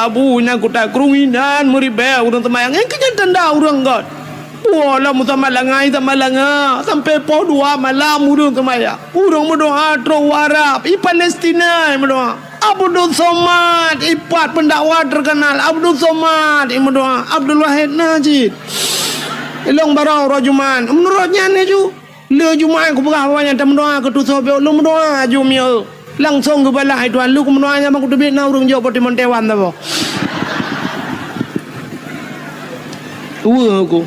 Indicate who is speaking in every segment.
Speaker 1: abu na kuta krunginan muribe urang temayang engke tanda urang god. Wala mu tamalangai sampai po 2 malam urang temayang. Urang berdoa tro warap i Palestina berdoa. Abdul Somad ipat pendakwa terkenal Abdul Somad berdoa. Abdul Wahid Najid. Ilong barau rojuman. Menurutnya ni ju. Le Jumaat aku berah banyak berdoa ke tu sobe lu berdoa ju mio. Langsung ke balai tuan lu berdoa nya aku tebik na urang jo poti montewan ta. Aku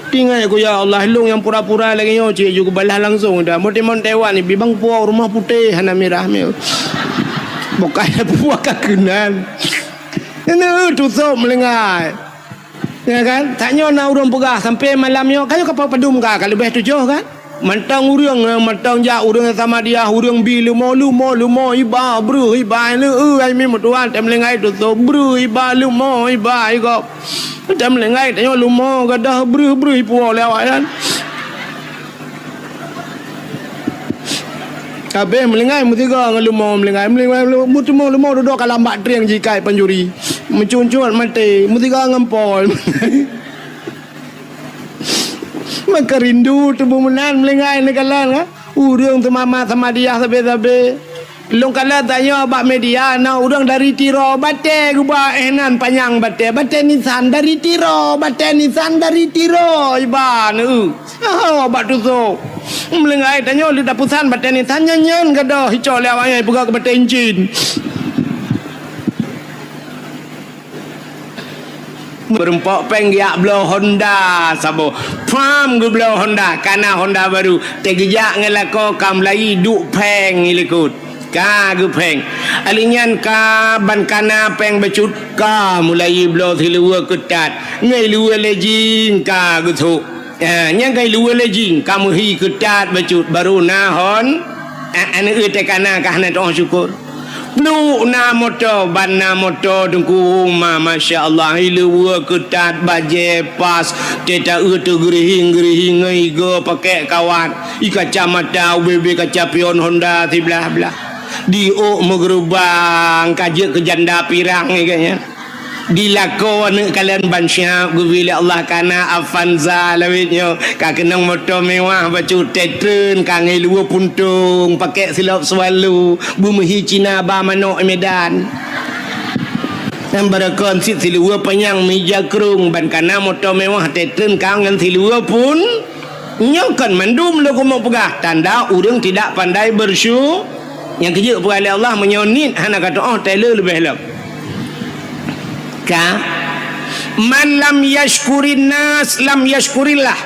Speaker 1: tinggal aku ya Allah long yang pura-pura lagi yo cik juga balah langsung dah poti montewan ni bibang puau rumah putih hana merah mio. Bukan puak kakenan. Ini tu sob melengai. Ya kan? Taknya na urang pegah sampai malam yo kayo kapal padum ka kalau lebih 7 kan? Mantang urang mantang ja urang sama dia urang bi lumo iba bru iba le ai mi mutuan tem lengai tu to bru iba lumo iba iko tem lengai tanyo lumo gadah bru ipu lewat kan kabeh melengai mutiga ngelumo melengai mutumo lumo duduk kalambak triang jikai penjuri mencuncut mati mutiga ngempol maka rindu tubuh menan melengai nekalan ha urang tu mama sama dia sabe long kala tanya bak media na urang dari tiro bate guba enan panjang bate nisan dari tiro iban bak tu so melengai tanya li dapusan bate nisan nyanyan gadah hicau lewanya buka ke bate encin berempok penggiak blow Honda sabo pam gue blow Honda karena Honda baru tegejak ngelako kamlai duk peng ilikut ka gue peng alinyan ka ban kana peng becut ka mulai blow hilua ketat ngai lua lejing ka gue tu nyang ngai lua lejing kamu hi ketat becut baru nahon ane ute kana kahna doh syukur Blue na motor ban na motor tungku ma masya-Allah ilua ketat baje pas teta utu gerihing ngai go pakai kawat i kacamata UBB kaca pion Honda ti belah di megerubang kaje ke janda pirang ni kayaknya dilakon kalian bansya gubila Allah kana Avanza lawitnya ka kenang motor mewah bacu tetren ka ngai lua puntung pakai silap swalu bumehi Cina ba manok Medan yang berakon sit silua penyang meja kerung ban kana motor mewah tetren ka ngan silua pun nyokan mandum lo mau pegah tanda urang tidak pandai bersyukur yang kerja pada Allah menyonit hana kata Taylor lebih lep man lam yashkurin nas lam yashkurillah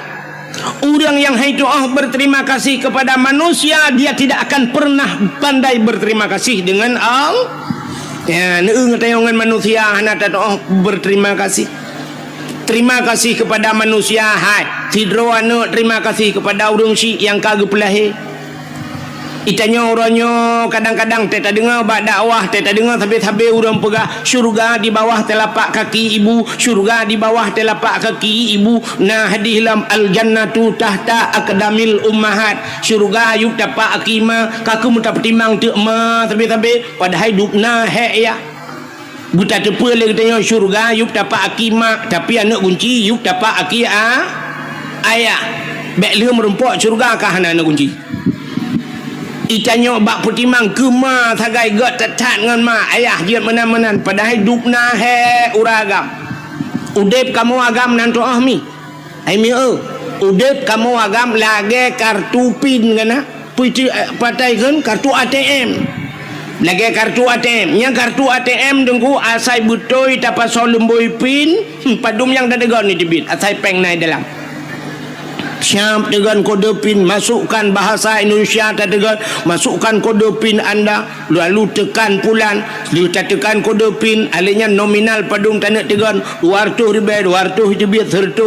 Speaker 1: orang yang hai doa berterima kasih kepada manusia dia tidak akan pernah pandai berterima kasih dengan Allah ya neung tayangan manusia hana doa berterima kasih terima kasih kepada manusia hai tidro anu terima kasih kepada orang si yang kagak pelahi itanya orangnya kadang-kadang teta dengar bak dakwah teta dengar sampai orang pegah syurga di bawah telapak kaki ibu syurga di bawah telapak kaki ibu nah hadihlam al jannatu tahta aqdamil ummahat syurga yuk tapak akima kaku muta petimang tu ma sampai pada hidup nah he ya buta tepe lagi tanya syurga yuk tapak akima tapi anak kunci yuk tapak aki ayah bek le merempok syurga kah anak kunci itanya bak putimang kema thagai got tetat ngan ma ayah jiat menan-menan padahal hidupna he uragam udep kamu agam nan tu ahmi ai mi udep kamu agam lage kartu pin kana puiti patai kan kartu ATM lage kartu ATM nya kartu ATM dengku asai butoi tapa solumboi pin padum yang dadegon ni debit asai peng nai dalam siap dengan kode pin masukkan bahasa Indonesia dengan masukkan kode pin anda lalu tekan pulan tekan kode pin alihnya nominal padung tanah tegan 200 hidupit 100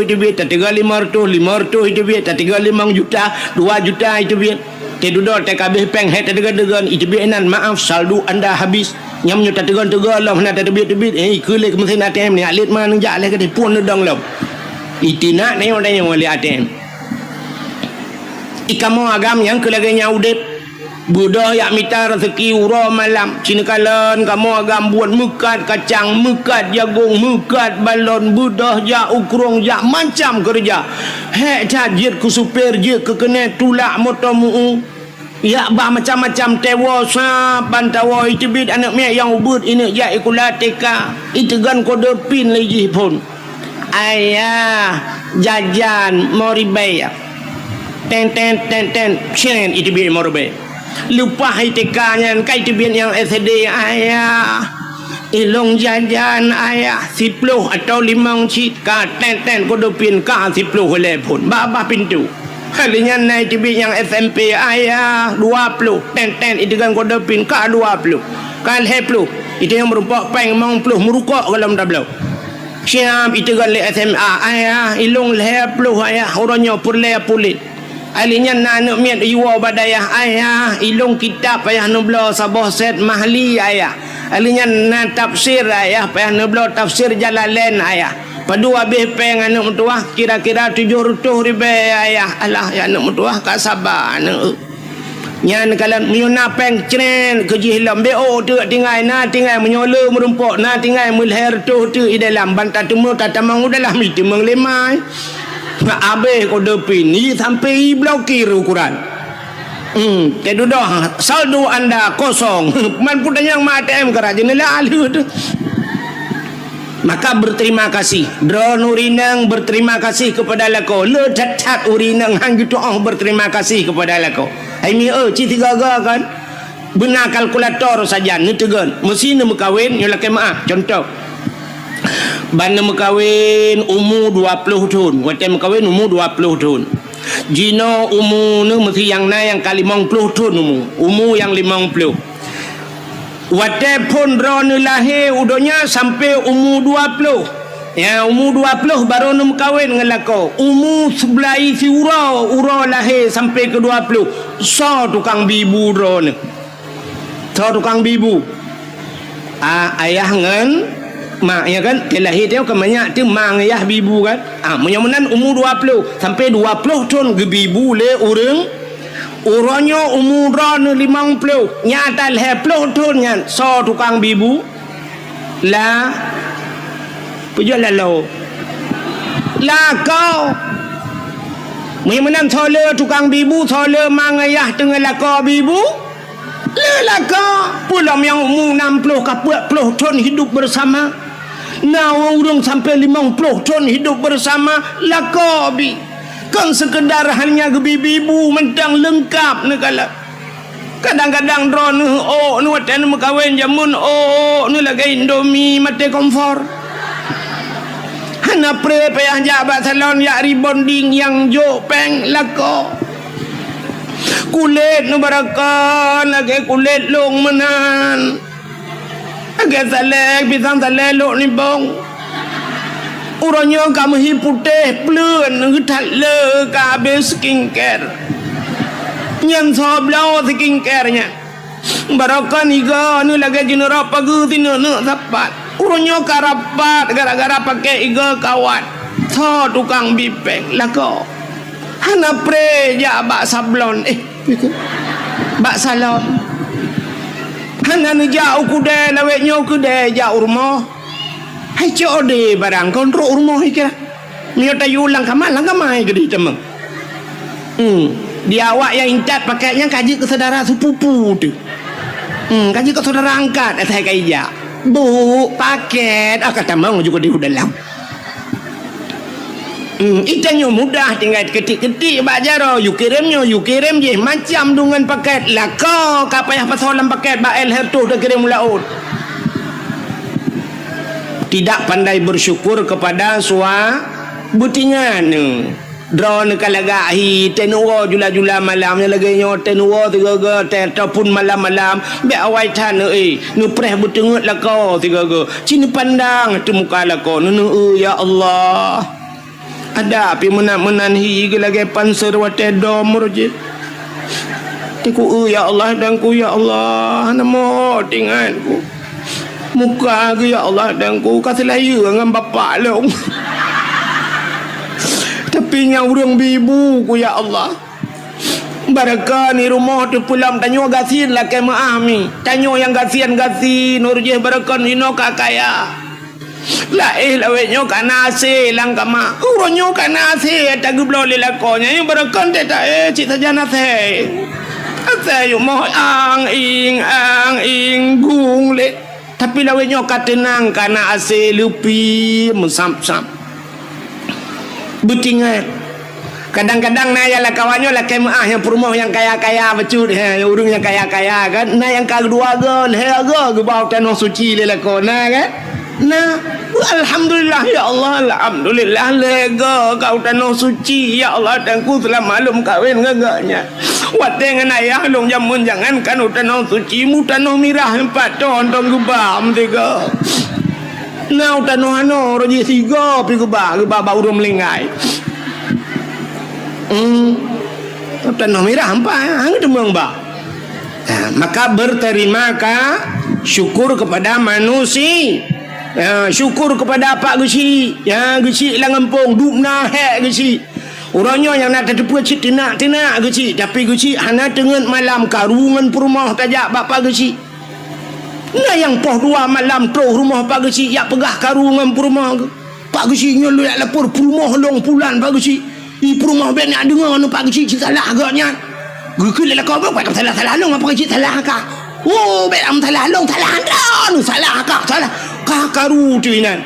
Speaker 1: hidupit 500 hidupit 5 juta 2 juta hidupit tedudo TKB peng het tegan hidupit nan maaf saldo anda habis nyamnya tegan lah mana hidupit kulik mesin ATM ni alit mana jak leh ke pun nedang lom itina ni orang yang boleh ATM ikamu agam yang kelaganya udep Budak yak minta rezeki ura malam. Cina kalan kamu agam buat mekat kacang, mekat jagung, mekat balon, budak jak ukrong jak macam kerja. Hek tajir ku supir je ke kena tulak motor mu. Ya bah macam-macam tewa sa bantawa itu bid anak mek yang ubud ini jak ikulateka. Itu gan kode pin lagi pun. Ayah jajan moribe ya. Ten cien itu bid moribe. Lupa hitekanya kai tibin yang SD ayah ilong jajan ayah 10 atau 5 cit ka ten kodopin ka 10 oleh pun baba pintu halinya naik tibin yang SMP ayah 20 ten itu kan kodopin ka 20 kan 10 itu yang merupakan peng mong puluh merukak dalam tablau siap itu kan le SMA ayah ilong 10 ayah orangnya purle pulit alinya nak miat iwa badayah ayah ilung kitab ayah nublo sabah set mahli ayah alinya nak tafsir ayah payah nublo tafsir Jalalain ayah padu habis peng anak mutuah kira-kira 700 ribu ayah alah ya anak mutuah kak sabar anak nyan kalan miuna peng cren kejih lam bo tu tinggal na tinggal menyola merumpok na tinggal mulher tu i dalam bantat temu tatamang dalam itu menglemai abe kode pin ni sampai blokir ukuran. Tedu dah saldo anda kosong. Man pun yang ATM kerajaan lah alu tu. Maka berterima kasih. Drone urinang berterima kasih kepada lako. Le cat urinang hang gitu berterima kasih kepada lako. Hai mi ci 3 kan. Benar kalkulator saja ni tegan. Mesin nak kahwin yo laki maaf. Contoh bana mekawin umur 20 tahun. Waktu mekawin umur 20 tahun. Jino umur ni mesti yang na yang kali 50 tahun umur yang 50. Waktu pun ron lahir udonya sampai umur 20. Ya umur 20 baru nak mekawin dengan lako. Umur sebelah isi ura lahir sampai ke 20. So tukang bibu ron. So tukang bibu. Ayah ngan mak ya kan kelahir dia ke banyak tu mang ayah bibu kan menyamunan umur 20 sampai 20 tahun ke bibu le orangnya umur ran 50 nyata 20 tahun kan so tukang bibu lah pujulah lo lah kau menyamunan sole tukang bibu sole mang ayah dengan lako bibu lelaka pulang yang umur 60 ke 40 tahun hidup bersama. Nah orang sampai 50 tahun hidup bersama lakobi kan sekedar hanya gebibu mentang lengkap ni kala kadang-kadang drone ni watan mekawin jamun ni lagi indomie mate kompor hana pre payah jabat salon yak rebonding yang jo peng lako kulit nu barakan lagi kulit long menan agak salek pisang salek lok ni bang urangnya kamu hi putih plun ngetat le ka habis skincare nyan soblau skincare nya barakan iga ni lagi jenera pagi tinu nak dapat urangnya karapat gara-gara pakai iga kawat so tukang bipeng lako hana pre ja bak sablon bak salon hana ni jauh kuda lawetnya kuda jauh rumah hai code barang kontrol rumah kira ni tayu lang kamai gede temang dia awak yang incat pakainya kaji ke saudara sepupu tu kaji ke saudara angkat atas kaya bu paket kata mau juga di dalam itanya mudah tinggal ketik-ketik bajaro you kirim je macam dengan paket lah kau kapayah pasolan paket bael hertu dah kirim laut tidak pandai bersyukur kepada sua butingan drone kalagahi tenuo jula-jula malamnya lagi nyo tenuo tiga ataupun malam-malam be awai tan nu preh butengut lah kau tiga cini pandang tu muka lah kau ya Allah ada api menan hi lagi panser wate dom roje tiku ya Allah dan ku ya Allah namo tinganku muka ku ya Allah dan ku kasih layu dengan bapak long tapi yang urang bibu ku ya Allah Baraka ni rumah tu pulang tanyo gasin lah ke maami. Tanyo yang gasin urjih baraka ni no kakaya. La lawe nyo kana ase lang kama. Uro nyo kana ase tagu blole la konya yang baraka te ta cik sajana the. Ase yo mo ang ing gung le. Tapi lawe nyo katenang kana ase lupi musam-sam. Butingan. Kadang-kadang na yang kawannya lah kemah yang perumah yang kaya-kaya becut urung yang kaya-kaya kan na yang kedua gon hega ke bau tanah suci le lakona kan nah alhamdulillah ya Allah alhamdulillah lega kau tanah suci ya Allah dan ku telah malum kawin ngaganya wateng ayah long jamun jangan kan tanah suci mu tanah mirah 4 ton tong gebam tiga nah tanah ano roji tiga pi gebam bau urung melingai tanah merah apa hang demang ba maka berterima syukur kepada manusia syukur kepada apa gesi gesi lah ngempung dupna hek gesi orangnya yang nak terdepu cik tinak gesi tapi gesi hana dengan malam karungan perumah tajak bapa gesi nah yang poh 2 malam troh rumah pak gesi yak pegah karungan perumah pak gesi nyolu yak lapor perumah long pulan pak gesi perumah ben nak dengar anu pak kecil salah agaknya. Gukul lah kau buat salah long apa kecil salah ka. Oh ben am salah long salah anu salah ka salah. Ka karu tuinan.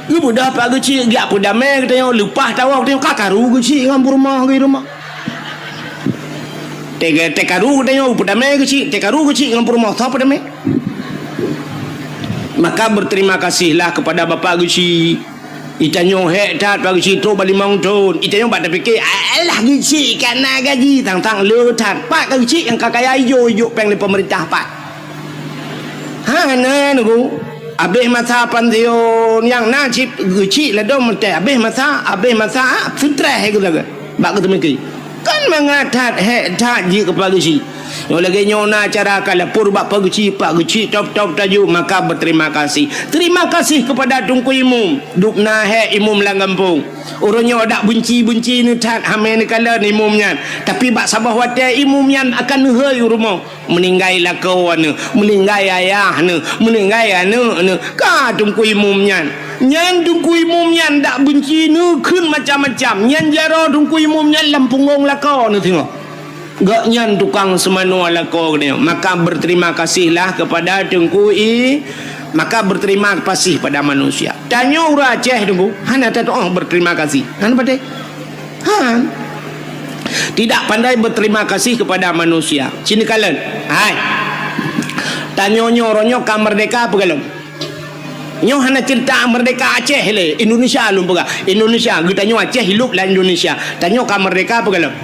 Speaker 1: Ibu dah pak kecil gak pun damai kita yang lepas tahu tengok ka karu kecil ngam rumah ke rumah. Tekaru tengok pun damai kecil, tekaru kecil ngam rumah tak apa damai. Maka berterima kasihlah kepada bapak kecil. Itanyo hek tat bagi situ bali mangton itanyo bak fikir alah gici kana gaji tang le tat pak gici yang kakaya yo peng le pemerintah pak ha na nugu abeh masa pandion yang najib gici la dom te abeh masa fitrah he gula bak ketemiki kan mengatat hek tat ji kepada gici yo lagi nyona cara kala pur bak paguci pak gici top tajuk maka berterima kasih. Terima kasih kepada tungku imum dupna he imum langampung orangnya dak bunci ni tat hamen kala ni imumnya tapi bak sabah wate imumnya akan hei rumah meninggai la kawan meninggai ayah meninggai anu ka tungku imumnya nyan tungku imumnya dak bunci ni keun macam-macam nyan jaro tungku imumnya lampungong la kau ni tengok gak nyan tukang semanu ala kau ni maka berterima kasihlah kepada tungku maka berterima kasih pada manusia tanya ura Aceh tunggu hana tak berterima kasih hana pandai tidak pandai berterima kasih kepada manusia sini kalian hai tanya orangnya ka merdeka apa kalian nyo hana cerita merdeka Aceh le Indonesia lum pega Indonesia kita nyo Aceh hidup lah Indonesia tanya ka merdeka apa kalian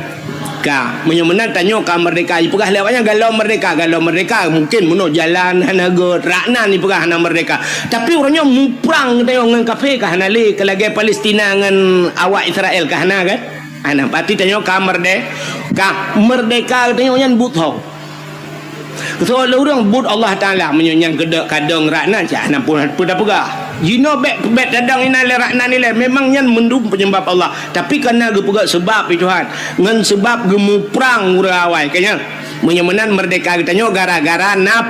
Speaker 1: menyemenan tanya ka merdeka ipegah lewatnya galau merdeka mungkin muno jalan hana go rakna ni pegah hana merdeka tapi orangnya muprang tengok ngan kafe ka hana le ke lagi Palestina ngan awak Israel ka hana kan hana pati tanya ka merdeka tengok nyan buthau so orang but Allah Taala menyang kadang rakna ja hana pun dah pegah you know bet dadang ina le rakna ni le memang nyan mendum penyembah Allah tapi kena ge pegak sebab Tuhan ngan sebab gemu perang urawai kanya menyemenan merdeka kita nyo gara-gara na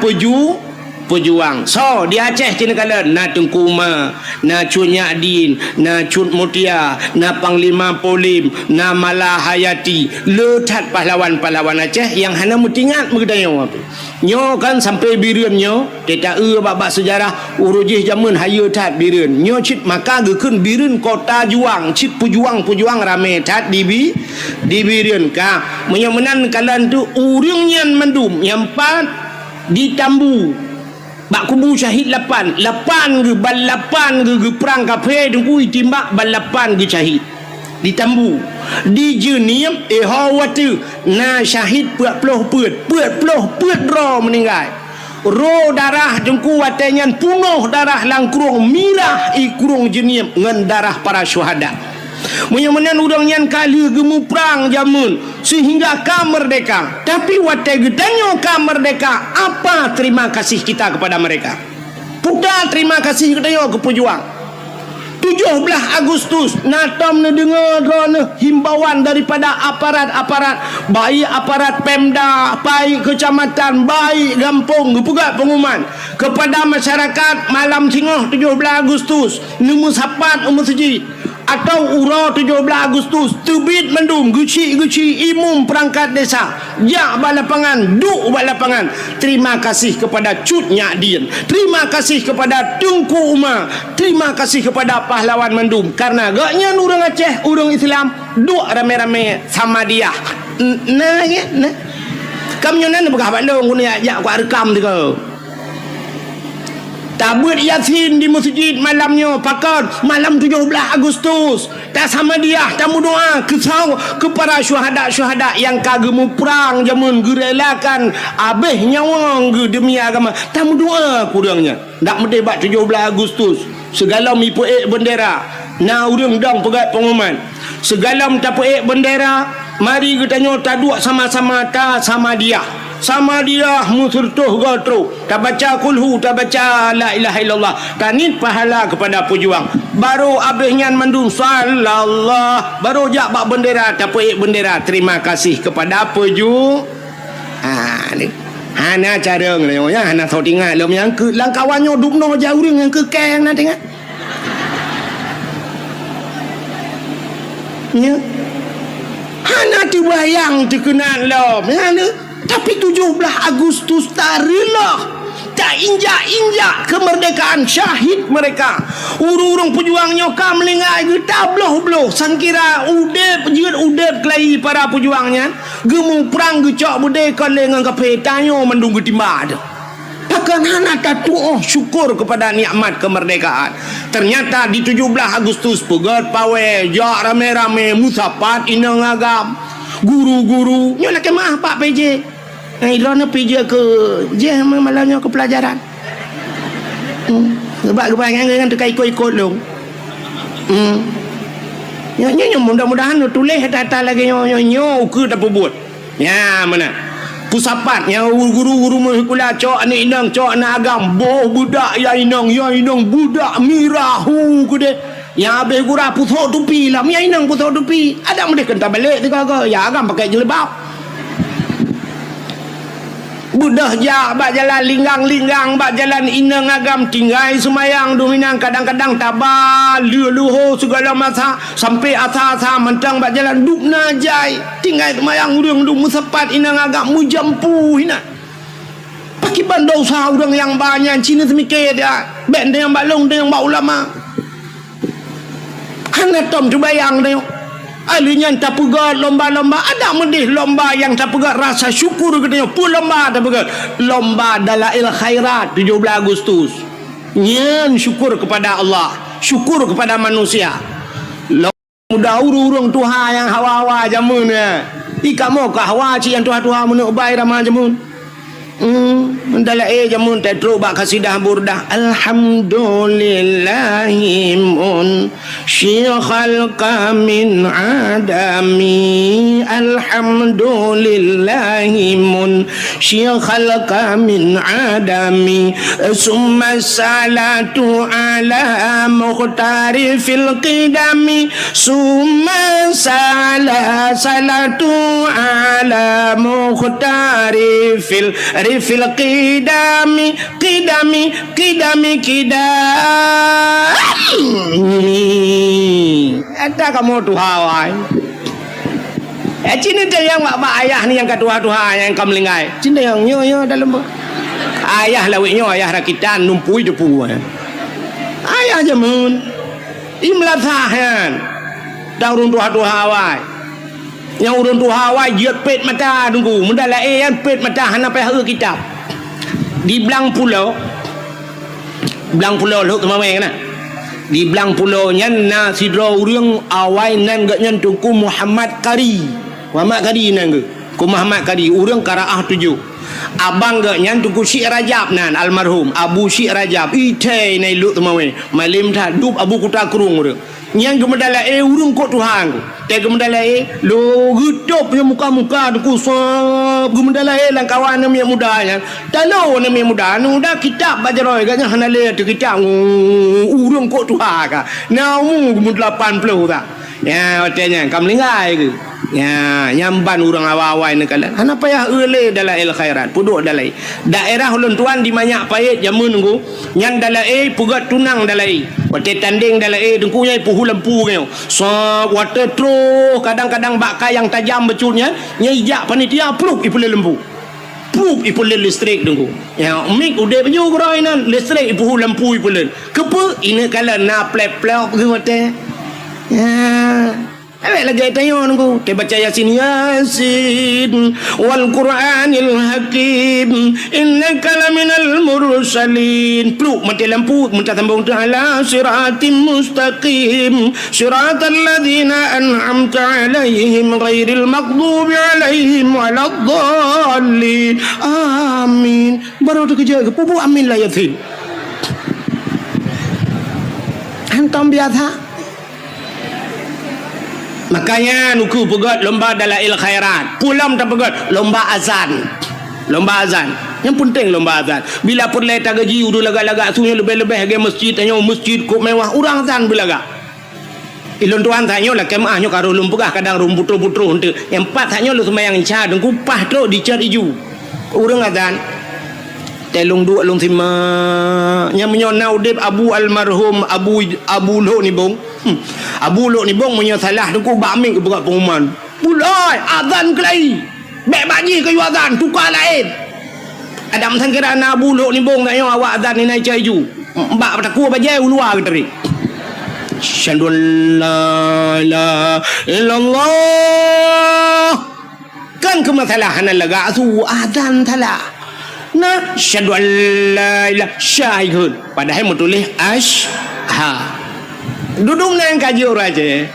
Speaker 1: pejuang so di Aceh cina kala na Tengkuma na Cut Nyadin na Cut Mutia na Panglima Polim na Malahayati letat pahlawan-pahlawan Aceh yang hana mutingat mengedanyo apa nyo kan sampai bireun nyo kita babak sejarah urujih zaman hayu tat bireun nyo cit maka gekeun bireun kota juang cit pujuang rame tat di bireun ka menyemenan kalan tu urang nyan mendum nyampat di Tambu bak kubu syahid 8 ge perang kafe dengku timbak bal 8 ge syahid di Tambu di Jenim hawatu na syahid 40 peut ro meninggal ro darah dengku watenyan punuh darah langkurung mirah kurung Jenim ngan darah para syuhada menyemenan udang nyan kali gemu perang jamun sehingga ka merdeka tapi wate gedanyo ka merdeka apa terima kasih kita kepada mereka puta terima kasih gedanyo ke pejuang 17 Agustus natom ne dengar himbauan daripada aparat-aparat, baik aparat Pemda, baik kecamatan, baik kampung, juga pengumuman kepada masyarakat malam Singoh 17 Agustus nombor sapat masjid atau ura 17 Agustus terbit mendung guci imum perangkat desa jak balapangan duk balapangan. Terima kasih kepada Cut Nyak Dien, terima kasih kepada Tungku Umar, terima kasih kepada pahlawan mendung, karena gaknya orang Aceh, orang Islam duk rame-rame sama dia. Nah ya nah kamu nyonan bekah balong guna jak ku rekam tu ke tabut Yasin di masjid malamnya pakar malam 17 Agustus tak sama dia tamu doa kesau kepada syuhada-syuhada yang kagemu perang jamun gerelakan abih nyawa demi agama, tamu doa kurangnya nak mendebat 17 Agustus segala mi peek bendera na urang dong pegat pengumuman segala tak peek bendera mari kita tanya tak dua sama-sama ta sama dia musurtuh gotro tak baca kulhu tak baca la ilaha illallah tanit pahala kepada pejuang baru abihnya mendung sallallahu baru jak bak bendera tak peik bendera terima kasih kepada pejuang. Ni hana cara ngelo ya hana thau tingat lom yang ke langkawannya dupno jauh yang ke keng na tengah nya hana dibayang dikenal lom ya tapi 17 Agustus tak rela, tak injak-injak kemerdekaan syahid mereka. Urung-urung pejuang nyoka melingai ke tabloh-bloh sangkira udep kelai para pejuangnya gemu perang gecok bude kalengan kape tanyo mendung timba ada. Bahkan hana tatuh syukur kepada nikmat kemerdekaan. Ternyata di 17 Agustus pegat pawe jak rame-rame musapat inang agam guru-guru nyola ke mah Pak PJ Ilona pergi ke je malamnya ke pelajaran. Gebak-gebak yang tu ikut-ikut lu. Nyo mudah-mudahan tulis data lagi nyo ke tak buat. Ya mana? Pusapat yang guru-guru mahkula cok ni inang cok na agam boh budak ya inang budak mirahu ku de. Ya habis gura puthok tupi lah. Ya inang puthok tupi. Ada mesti kenta balik tu kau. Ya agam pakai jelebab. Budah jak bak jalan linggang bak jalan inang agam tinggai semayang dominan kadang-kadang tabal luho segala masa sampai asa-asa mentang bak jalan duk najai tinggai semayang urang duk musapat inang agam mujampu hina pakai bandau sah urang yang banyak Cina semikir dia band yang balong dia yang bak ulama hana tom tu bayang dia alinya tak pegat lomba-lomba ada medih lomba yang tak pegat rasa syukur katanya pun lomba tak pegat lomba dalail khairat 17 Agustus nyen syukur kepada Allah syukur kepada manusia mudah urung Tuhan yang hawa-hawa jamun ya ika mau ke hawa ci yang Tuhan menuk baik ramah jamun dalail jamun tetro bak kasidah burdah alhamdulillahimun syikhal kamin adami alhamdulillahimun syikhal kamin adami summa salatu ala mukhtari fil qidami summa salatu ala mukhtari fil qidami ada kamu tuhawai Cina dia yang mak ayah ni yang ketua-tua yang kamu lingai Cina yang nyo dalam ayah lawiknya ayah rakitan numpui depu ayah jamun imlatahan daurun tua-tuawai yang urun tuawai jiat pet mata tunggu mendala yang pet mata hana payah kitab di belang pulau lu kemamai kena di belang pulau nyan na sidro urang awai nan gak nyan tuku Muhammad Kari nan ke ku Muhammad Kari urang karaah 7 abang gak nyan tu Syekh Rajab nan almarhum Abu Syekh Rajab ite nai lu temawe malim tha dup abu kuta kurung tu nyang gemedala urung kok Tuhan ku te gemedala lo hidup ya muka-muka tu kusap gemedala lang kawan mi muda nya talo mi muda nu dah kitab bajaroi ganya hanale tu kitab urung kok Tuhan ka namu gum 80 ta ya otenya kam lingai ke ya nyamban urang awal-awal ni kala ana payah eule dalail khairat puduk dalai daerah ulun tuan di manyak payet jamun ngku nyan dalai pugat tunang dalai wate tanding dalai dengku nyai puhu lampu ngeu so wate tro kadang-kadang bakka yang tajam becurnya nyai jak panitia pluk ipule lembu pluk ipule listrik dengku ya mik ude penyu groi nan listrik ipuhu lampu ipule kepe ini kala na plep-plep ke wate ya awak lagi tanya nunggu te baca Yasin Yasin wal Qur'anil Hakim innaka laminal mursalin pluk mati lampu minta sambung ala siratim mustaqim siratal ladzina an'amta alaihim ghairil maghdubi alaihim waladdallin amin baru tu kerja pupu amin lah Yasin antam biasa. Makanya nuku pegat lomba dalail khairat pulam tak pegat lomba azan yang penting lomba azan bila pulai tak gaji udah lagak-lagak sunya lebih-lebih ke masjid tanya masjid kok mewah urang azan bila ilon tuan tanya lah kemahnya karo lumpugah kadang rumputro-putro untuk yang empat tanya lu sembahyang isya dan kupah tu dicat iju urang azan telung dua long sima yang menyonau dep abu almarhum abu lo ni bong abu lo ni bong punya salah tu ku bamik ke berat pengumuman pulai azan kelai bek baji ke azan tukar lain adam sangkira na abu lo ni bong tanya awak azan ni naik caju mbak takku bajai luar ke teri syadul la ilaha illallah kan ke masalahan laga su azan salah na syadu an la ilaha syahid padahal mau tulis duduk nang kaji orang je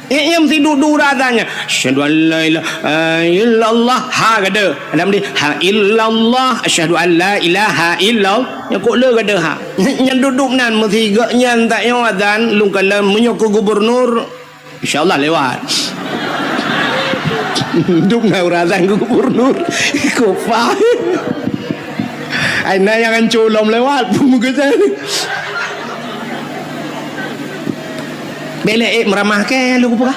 Speaker 1: yang mesti duduk razanya syadu an la ilaha illallah ha gada dalam dia ha illallah syadu an la ilaha illallah yang kok le gada ha yang duduk nan mesti gak nyan tak yang azan lung kala menyok gubernur insyaallah lewat duduk nang razan gubernur kok faham Aina yang colom lewat muka saya ni. Belek meramah ke lu apa?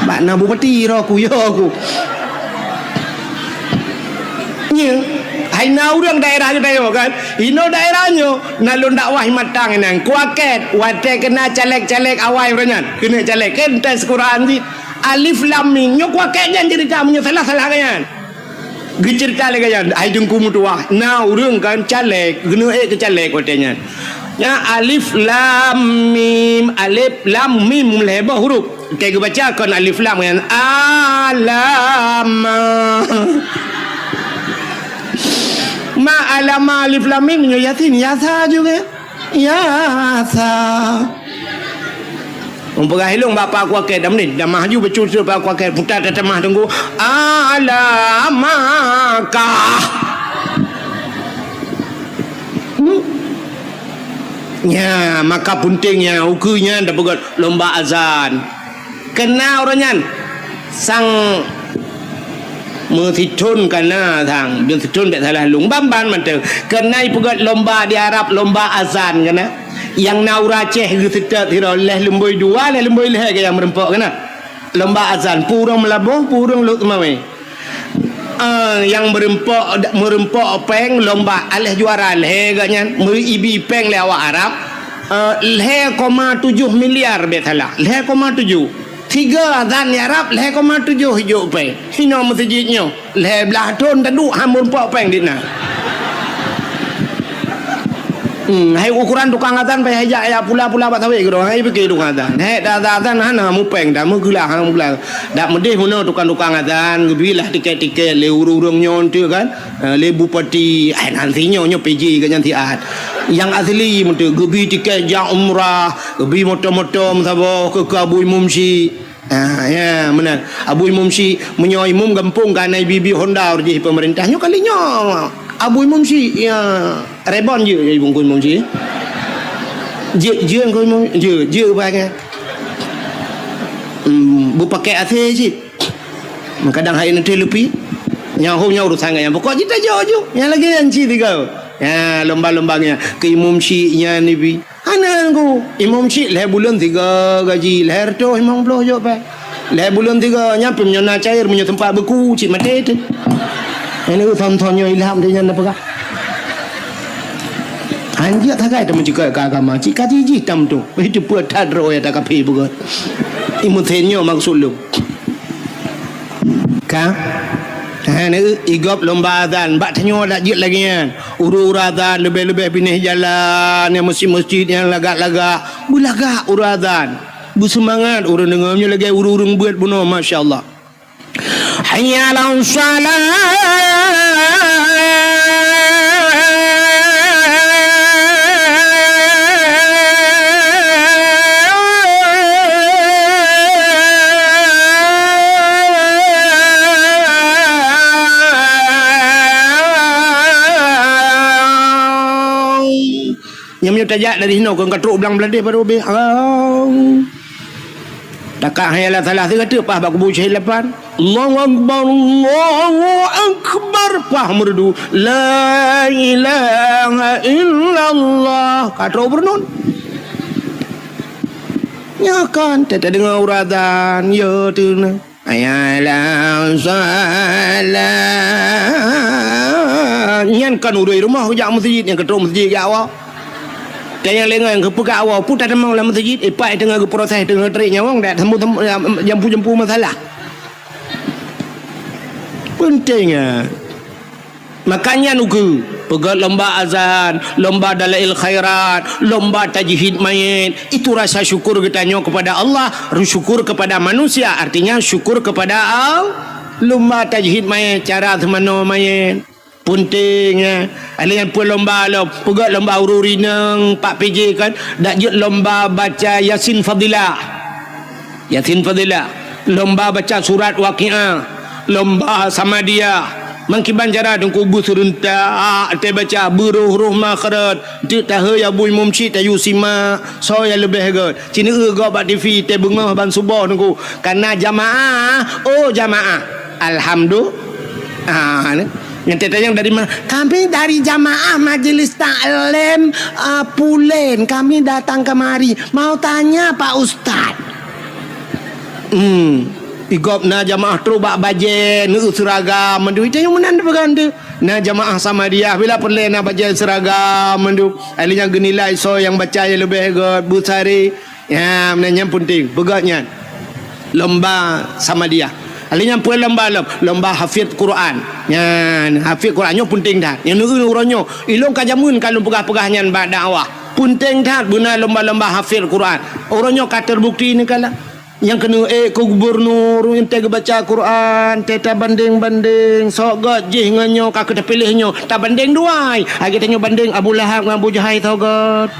Speaker 1: Bak na bupati ro ku yo aku. Nya, aina urang daerah je tayo kan. Ino daerahnya nalun dakwah matang nang kuaket wate kena caleg-caleg awai renyan. Kena caleg kan tes Quran di alif lam mim nyo kuaket jan cerita punya salah-salah kan. Cerita lagi kan ai dengku mutua na urang kan caleg guna ke caleg katanya ya alif lam mim lebah huruf kita baca kan alif lam kan alam ma alama alif lam mim yasin yasa juga yasa umpah hilung bapa aku akan dah menit dah maju bercucur bapa aku akan putar tetemah tunggu alamaka ya maka pentingnya ukunya dah begot lomba azan kena orangnya sang methitun kana thang dia thitun tak salah lung bamban mantu kena ipugat lomba di Arab lomba azan kana yang naura ceh gitu tidak leh lemboi dua leh lemboi leh ke yang merempok kana lomba azan purung melabuh purung lut mawe yang merempok peng lomba aleh juara leh ganya ibi peng le awak Arab 0,7 miliar betala 0,7 tiga azan di Arab 0,7 hijau peng hino masjidnya leh belah ton taduk hamun pok peng dina hai ukuran tukang azan payah ajak ya pula-pula bat tawe gero hai pergi tukang azan hai dah azan hana mu peng dah mu gelah hang gelah dak medih hono tukang azan gebilah tiket-tiket le urung nyon tu kan le bupati ai nantinya nyo PJ kan nanti ad yang asli mentu gebi tiket yang umrah gebi motor-motor msabo ke Kabul Mumsi Ya benar. Abu Imam Syih menyoi imam gampung kanai bibi Honda urjih pemerintahnya kalinya. Abu Imam Syih ya rebon je ibu Imam Syih. Je kau Imam je banyak. Bu pakai athir je. Kadang hari nanti lebih nyahunya urusan yang pokok kita jauh yang lagi anci tiga. Ya lomba-lombanya ke Imam Syi'nya ni bi. Ana ku Imam Syih leh bulan 3 gaji leher tu Imam belah jo pa. Leh bulan 3 nyampe menyona cair punya tempat beku cik mati tu. Ini thon-thonnya ilham dia nyanda pegah. Anjir tak ada mencikak ke agama. Cik kaji jitam tu. Itu buat tadro ya tak kapi bukan. Imu tenyo maksud lu. Ka? Ni igop lomba azan. Bak tanyo dak jit lagi kan. Uru azan lebih-lebih pindah jalan yang masjid-masjid yang lagak-lagak. Bulagak uru azan. Bersemangat orang dengarnya lagi urung-urung buat bunuh masya-Allah. Hayya 'alas salat. Yang punya tajak dari sini kau katruk belang beladih pada ubih. Takak hayalah salah tu kata pah bak kubu syahid lapan. Allahu akbar pah merdu la ilaha illallah katruk bernun. Ya kan tak dengar uradan ya tu na. Hayalah salah. Nyan kan urui rumah hujak masjid yang katruk masjid ya awak. Dan yang lengah yang kepegak awal pun tak ada mahu dalam masjid. Ipak tengah ke proses tengah teriknya orang dah jampu-jampu masalah. Pentingnya. Makanya nuku pegat lomba azan, lomba dalail khairat, lomba tajhid mayit. Itu rasa syukur kita nyok kepada Allah, syukur kepada manusia. Artinya syukur kepada Allah. Lomba tajhid mayit, cara temano mayit. Puntingnya ada yang pun lomba lo pegat lomba ururi nang 4 PJ kan dak je lomba baca Yasin Fadilah lomba baca surat Waqiah lomba sama dia mangkiban jara deng kubu serentak te baca beruh makharat te tahu ya Bu Imam Syih tayu sima so ya lebih god cina go ba TV te bengah ban subuh nunggu karena jamaah alhamdulillah yang tetap dari mana? Kami dari jamaah Majelis Taklim Pulen. Kami datang kemari mau tanya Pak Ustaz. Igop na jamaah terubak bajen seragam mendu itu yang menanda berganda. Na jamaah sama dia bila Pulen na bajen seragam mendu. Alinya genilai so yang baca yang lebih god busari. Ya menanya penting begatnya. Lomba sama dia. Alinya pun lomba hafiz Quran. Yan hafiz Qurannya penting dah. Yang nuronyo ilong kajamun kalau pegah-pegahnya bak dakwah. Penting dah guna lomba-lomba hafiz Quran. Orangnya kata terbukti ni kala. Yang kena ke gubernur yang tega baca Quran, teta banding-banding, sok god jih nganyo kak pilihnya. Tak banding duai. Agi tanya banding Abu Lahab dengan Abu Jahal tau god.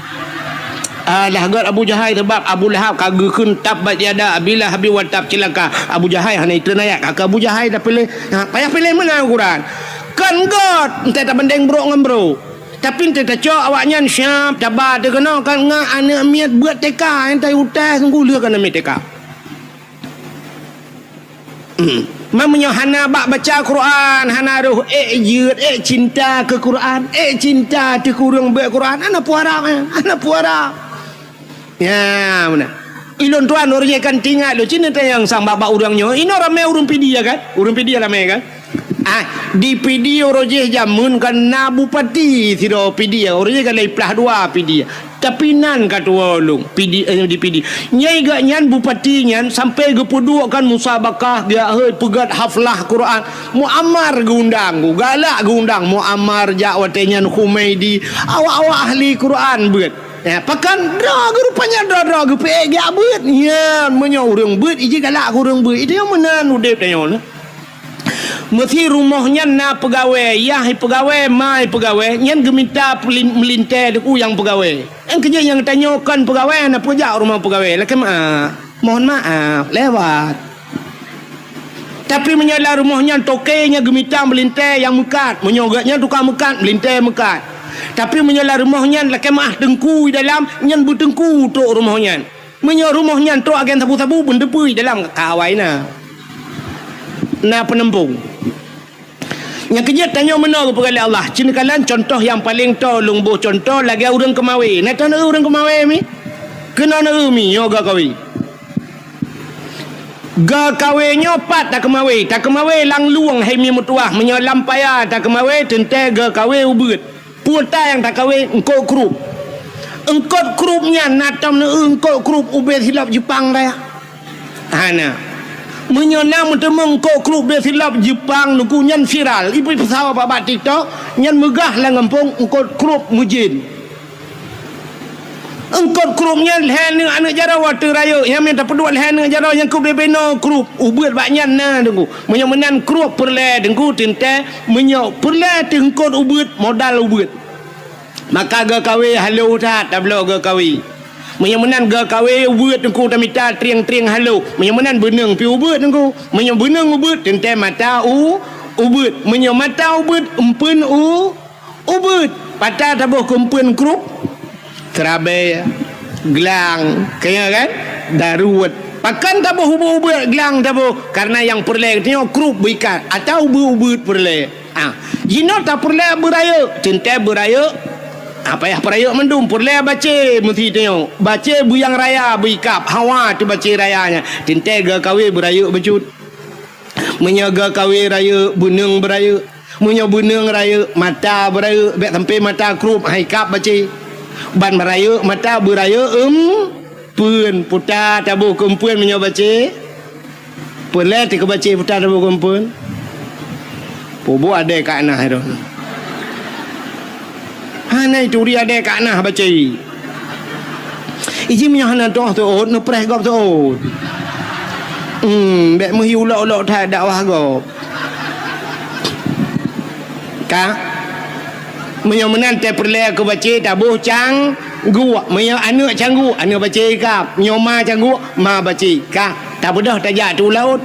Speaker 1: Lahgat Abu Jahal sebab Abu Lahab kagukun tab batiada bila habis watab cilaka Abu Jahal hana itu nayak kak Abu Jahal dah pilih payah pilih mana Quran kan god entah tak banding bro dengan bro tapi entah tak cok awaknya siap tabat dia kena kan ngak anak miat buat teka entai utas tunggu dia kena miat teka mamanya hana bak baca Quran hana ruh yud cinta ke Quran cinta di kurung baca Quran anak puara ya mana ilon tuan orangnya kan tinggal lo cina yang sang baba orangnya ini ramai urung pidia kan ramai kan di pidia orangnya jamun kan na bupati tidak pidia orangnya kan leplah 2 pidia tapi nan katua long pidia di pidia nyai gak nyan bupati nyan sampai gepuduk kan musabakah dia pegat haflah Quran muammar gundang galak gundang muammar jawatenyan Humaidi awak-awak ahli Quran buat ya pakan dah rupanya dah gepe gak beut ya menyo urang beut iji galak urang beut itu yang menan udep tanyo na mesti rumahnya na pegawai ya pegawai mai pegawai nyan geminta melintai deku yang pegawai yang kerja yang tanyakan pegawai na pejak rumah pegawai lah kan mohon maaf lewat. Tapi menyala rumahnya tokenya gemitang melintai yang mekat, menyogaknya tukang mekat melintai mekat. Tapi menyala rumahnya lah kemah dengku dalam nyan bertengku tok rumahnya. Menyo rumahnya tok agen sabu-sabu bendepui dalam kawaina. Na penempung. Yang kerja tanya mana kepada Allah. Cina kalan contoh yang paling tolong boh contoh lagi orang kemawi. Nak tahu orang kemawi mi? Kena na mi yoga kawi. Ga kawe nyopat tak kemawe lang luang hai mi mutuah menyolam paya tak kemawe tente ga kawe ubut puta yang tak kawe engkau krupnya natam na engkau krup ubet hilap Jepang dah hana menyona mutemeng engkau krup ubet hilap Jepang nuku nyan viral ibu pesawat babat TikTok nyan megah lah ngampung engkau krup mujin engkau krupnya lehan anak jara water raya yang minta pedua lehan anak jara yang krup bebeno krup ubet baknyan na dengku menyomenan krup perle dengku tinte menyo perle tengkot ubet modal ubet maka ga kawe halo tak tablo ga kawe menyomenan ga kawe ubet dengku tamita triang halo menyomenan beneng pi ubet dengku menyo beneng ubet tinte mata ubet menyo mata ubet empen ubet patah tabuh kumpen krup terabai gelang kaya kan daruat pakan tabu hubu-hubu gelang tabu karena yang perle tengok krup berikat atau ubu-ubut perle jino tak perle beraya cinta beraya apa ya peraya mendum perle baca mesti tengok baca buyang raya berikap hawa tu baca rayanya cinta ga kawe beraya becut menyaga kawe raya buneng beraya munya buneng raya mata beraya bek sampai mata krup haikap baca ban beraya mata beraya pun putar tabuh kumpun menyo baca perle ti baca putar tabuh kumpun pobo ada kat nah itu hana itu dia ada kat nah baca iji menyo hana doh tu no press gop tu bek mhi ulok-ulok tak dakwah gop ka menyo menante perle aku baca tabuh cang gua menyo anak canggu anak baca kap nyoma canggu ma baca ka tak bedah tajak tu laut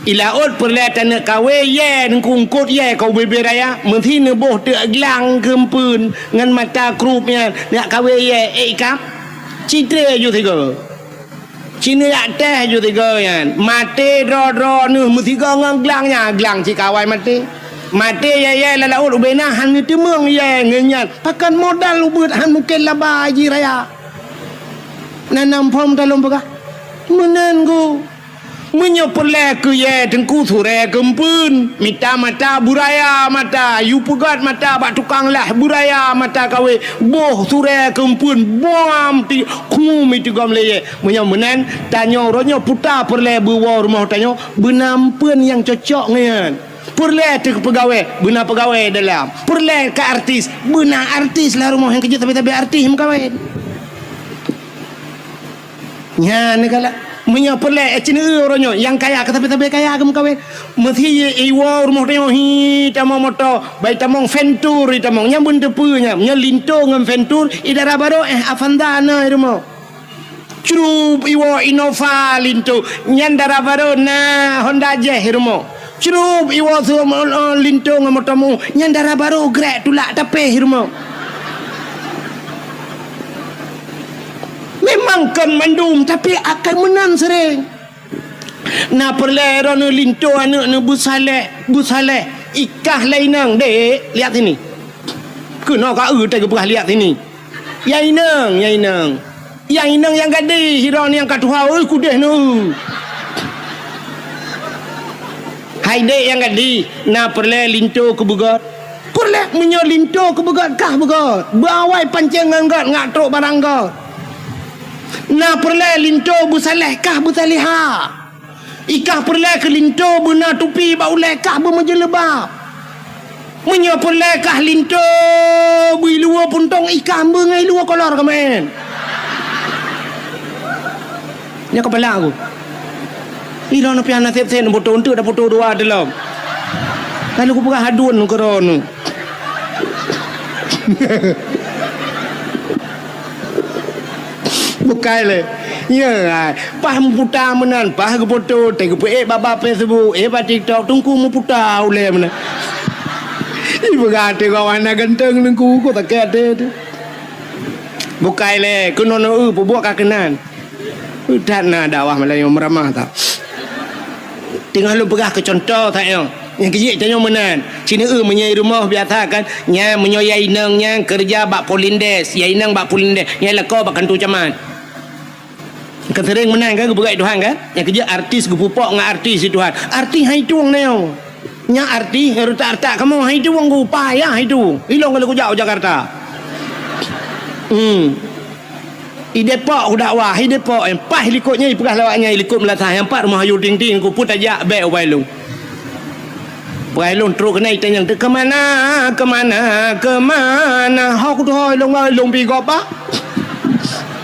Speaker 1: ilaut perle tanah kawe ye ngkungkut ye kau bebe raya menti ne boh te glang kempun ngan mata krupnya nak kawe ye kap citre ju tiga cina yak teh ju tiga yan mate ro nu mesti ngang glangnya glang ci kawai mate mati ya la laut ubena han ni temeng ya ngenyan pakan modal ubut han mungkin laba haji raya nanam pom dalam bagah menenggu menyo perle ke ye tengku sure kempun mita mata buraya mata yu pegat mata bak tukang lah buraya mata kawe boh sure kempun bom ti kum itu gamle ye menyo menen tanyo ronyo puta perle buwa rumah tanyo benampen yang cocok ngan perle ke pegawai benar pegawai dalam perle ke artis benar artis lah rumah yang kerja tapi artis mengkawin nya negala menyo perle cina orangnya yang kaya ke tapi kaya ke mengkawin mesti iwa rumah dia hi tamong moto baik tamong ventur tamong nya benda punya nya linto ngam ventur idara baru afandana rumah curup iwa Innova linto nya dara baru na Honda Jazz rumah cerup iwa tu lintung motomu nyandara baru grek tulak tapi hirmo memang kan mandum tapi akan menang sering na perle rono linto anak ne busale ikah lainang dek lihat sini kena ka tak ke lihat sini yainang yang gadi hiron yang katuha kudeh nu hai dek yang gadi na perle linto ke begot perle menyo linto ke begot kah begot bawai pancing nganggot ngatrok barang got na perle linto busaleh kah busaliha ikah perle ke linto bena tupi bauleh kah bermejelebab menyo perle kah linto bui luar puntong ikah bengai luar kolor kemen nya kepala aku ilo no piana sen foto untuk ada foto dua dalam kalau aku pegah haduan ke rono Bukan le. Ya, pah putar menan, pah ke foto, tengok baba Facebook, ba TikTok, tungku mu putar oleh mana. Ibu kata kawan nak ganteng tengku ko tak kata tu. Bukan le, kuno no buat kakenan. Udah na dakwah Melayu meramah tak. Tengah lu pegah ke contoh tak yo. Yang kejik tanya menan. Cina menyai rumah biasa kan. Nya menyoyai nang nya kerja bak polindes, yai nang bak polindes, nya leko bak kantu camat. Kan sering menang kan berai Tuhan kan. Yang kerja artis gupupok dengan artis itu Tuhan. Artis hai tuang neo. Nya artis tak kamu hai tuang ku payah itu. Ilong kalau ku jauh Jakarta. I Depok ku dakwah, i Depok yang pah likutnya i pegah lawaknya likut melatah yang empat rumah ayu ting-ting ku put ajak baik wailung. Wailung terus kena tanya ke mana? Hok tu hoi long pi gop ah.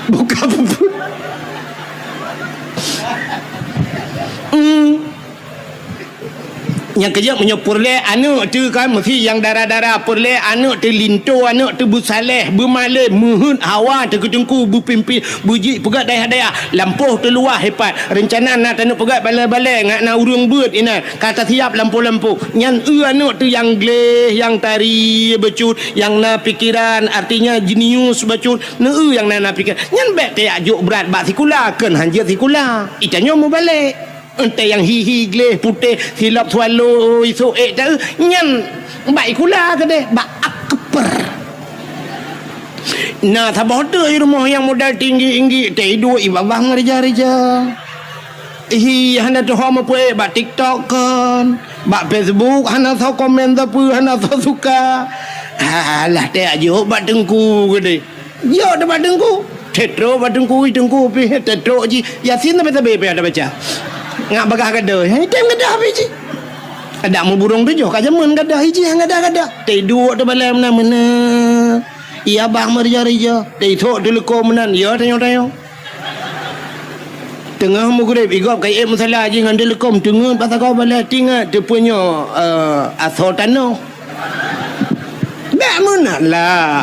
Speaker 1: Buka puput. Yang kerja menyopur le anak tu kan mesti yang darah-darah pur le anak tu linto anak tu busaleh bermalih muhun hawa tu ketengku berpimpi buji pegat daya lampuh tu luar hebat rencana nak tanuk pegat balai-balai ngak na urung beut ina kata siap lampu-lampu nyan anak tu yang gleh yang tari becut yang na pikiran artinya jenius becut na yang na pikir nyan bet te ajuk berat bak sikula ken hanjir sikula itanya mau balik. Entah yang hihi gleh putih silap swallow isu tak nyan baik kula ke deh bak akper. Nah tabah tu rumah yang modal tinggi tidur ibabah ngereja-reja. Hana tu hama pue bak TikTok kan, bak Facebook hana tahu komen tapi hana tahu suka. Alah teh aja bak dengku ke deh. Yo dah bak dengku. Tetro bak dengku pi tetro ji Yasin apa tabe ada baca. Ngak bagah gadah tem gadah biji ada mu burung tu jo ka jaman gadah hiji hang gadah tidur tu balai mana ia bang merja-reja titok tu leko menan ya tanya tengah mu grep igop kai masalah ji ngan telekom tengah pasal kau balai tinggal dia punya asal tanah dak mana lah.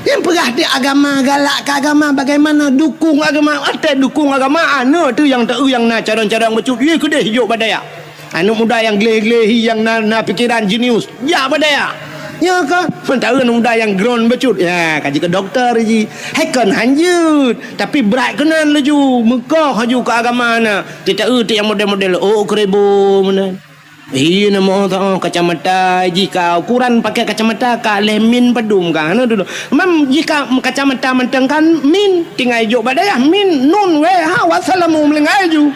Speaker 1: Yang perah dia agama galak ke agama bagaimana dukung agama ada dukung agama tu yang tak yang nak cara-cara becut ye ke dia hidup badaya anu muda yang gleh-gleh yang na pikiran jenius ya badaya ya kan pentara muda yang ground becut ya kaji ke doktor ji hekan hanjut tapi berat kenan laju Mekah haju ke agama na tidak yang model-model kerebo mana. Nama tahu kacamata jika ukuran pakai kacamata kaleh min pedum kan dulu. Mem jika kacamata menteng kan min tinggal jok badaya min nun we ha wassalamu melengai ju.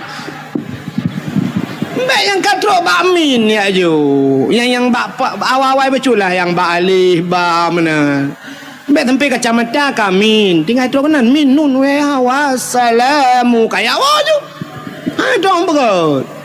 Speaker 1: Mbak yang katro bak min ya ju. Yang bak awal-awal beculah yang bak alih ba mana. Mbak tempe kacamata kamin tinggal tu kanan min nun we ha wassalamu kaya ju. Ha dong begot.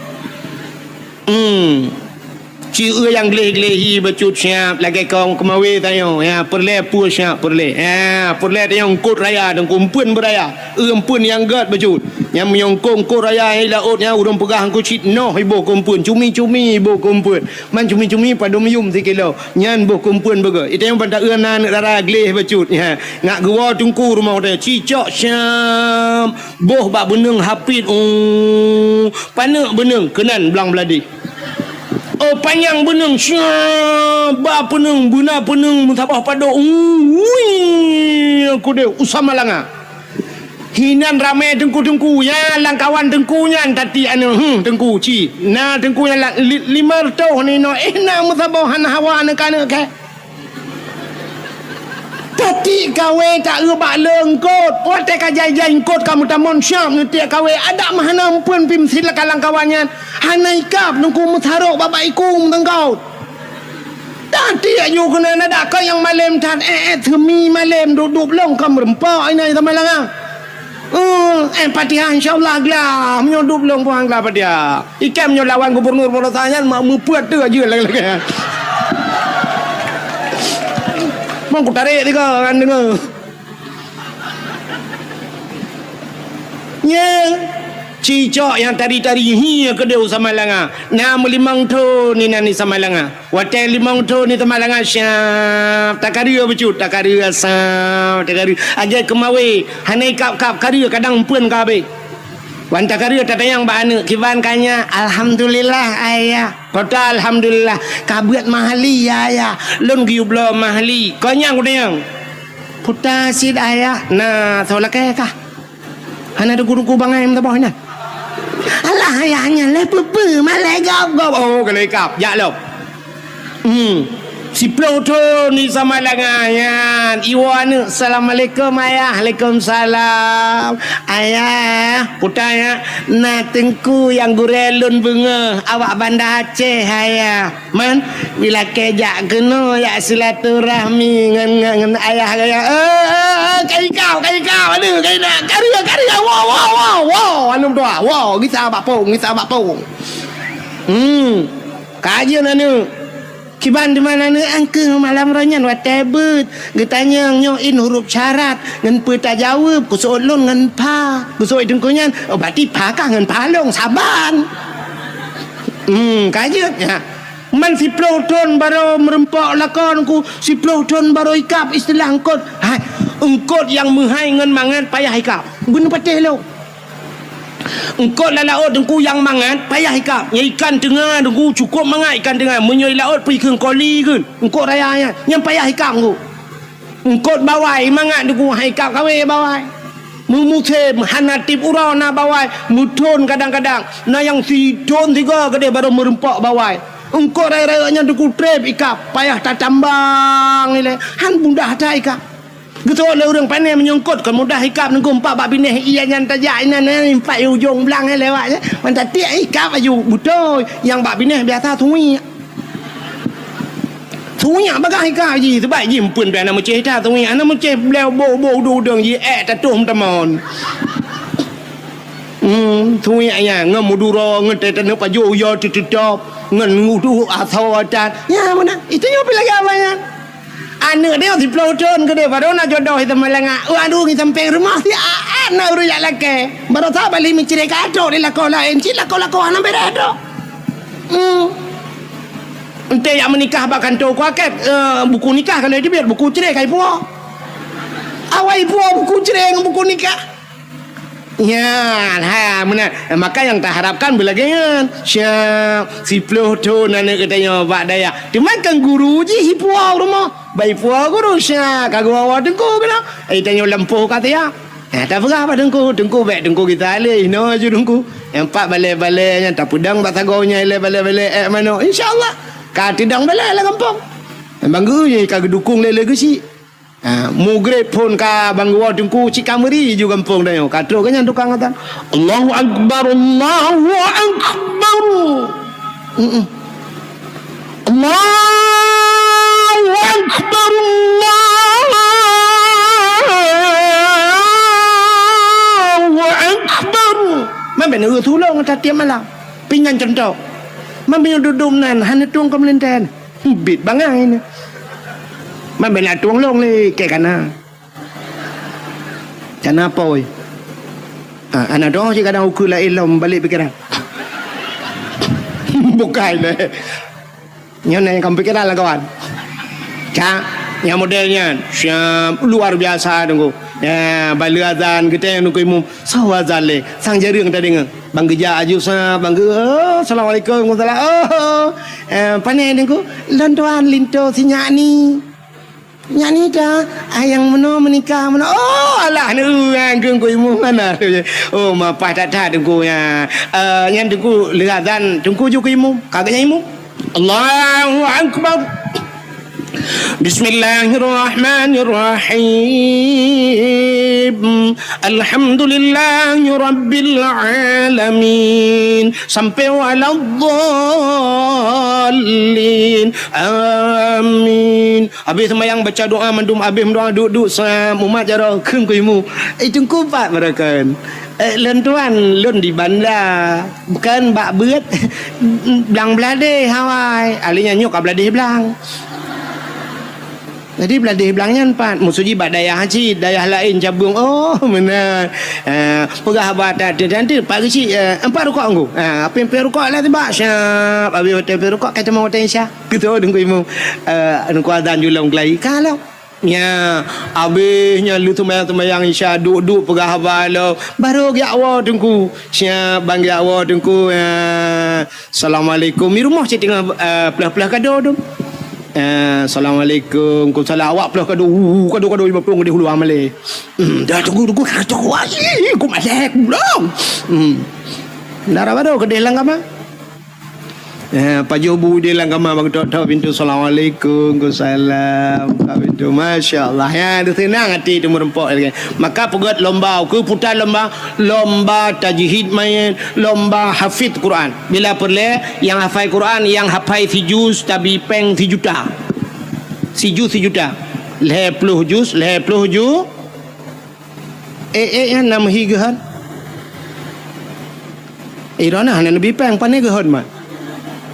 Speaker 1: Ciu yang gleh-glehi becut siap lagi kau kemawi tayo ya perle pu siap perle ya perle yang kut raya dan kumpun beraya empun yang gad becut yang menyongkong kut raya lautnya urang pegah ku cit no ibu kumpun cumi-cumi ibu kumpun man cumi-cumi pada meyum 3 kilo nyan bu kumpun bega itu yang pada eunan dara gleh becut ya ngak gua tungku rumah dia cicak siap boh bak beneng hapit panak beneng kenan belang beladi. Panjang beneng syab ba peneng buna peneng mutabah pada aku dia usama langa hinan ramai tengku-tengku ya langkawan tengkunya tati anu tengku ci na tengkunya 5 tahun ni no na mutabah han hawa anak ke tati kawe tak rebak lengkot wate kajai-jai kot kamu tamon syam ngetik kawe ada mahana pun pim sila kalang kawannya hanai kap nungku mutharok bapak ikum tengkau tati ayu kena ada kau yang malam tan themi malam duduk long kam rempah ini sama langa empatihan insyaallah glah menyudup long puang glah pada ikan menyolawan gubernur Porosanyan mak mupuat tu aja lagi Mang ku tarik tiga kan dengar. Nya Cicok yang tari-tari hiya kedeu sama langa. Nama limang tu ni nani sama langa. Watai limang tu ni sama langa syap. Takaria becut, takaria syap, takaria. Aja kemawe, hanai kap karia kadang pun kabe. Wan takaria tatayang ba anu kiban kanya alhamdulillah ayah. Kota alhamdulillah kabuat mahali ayah. Lon giublo mahali. Kanyang kudayang. Puta sid ayah. Nah, tolak kah? Hana ada guru-guru bangai minta bawah ni. Alah ayahnya lepe malai gap. Oh kalau gap ya lo. Si Pluto ni sama langangan. Iwan assalamualaikum ayah. Waalaikumsalam. Ayah putanya na tengku yang gurelun bunga awak Bandar Aceh ayah. Man bila kejak kena ya silaturahmi ngan ayah ayah. Kai kau aduh kai nak karya wow anu doa wow kita abak pong kajian anu kiban di mana ni angke malam ranyan watebut getanya nyoin huruf syarat ngan peta jawab kusuk lon ngan pa kusuk dengkunyan berarti pa kah ngan palong saban kajian ya man si Pluton baru merempok lakon ku si Pluton baru ikap istilah angkot engkot yang menghai ngan mangan payah ikap guna patih lo engkot laut dengku yang mangan payah ikap ikan tengah dengku cukup mangan ikan tengah menyoi laut pergi ke koli ke engkot rayanya yang payah ikap ku engkot bawai mangan dengku hai ikap kawe bawai mumuthe hanatip urana bawai mutun kadang-kadang na yang sidon tiga gede baru merempok bawai engkau raya-rayanya dengku trip ikap payah tak tambang ni le han mudah tak ikap gitu le orang pandai menyongkot kan mudah ikap dengku empat bab bineh iya yang tajak ina ni empat ujung belang lewat je mantap tiak ikap aju betul yang bab bineh biasa thui bagah ikap ji sebab ji pun biar nama cerita thui ana macam beliau bo du deng ji tatum tamon thui aya ngamuduro ngete tanu paju yo tutop ngan ngudu atau adat ya mana itu nyopi lagi apanya anu dia si Pluton gede baru nak jodoh itu malanga aduh kita sampai rumah si anak uruyak laki baru tak balik mencari kado di lakon lain cik lakon anak beredo ente yang menikah bahkan tu kuaket buku nikah kalau dia biar buku cerai kai puak awai puak buku cerai dengan buku nikah ya, benar. Maka yang tak harapkan belakangan Syab si Pluton anak katanya Pak Daya dimakan guru je hipuau rumah baik puau guru Syab kagak awak dengku kena tanya lempuh kata ya tak apa dengku baik dengku kita alih no aju dengku empat balai-balainya tak pudang tak tagonya balai-balai mana insyaAllah kau tidang balai lah kampung bangga je kagak dukung lele ke si mugrib pun ka bangwa dengku cik kameri juga kampung dah yo katro kan tukang kata Allahu akbar Allahu akbar Allahu akbar Allahu akbar man ben thu long ta tiam malam pingan contoh man ben duduk nan han tuang kamlenten bit bangai niมันเป็นอะไรตวงลงเลยแกกันนะจะน่าปอยอันนั้นต้องที่กันเอาคือละเอลมบาลีไปกันบุกไก่เลยyang naik pikiran lah kawan yang modelnya luar biasa tunggu balik azan kita yang nunggu imum sawa azan le sang jari yang tadi ngeng bang geja aju sa bang assalamualaikum warahmatullahi panai tunggu lantuan linto si Nyani dah ayang meno menikah meno alah nu yang ku imu mana mapah tak tunggu ya yang tunggu liatan tunggu juga imu kagaknya imu Allahu akbar Bismillahirrahmanirrahim Alhamdulillahi Rabbil Alamin sampai waladdallin amin habis sembahyang baca doa mandum habis doa duduk umat jara keung kuimu itu kupat mereka lentuan lun di bandar bukan bak beut belang belade Hawaii alinya nyok belade belang Jadi beladih belangnya empat. Musuji bak dayah haji, dayah lain cabung. Oh benar. Pegah abad ada nanti pagi si empat rukuk anggu. Apa yang perukuk lah tiba. Syap. Abi hotel perukuk kata mau hotel Insya. Kita dengku imu. Dengku adan julang kelai. Kalau ya habisnya lu tumayang Insya duduk pegah abad lo. Baru ya Allah dengku. Syap bang ya Allah dengku. Assalamualaikum. Di rumah saya tengah pelah-pelah kado dong. Assalamualaikum. Kau salah awak pula kado 50 di hulu amale. Dah tunggu kacau wasi. Kau malek belum. Lara baru kedai langgama. Pak Jobu dia langgama bang tok pintu Assalamualaikum. Kau salam. Pintu masya-Allah ya dia senang hati tu merempok lagi. Maka pegat lomba ke putar lomba tajwid main lomba hafid Quran. Bila perle yang hafal Quran yang hafal si juz tabi peng si juta. Si juta. 50 juz yang nama higahan. Irana hana nabi peng pane gahan mat.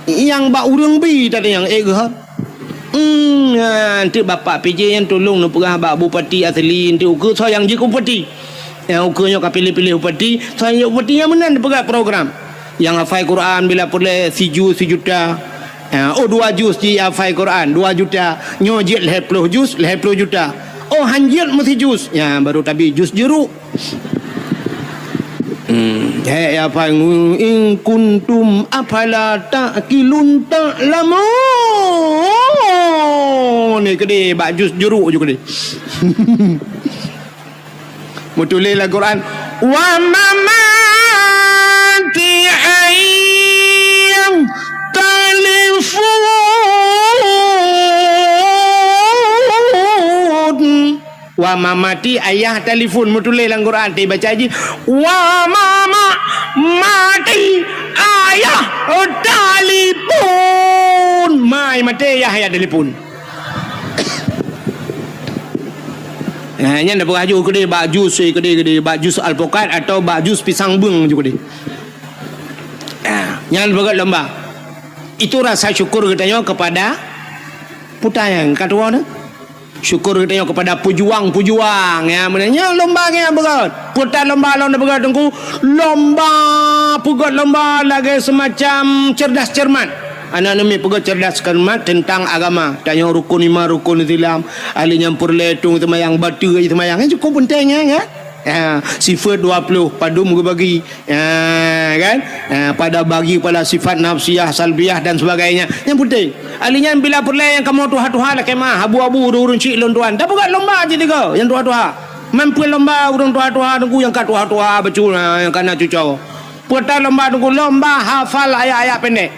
Speaker 1: Yang bak urang bi tadi yang gahan. Nanti bapak PJ yang tolong nak perah bak bupati asli nanti ukur saya yang jadi bupati. Yang ukurnya kau pilih bupati, saya yang bupati yang mana perah program. Yang hafal Quran bila boleh si juta. 2 juz di hafal Quran 2 juta. Nyo jid 50 juta. Oh hanjil mesti juz. Ya baru tapi juz jeruk. Ya apa in kuntum afala ta'qilun ta'lamun. Ni kede bak juz jeruk je kede. Mutulil Al-Quran wa mamati ayyam telefon. Wa mamati ayah telefon mutulil Al-Quran ti baca haji wa mati ayah telefon. Mai mati ayah telefon. Nya nak beraju kedai baju sui kedai baju alpukat atau baju pisang beng juga kedai. Yang berat lomba. Itu rasa syukur katanya kepada putayang katua tu. Syukur katanya kepada pujuang ya menanya lomba yang berat. Putar lomba berat tengku lomba pugot lomba lagi semacam cerdas cermat. Anak nami pegat cerdas cermat tentang agama. Tanya rukun 5 rukun Islam. Ahli nyampur letung temayang batu temayang cukup pentingnya ya. Sifat 20 padu muka bagi kan pada bagi pada sifat nafsiyah salbiyah dan sebagainya yang penting ahlinya bila perle yang kamu tuha-tuha lah kemah abu-abu urun cik lontuan dah bukan lomba je tiga yang tuha-tuha mampu lomba urun tuha-tuha tunggu yang kat tuha-tuha betul yang kena cucau putar lomba tunggu lomba hafal ayat-ayat pendek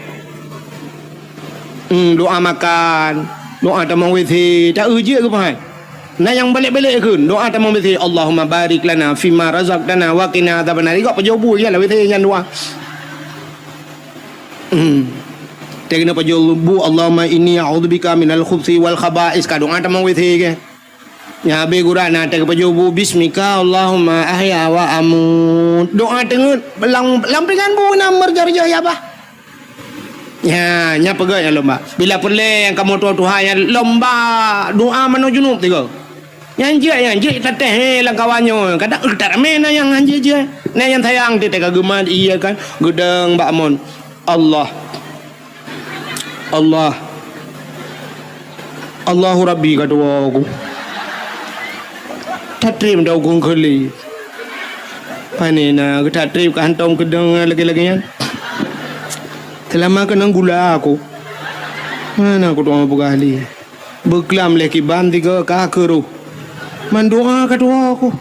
Speaker 1: doa makan doa tamang withi tak uji ke pahal. Nah yang balik-balik ke doa tamang withi Allahumma barik lana fima razaqtana wa qina adzabannar. Ikut pejobu je lah withi yang doa. Tegna pejobu Allahumma inni a'udzubika minal khubuthi wal khaba'is ka doa tamang withi ke. Ya be gurana teg pejobu bismika Allahumma ahya wa amut. Doa tengut lampikan bu nomor jarjah ya bah. Ya, nya pegat yang lomba. Bila perle yang kamu tuha yang lomba doa mano junub tiga. Yang je tateh lang kawanyo. Kadang tak ramai yang hanje je. Nah yang sayang dia tega gemat iya kan. Gedeng Mbak Mon. Allahu Rabbi kata aku. Tatrim dah aku kali. Panina kita tatrim ke hantam gedeng lagi-laginya. Selama kena gula aku. Mana aku doa berkali. Berkelam lagi bantiga kakeru. Mendoa kedua aku.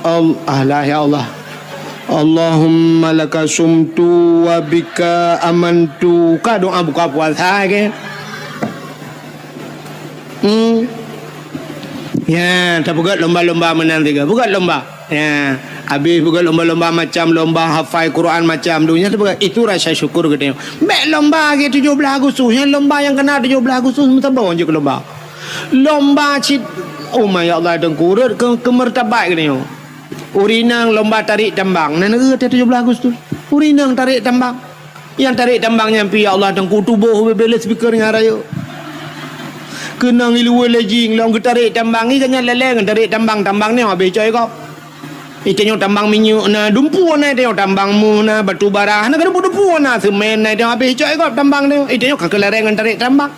Speaker 1: Allah ya Allah. Allahumma laka sumtu wa bika amantu. Ka doa buka puasa ke? Ya, tak buat lomba-lomba menang tiga. Buat lomba. Ya, habis bukan lomba-lomba macam lomba hafal Quran macam dunia tu bukan. Itu rasa syukur katanya. Mek lomba ke 17 Agustus, yang lomba yang kena 17 Agustus mesti bawa je ke lomba. Lomba cit oh my Allah dengkurut ke mertabat katanya. Urinang lomba tarik tambang. Nana ke 17 Agustus. Urinang tarik tambang. Yang tarik tambang nyampi ya Allah dengku tubuh bebel speaker ngaraya. kena ngilu lejing long tarik tambang ni kanya lele tarik tambang ni habis coy kau itu tambang minyak na dumpu na dia tambang mu na batu bara na dumpu na semen na dia habis coy kau tambang ni itu kelarang tarik tambang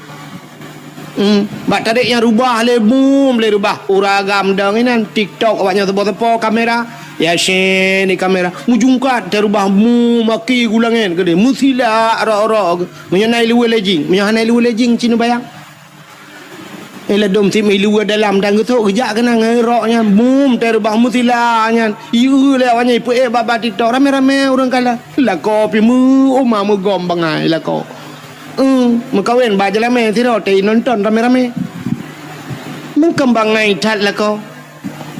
Speaker 1: bak tarik yang rubah le boom le rubah uragam dang ini TikTok awaknya tepo kamera ya ni kamera mujungkat terubah mu maki gulangan gede musila ro menyenai luwe lejing cina bayang ela dom si milu dalam dan getok gejak kena ngeroknya boom terubah musila nya iu le awaknya ipu baba TikTok rame-rame orang kala la kopi mu oma mu gom bangai la ko mengkawin baca lamaที่เราตีnonton rame-rame mengkembang ngai tat la ko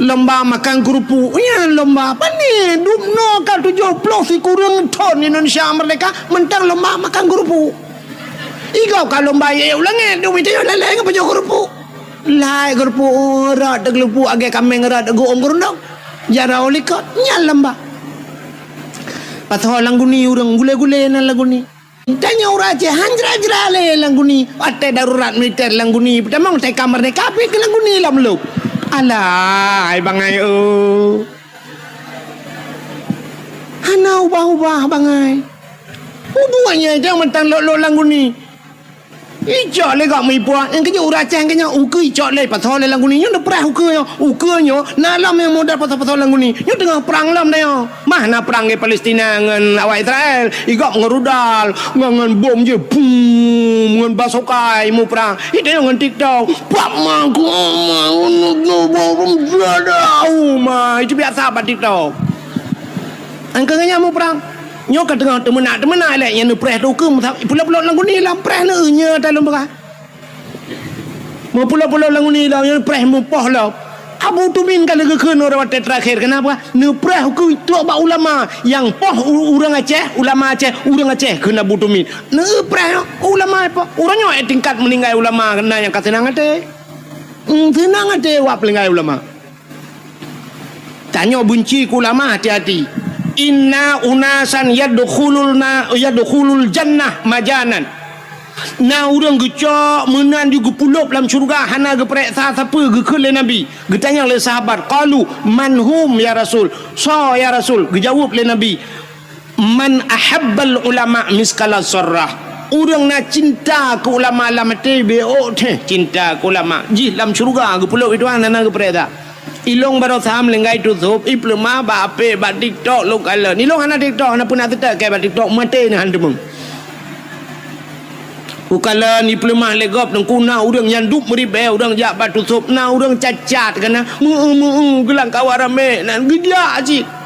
Speaker 1: lomba makan kerupuk ya lomba apa ni dupno ka 70 si kurang ton Indonesia merdeka mentang lomba makan kerupuk igau ka lomba ye ulangan du video lele ngapa jo kerupuk lai kerupuk rat de kerupuk age kameng rat go om gerundong jara olikot nya lomba patho langguni urang gule-gule na laguni tanya uraje hanjra-jra le langguni ate darurat militer langguni pertama te kamar de kape ke langguni lamlup alah ai bangai hana ubah-ubah bangai hubungannya jangan mentang lo langguni ijak le gak mai puak yang kenya uracang kenya uke ijak le pasal le langguni yang perah uke nyo nalam yang modal pasal langguni yang tengah perang lam dah mah na perang ke Palestina ngan awak Israel igak ngerudal ngan bom je boom ngan basokai mu perang itu ngan TikTok pak ma ku no bom ada ma itu biasa apa TikTok angkanya mu perang nyo ka tengah temena le yang preh tu ke pula-pula langguni lam preh na nya dalam berah mo pula-pula langguni lam yang preh mu poh la Abu Tumin kalau ke orang terakhir kenapa ne preh ku tu ba ulama yang poh urang ulama Aceh kena Abu Tumin ne preh ulama apa orangnya tingkat meninggal ulama kena yang kasenang ate senang ate wa meninggal ulama tanya benci ku ulama hati-hati inna unasan yadkhulul jannah majanan na urang gecok menan juga pulop dalam syurga hana geprek siapa ke le nabi getanya le sahabat qalu manhum ya rasul so ya rasul gejawab le nabi man ahabbal ulama miskala sarrah urang na cinta ke ulama lamate be cinta ke ulama ji dalam syurga ge pulop itu hana geprek tak ilong baru saham lenggai tutup iplema ba ape ba TikTok lo kala ni long hana TikTok hana pun tak ke ba TikTok mate ni handem ukala ni iplema legop nang kuna urang yang dup meribe urang jak ba tutup na urang cacat kana gelang kawarame nan gedia aji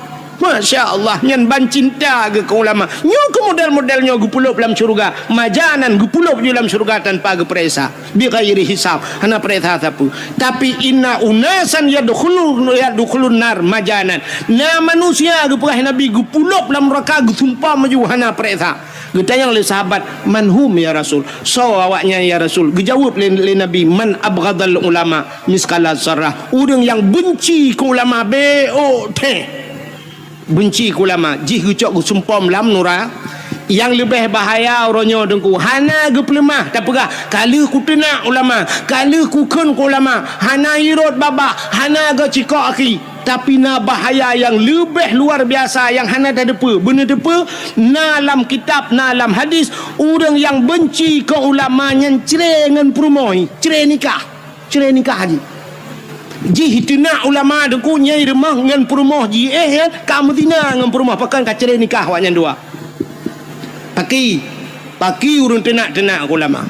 Speaker 1: Masya Allah nyan ban cinta ke ulama nyo ke model-modelnya gu pulup dalam syurga majanan gu pulup dalam syurga tanpa ge peresa bi ghairi hisab hana peresa sapu tapi inna unasan yadkhulun nar majanan na manusia gu perah nabi gu pulup dalam neraka gu sumpah maju hana peresa ge tanya oleh sahabat manhum ya rasul so awaknya ya rasul ge jawab le nabi man abghadal ulama miskala sarrah urang yang benci ke ulama benci ke ulama jih gucok sumpom lam nura yang lebih bahaya orangnya dengku hana ge pelemah tak pegah kalau ku tenak ulama kalau ku kun ulama hana irot baba hana ge cikok aki tapi na bahaya yang lebih luar biasa yang hana dah depa benar depa na dalam kitab na dalam hadis orang yang benci ke ulama yang cerai dengan perumoi cerai nikah haji ji hitina ulama dengku nyai remah ngan perumah ji ka Madinah ngan perumah pakan ka cerai nikah awaknya dua paki urun tenak ulama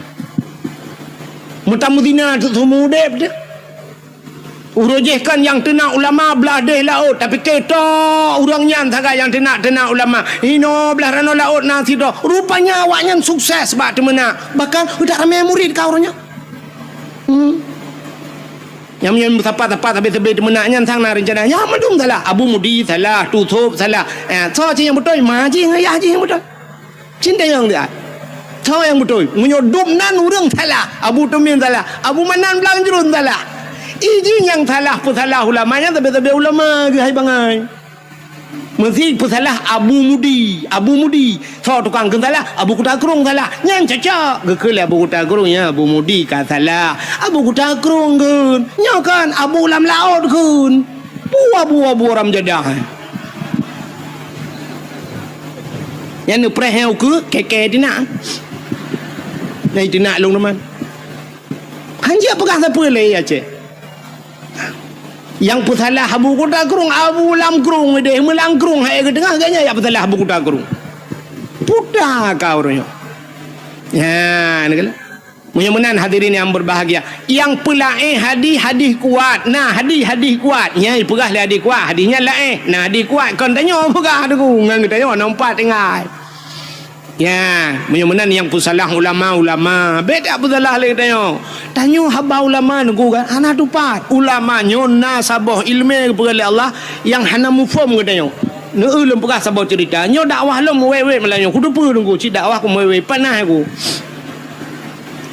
Speaker 1: muta Madinah tu semua dep dia urujehkan yang tenak ulama belah deh laut tapi ketok urang nyan saga yang tenak ulama ino belah rano laut nasi dah rupanya awaknya sukses bak temena bahkan udah ramai murid kau orangnya yang tepat habis menaknya sang na rencana ya madum salah Abu Mudi salah tutup salah so yang betul maji ngayah yang betul cinta yang dia so yang betul menyodop nan urang salah Abu Tumin salah Abu Manan belang jerun salah iji yang salah pun salah ulamanya tapi ulama ke hai bangai Mesti pesalah Abu Mudi so tukang salah Abu Kutakrung salah nyan cocok gekele Abu Kutakrung ya Abu Mudi kan salah Abu Kutakrung kan nya kan Abu Lam Laut kan abu orang jadah yang nu preheu ke keke dina nai dina long teman hanja pegah siapa le ya ce yang pesalah Abu Kutakrung Abu Lam Krung deh melangkrung hai ke tengah ganya ya pesalah Abu Kutakrung pudah kau orangnya ya nak mudah-mudahan hadirin yang berbahagia yang pelaih hadis kuat nah hadis kuat nya pegah le hadis kuat hadisnya laih nah hadis kuat kon tanya pegah tu ngan tanya nampak tengah ya mudah-mudahan yang pusalah ulama beda pusalah le tanya haba ulama nunggu kan hana tupat ulama nyona sabah ilmu kepada Allah yang hana mufhum katanya ne ulum pegah sabah cerita nyo dakwah lom wewe melanyo kudu pu nunggu ci dakwah ku wewe panah aku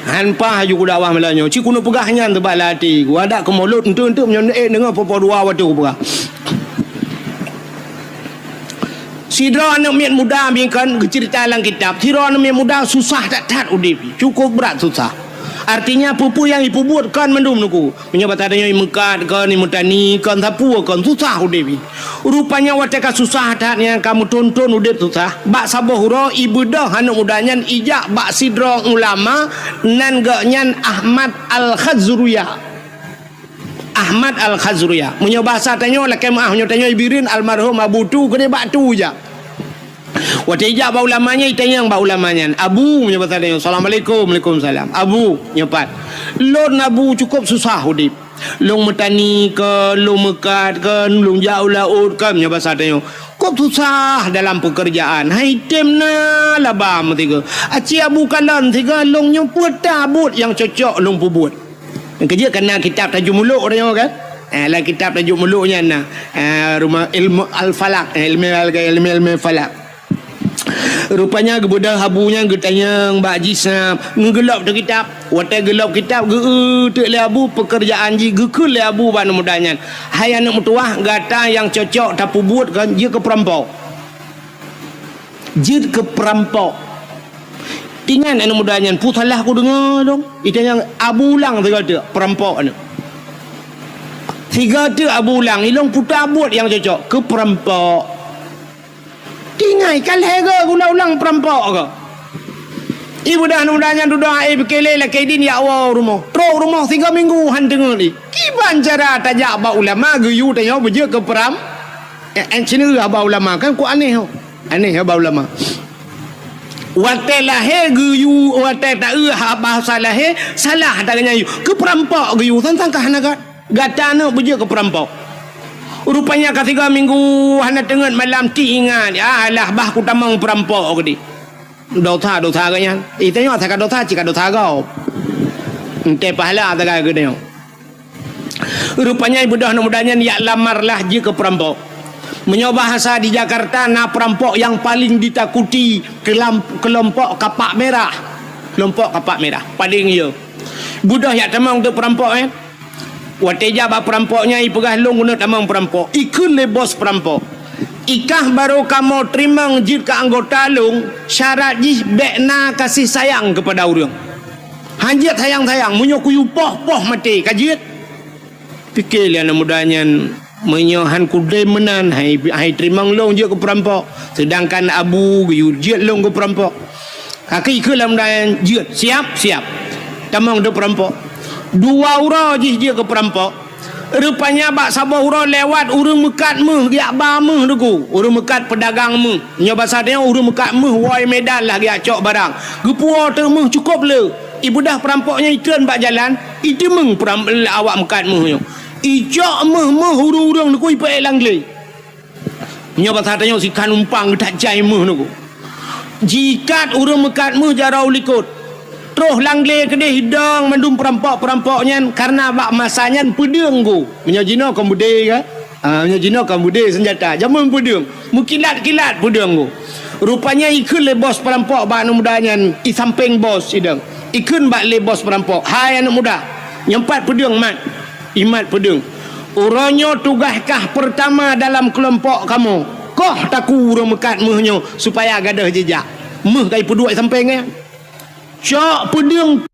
Speaker 1: hanpa haju ku dakwah melanyo ci kuno pegah nyan tebak lati ku ada ke mulut entu menyon dengar popo dua waktu ku pegah sidra anak miat muda biarkan cerita dalam kitab sidra anak miat muda susah tak udip cukup berat susah artinya pupu yang ibu buat kan mendum nuku menyobat adanya mekat kan imutani kan sapu kan susah udip rupanya wataka susah taknya kamu tonton udip susah bak sabah hura ibu dah anak mudanya ijak bak sidra ulama nan gaknyan Ahmad Al-Khazruya menyobat tanya lah kemah tanya ibirin almarhum Abu tu kena bak tu je Watijak bau lamanya itanya bau lamanya. Abu menyebat tadi. Assalamualaikum, waalaikumsalam. Abu nyebat. Lon Abu cukup susah udip. Long metani ke, long mekat ke, long jauh laut ke menyebat tadi. Kok susah dalam pekerjaan. Hai temna labam tiga. Aci Abu kalan tiga long nyemput tabut yang cocok long pubut. Kerja kena kitab tajuk muluk orang kan? Lah kitab tajuk muluknya nah. Rumah ilmu al-falak, ilmu falak. Rupanya kebudak habunya getanya Mbak Jisam ngelap tu kitab watai gelap kitab tu le abu pekerjaan ji gekul le abu ban mudanya hai anak mutuah gata yang cocok tapu buat kan dia ke perampok tinggal anak mudanya putalah aku dengar dong itu yang abu ulang tiga perampok ni tiga tu abu ulang ilong putar buat yang cocok ke perampok tinggal kalah ke guna ulang perampok ke ibu dah nudanya duduk air berkelai lah kaidin ya Allah rumah teruk rumah 3 minggu han dengar ni kiban cara tajak abang ulama geyu tanya berje ke peram sini abang ulama kan ku aneh abang ulama watai lahir geyu watai tak bahasa lahir salah tak kenyayu ke perampok geyu tentang kahanagat gatana berje ke perampok rupanya ke 3 minggu hana tengah malam ti ingat alah bah ku tamang perampok ke di dosa kanya itanya tak dosa cika dosa kau ente pahala tak ke dia rupanya ibu dah mudanya ya lamarlah je ke perampok menyoba bahasa di Jakarta na perampok yang paling ditakuti kelompok kapak merah paling ya budak ya tamang untuk perampok wateja ba perampoknya ipegah long guna tamang perampok ikun le bos perampok ikah baru kamu terima jid ke anggota long syarat jih bekna kasih sayang kepada orang hanjit sayang menyokuyu poh mati kajit fikir lian mudanya menyohan kudai menan hai terima long je ke perampok sedangkan abu jid long ke perampok kaki ikut dalam dan jid siap tamang de perampok 2 orang je ke perampok rupanya bak sabah orang lewat urang mekat meh giak ba meh deku urang mekat pedagang meh nya bahasa dia urang mekat meh wai medan lah giak cok barang gepua tu meh cukup le ibu dah perampoknya ikran bak jalan itu meng awak mekat meh nyo ijak meh urang deku ipe langle nya bahasa dia si kan umpang tak jai meh deku jikat urang mekat meh jarau likut terus langle ke dia hidang mendum perampoknya karena bak masanya pedang ku menyajina kambude kan menyajina kambude senjata jaman pedang mukilat pedang ku rupanya ikun le bos perampok bak anak mudanya di samping bos hidang ikun bak le bos perampok hai anak muda nyempat pedang imat pedang orangnya tugaskah pertama dalam kelompok kamu koh taku urang mekat muhnyo supaya gadah jejak muh kai puduai sampai nge cok pudung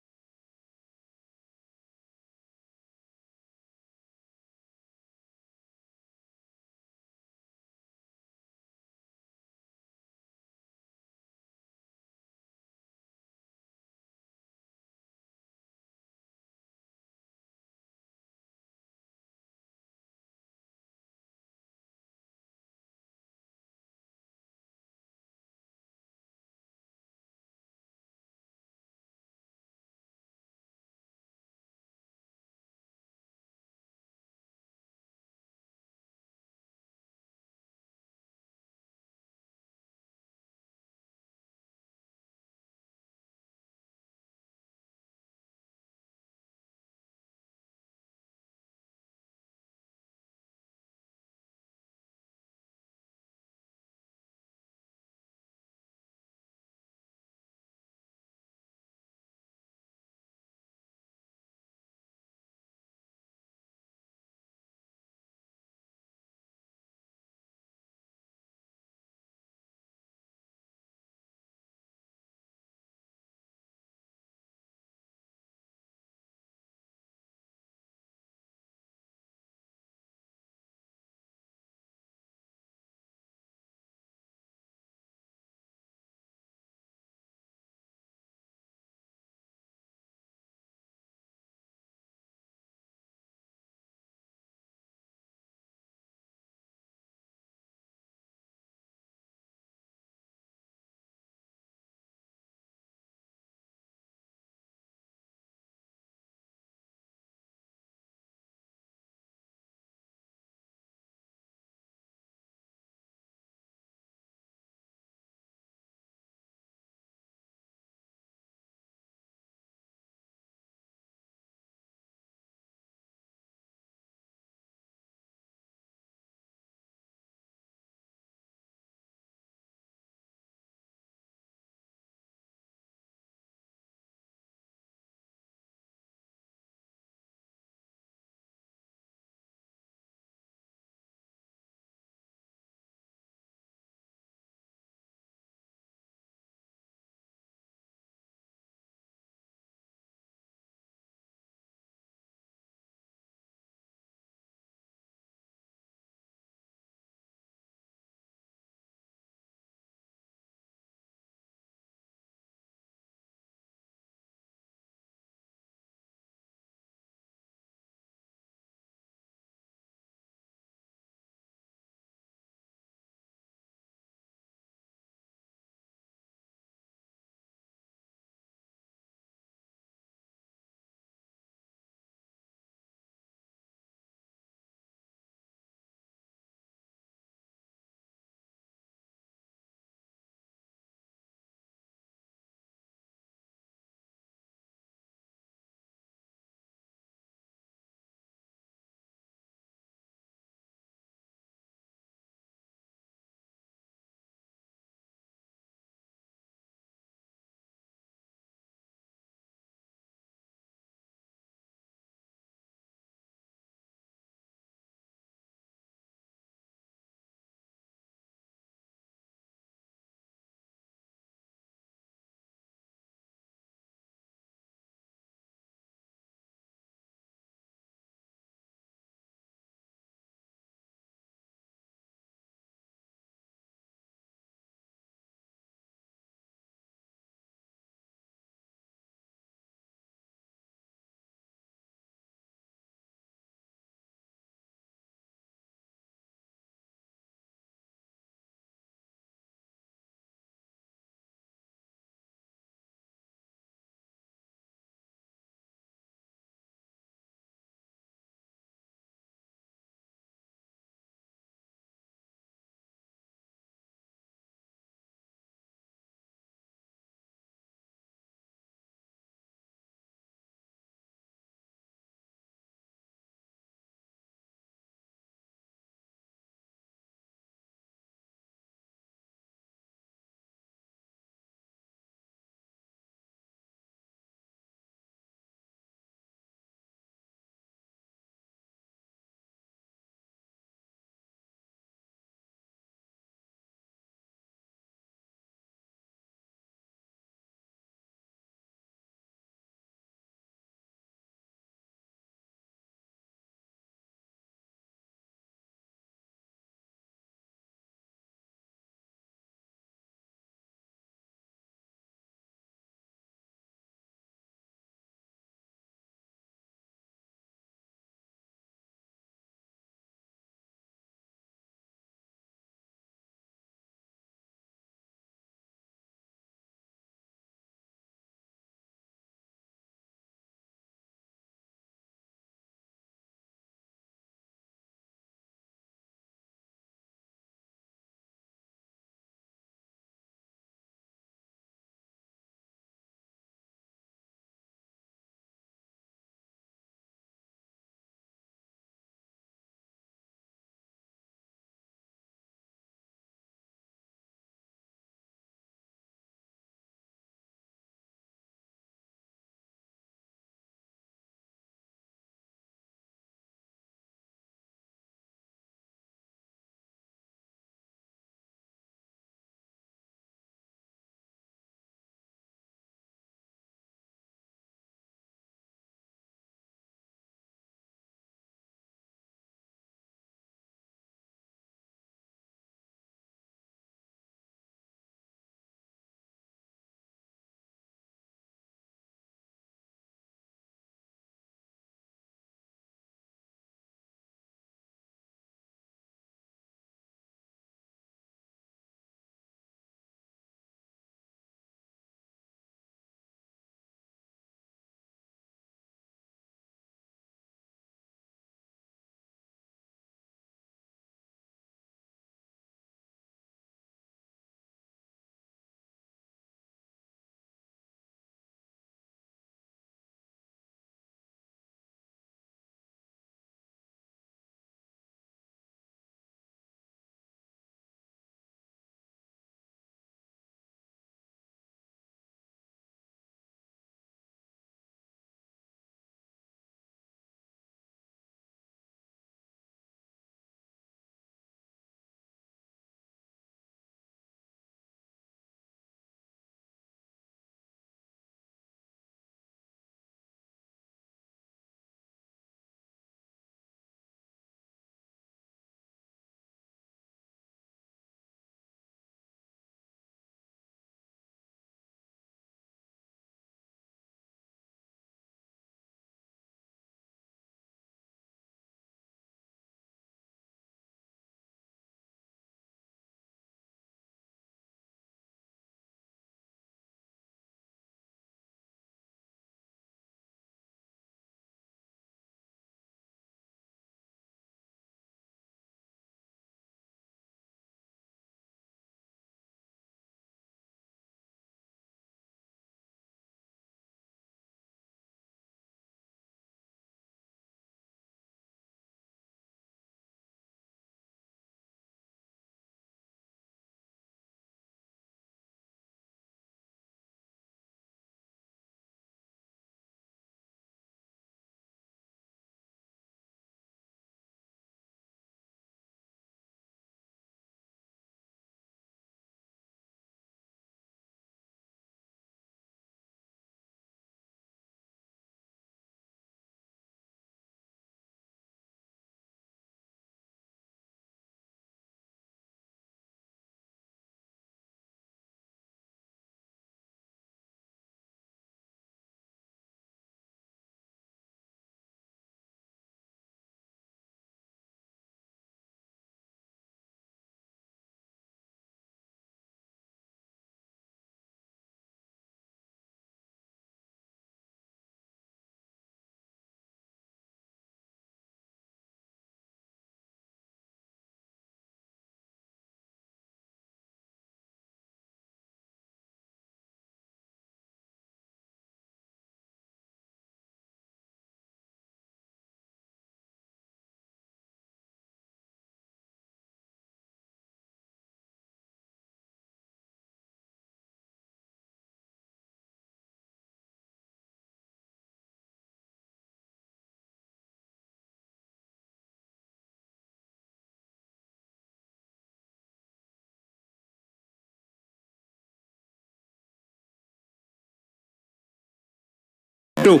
Speaker 1: putuh.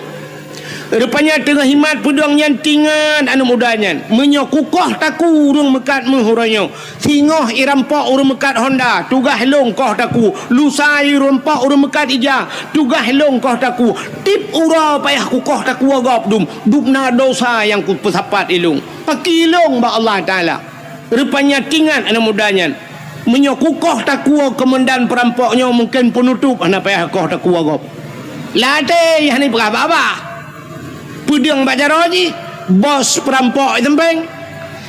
Speaker 1: Rupanya tengah himat pudong yang tingan anu mudanya menyokukoh taku urung mekat menhuranyo singoh irampok urung mekat Honda tugah long koh taku lusai rompok urung mekat ija tugah long koh taku tip ura payah kukoh taku agap dupna dosa yang ku pesapat ilung pakilong ba Allah Ta'ala. Rupanya tingan anu mudanya menyokukoh taku kemendan perampoknya mungkin penutup anak payah koh taku agap lade yang ni berapa pudang bajaroji bos perampok tempeng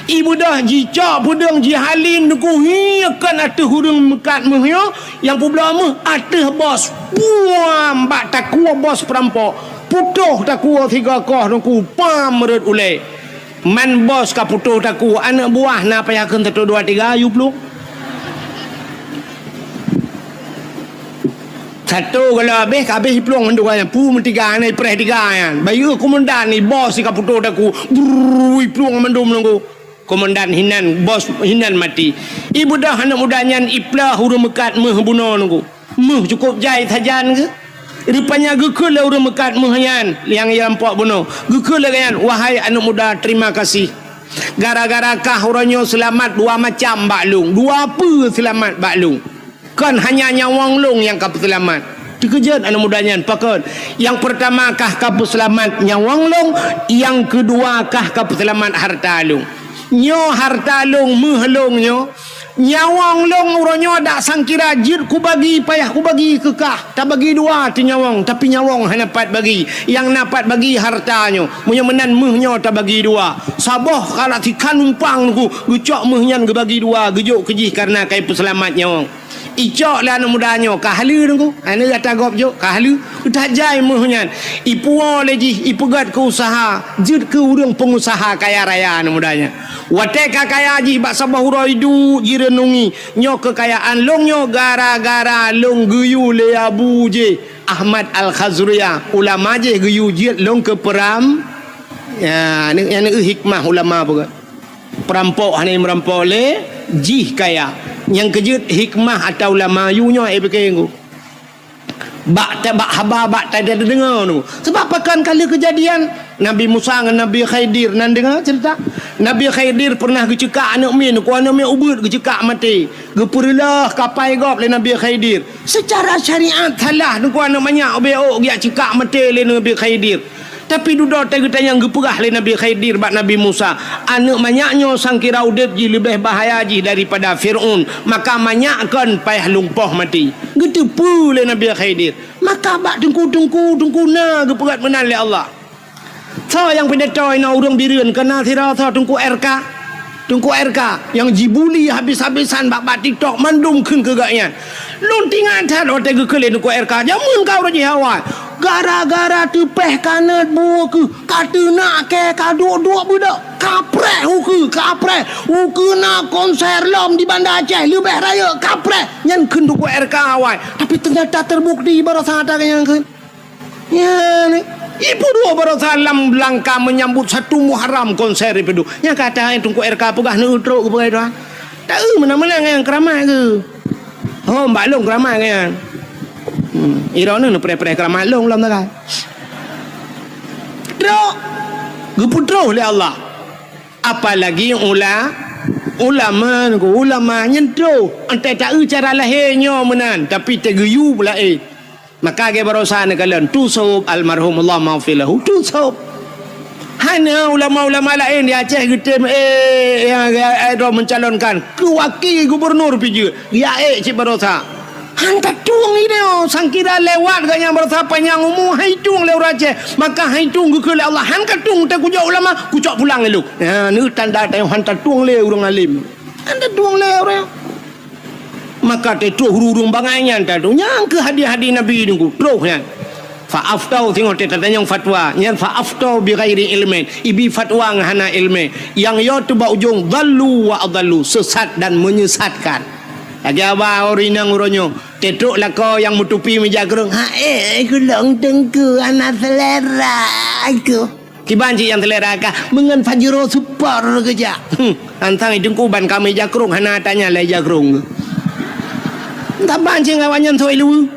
Speaker 1: ibu dah jicak pudang jihalin ku hiakan atuh hurung mekat mehyo yang pula meh atuh bos buam bak takua bos perampok putuh takua tiga koh ku pam merut ule man bos ka putuh taku anak buah na payakeun satu dua tiga ayu peluk satu kalau habis pelong menduanya pu mentiga ni preh tiga kan bayu komandan ni bos si kaputo daku brui pelong mendum nunggu komandan hinan bos hinan mati ibu dah anak mudanya iplah hurung mekat meh buno nunggu meh cukup jai sajan ke rupanya gekul lah hurung mekat mehyan yang rampok buno gekul lah kan wahai anak muda terima kasih gara-gara kah huranyo selamat dua macam baklung dua apa selamat baklung kan hanya nyawang long yang kapu selamat dikejut anak mudanya pakon yang pertama kah kapu selamat nyawang long yang kedua kah kapu selamat harta long nyo harta long mehlong nyo nyawang long uronyo dak sangkira jir ku bagi payah ku bagi kekah tak bagi dua ti nyawang tapi nyawang hanya dapat bagi yang dapat bagi hartanyo munyo menan mehnyo tak bagi dua saboh kalau tikan umpang ku gecok mehnyan ge bagi dua gejuk kejih karena kai peselamat nyawang icok lah anak mudanya kahlu nunggu ane kata gop jo kahlu udah jai muhnya ipu leji ipugat ke usaha jid ke urang pengusaha kaya raya anak mudanya wateka kaya ji bak sabah uraidu jirenungi nyok kekayaan long nyo gara-gara long guyu le abu je Ahmad Al-Khazriyah ulama je guyu jid long ke peram ya ni hikmah ulama bukan perampok hanya merampok le jih kaya yang kejut hikmah atau ulama yunya ebekengku bak haba bak tak ada dengar tu sebab pakan kali kejadian Nabi Musa dengan Nabi Khidir nan dengar cerita Nabi Khidir pernah gecekak anak min ku anak min ubud gecekak mati gepurilah kapai gop le Nabi Khidir secara syariat salah ku anak banyak obeo dia cekak mati le Nabi Khidir tapi duduk tanya geperah le Nabi Khidir bak Nabi Musa anak banyaknya sangkira udip ji lebih bahaya ji daripada Fir'aun maka banyakkan payah lumpuh mati getepu le Nabi Khidir maka bak tengku na geperat menal le Allah so yang pindah ina urang bireun kena tira so tengku RK yang jibuli habis-habisan bak TikTok mandum keun kegaknya luntingan tad ote gekele tengku RK jamun kau raji hawa gara-gara tepeh kanat buah ke kata nak ke kaduk-duk budak kaprek huku nak konser lom di Banda Aceh lebih raya kaprek yang kenduk RK awal tapi ternyata terbukti barasa ada yang kan ya ni ibu dua barasa lam langkah menyambut satu Muharram konser itu yang kata yang tunggu RK pegah neutrok ke pegah itu tak mana-mana yang keramai ke oh mbak long keramai kan irona nu pre-pre keramat long lam tak drok geputro oleh Allah apalagi ulama nyentro ante tak cara lahirnya menan tapi teguyu pula maka ge barosan kalian tu sahab almarhum Allah maghfilahu tu sahab hanya ulama-ulama lain di Aceh getem yang ada mencalonkan ke wakil gubernur piju dia cik barosa hantar tung ini sangkira lewat ganya bersapa yang umum haitung lewat Aceh maka haitung ke Allah hantar tung tak kujak ulama kujak pulang lu ni tanda tayang hantar tung le urang alim hantar tung le orang maka tu hurung bangainya tadu yang ke hadiah-hadiah Nabi ni terus kan fa'aftau tengok tanya fatwa yang fa'aftau bi ghairi ilmin ibi fatwa ngahana ilmi yang yo tu ba ujung dallu wa adallu sesat dan menyesatkan lagi apa orinang uronyo tetuk lah kau yang mutupi meja kerung aku long tengku anak selera aku kibanci yang selera kah mengan fajiro super kerja antang idengku ban kami meja kerung hana tanya leja kerung tak banci ngawanyan soy lu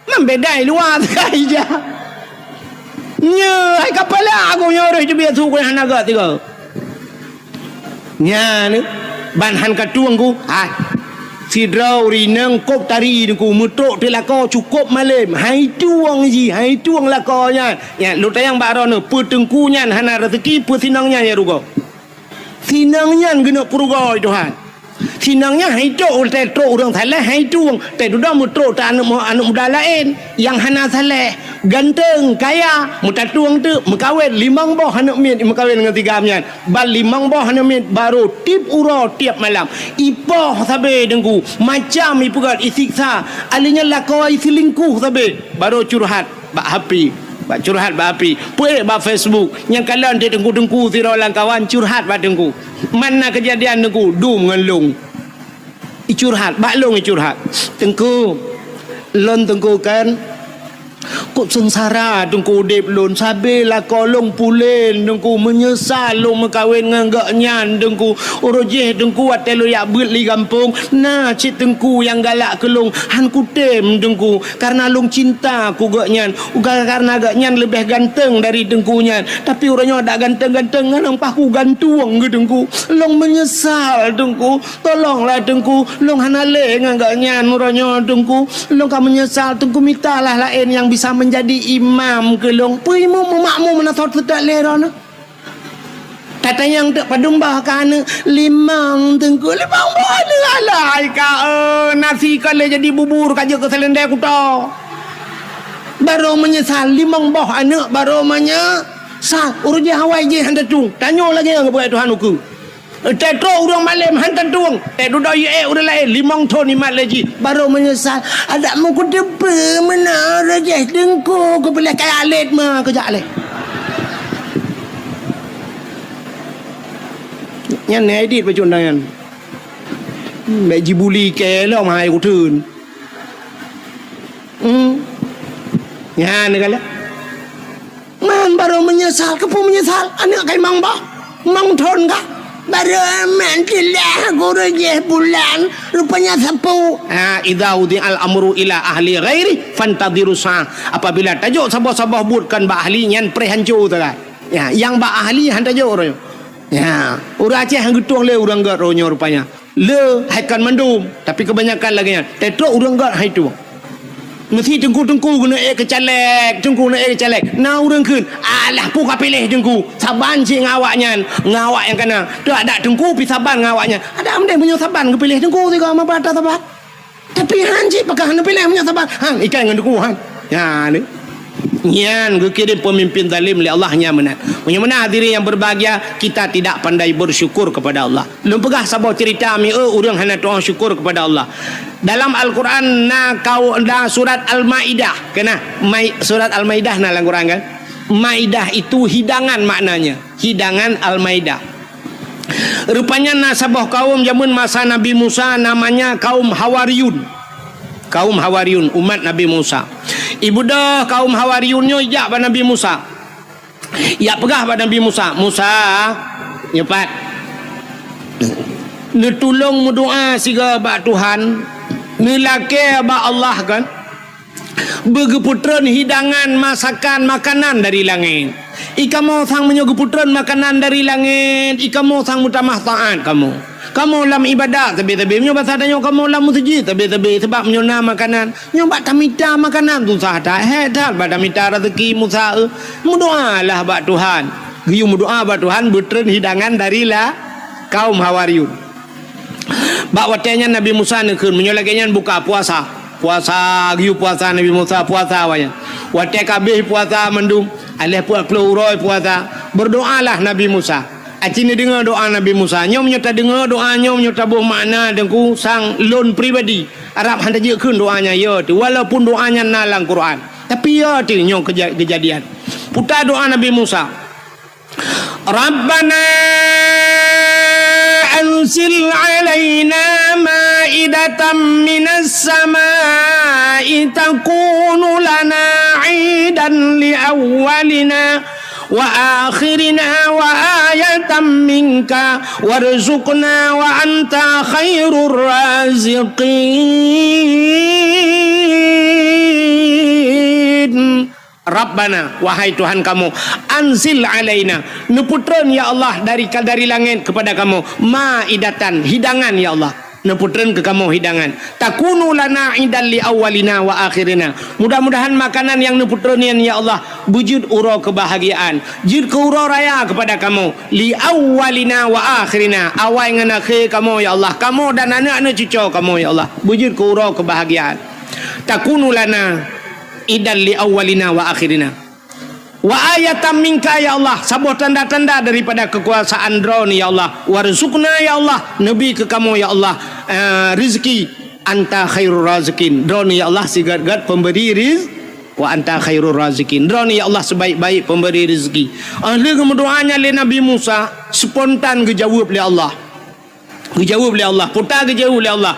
Speaker 1: membedai luar saja Nya hai kapala aku nyoreh je biasa ku hanaga tiga. Nya ni ban han katuang ku. Si drau rineng kop tari ku mutrok de lako cukup malam. Hai tuang ji, hai tuang lakonya. Ya lu tayang baron pu tengku nyan hana rezeki pu sinangnya ya rugo. Sinangnya gena purugo Tuhan. Sinangnya hai tok te tok urang salah hai tuang. Te duda mutrok ta anak muda lain yang hana salah. Ganteng kaya muta tuang tu mekawin limang boh anak mit mekawin dengan tiga amyan. Bal limang boh anak mit baru tip uro tiap malam. Ipoh sabe dengku macam ipugat isiksa alinya lakau isilingkuh sabe baru curhat bak happy bak curhat bak api puek bak Facebook yang kalian dia dengku tirau kawan curhat bak dengku mana kejadian dengku dum ngelung curhat bak long curhat dengku lon dengku kan kok sengsara dengku dep lon sabe la kolong pulen dengku menyesal long mekawin dengan gak nyan dengku orojeh dengku atelo ya beut li kampung nah cik dengku yang galak ke long han kutem dengku karena long cinta ku gak nyan karena gak nyan lebih ganteng dari dengku nyan tapi orangnya ada ganteng-ganteng ngan paku gantuang ke dengku long menyesal dengku tolonglah dengku long hanale ngan gak nyan orangnya dengku long ka menyesal dengku mintalah lain yang bisa menjadi imam kelong puimu memakmu menasot sedak lerana kata yang tak padumbah kan limang tengku limang boleh alai ka nasi kale jadi bubur kaje ke selendai kuto baru menyesal limang boh anak baru menyesal urujih hawai je handa tung tanya lagi yang kepada Tuhan uku tetro urang malam hantar tuang duda ye udah lain limang ton imat lagi baru menyesal ada mu ku depe mana rajah dengku ku boleh kaya alit mah kejak alit nyan ne edit baju undangan mbak jibuli ke lo mai ku tun nyan kala man baru menyesal kepu menyesal anak kai mang ba mang ton ka baru mantilah guru je bulan rupanya sapu idza udi al amru ila ahli ghairi fantadiru sa apabila tajuk sabah-sabah budkan ba ahli nyan pre hancu tu kan ya yang ba ahli han tajuk ro ya urang Aceh hang getuang le urang gat ronyo rupanya le haikan mandum tapi kebanyakan lagi nya tetro urang gat hai tu mesti tengku-tengku kena kecalek tengku kena kecalek na urang keun alah pu ka pilih tengku saban si ngawaknya ngawak yang kena dak ada tengku pi saban ngawaknya ada mending punya saban ke pilih tengku tiga ma bata saban tapi hanji pakah han pilih punya saban han ikan dengan tengku han ya ni nyan kirim pemimpin zalim oleh Allah nya menat punya mana hadirin yang berbahagia kita tidak pandai bersyukur kepada Allah lum pegah sabah cerita mi urang hana doa syukur kepada Allah dalam Al-Quran surat Al-Maidah kena surat Al-Maidah dalam Al-Quran kan Maidah itu hidangan maknanya hidangan Al-Maidah rupanya nasabah kaum zaman masa Nabi Musa namanya kaum Hawariyun umat Nabi Musa ibu dah kaum Hawariyunnya ijak pada Nabi Musa ya pegah pada Nabi Musa nyepat ni tolong doa siga ba Tuhan ni laki ba Allah kan begeputran hidangan masakan makanan dari langit ikamu sang menyegeputran makanan dari langit ikamu sang mutamah taat kamu lam ibadat tapi nyo bahasa danyo kamu lam masjid tapi sebab menyona makanan nyo bak tamita makanan tu sah dah dah pada mita rezeki Musa mudoalah bak Tuhan giu mudoa bak Tuhan betren hidangan darilah kaum Hawariyun bak watenya Nabi Musa nekeun menyolagenyan buka puasa giu puasa Nabi Musa puasa wanya wate kabeh puasa mendum alih puak keluroi puasa berdoalah Nabi Musa acini dengar doa Nabi Musa nyom nyota dengar doa nyom nyota buh makna dengku sang lon pribadi Arab handa je keun doanya ya tu walaupun doanya nalang Quran tapi ya tu nyom kejadian putar doa Nabi Musa Rabbana anzil alaina ma'idatan minas samai takunu lana 'idan li awwalina wa akhirina wa ayatan minka warzuqna wa anta khairur raziqin Rabbana, wahai Tuhan kamu, anzil alaina, neputran ya Allah dari langit kepada kamu, maidatan, hidangan ya Allah, neputran ke kamu hidangan, takunu lana idan li awalina wa akhirina, mudah-mudahan makanan yang neputranian ya Allah wujud uro kebahagiaan, jid ke uro raya kepada kamu, li awalina wa akhirina, awal dengan akhir kamu ya Allah, kamu dan anak-anak cucu kamu ya Allah, wujud ke uro kebahagiaan, takunu lana idan li awalina wa akhirina, wa ayatan minka ya Allah, sebuah tanda-tanda daripada kekuasaan drone ya Allah, warzuqna ya Allah, nabi ke kamu ya Allah, rizki, anta khairur razikin, drone ya Allah sigat-gat pemberi rizki, wa anta khairur razikin, drone ya Allah sebaik-baik pemberi rezeki. Ahli kemuduannya le Nabi Musa spontan dijawab oleh Allah, dijawab oleh Allah, putar dijawab oleh Allah,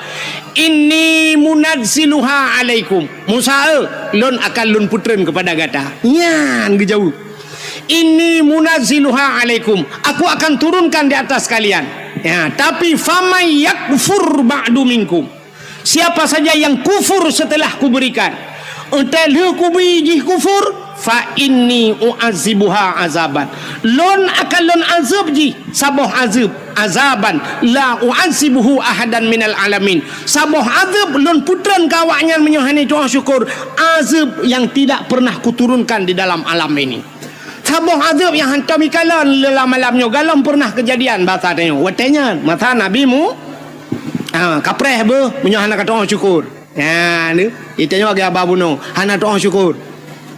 Speaker 1: inni munazziluha alaikum, Musa lon akan lon putren kepada gata, nyan dijawab, inni munazziluha alaikum, aku akan turunkan di atas kalian ya, tapi famay yakfur ba'du minkum, siapa saja yang kufur setelah kuberikan, entel kubiji kufur, fa inni u'azibuha azaban, lon akan lon azab ji saboh azab, azaban la u'azibuhu ahadan minal alamin, saboh azab lon putran kawaknya menyohani doa syukur, azab yang tidak pernah kuturunkan di dalam alam ini, saboh azab yang hantar mikalan dalam alamnya galam pernah kejadian bahasa tanya watanya mata nabimu kapreh be menyohana kata doa syukur ya ni itanya bagi ababuno hana doa syukur.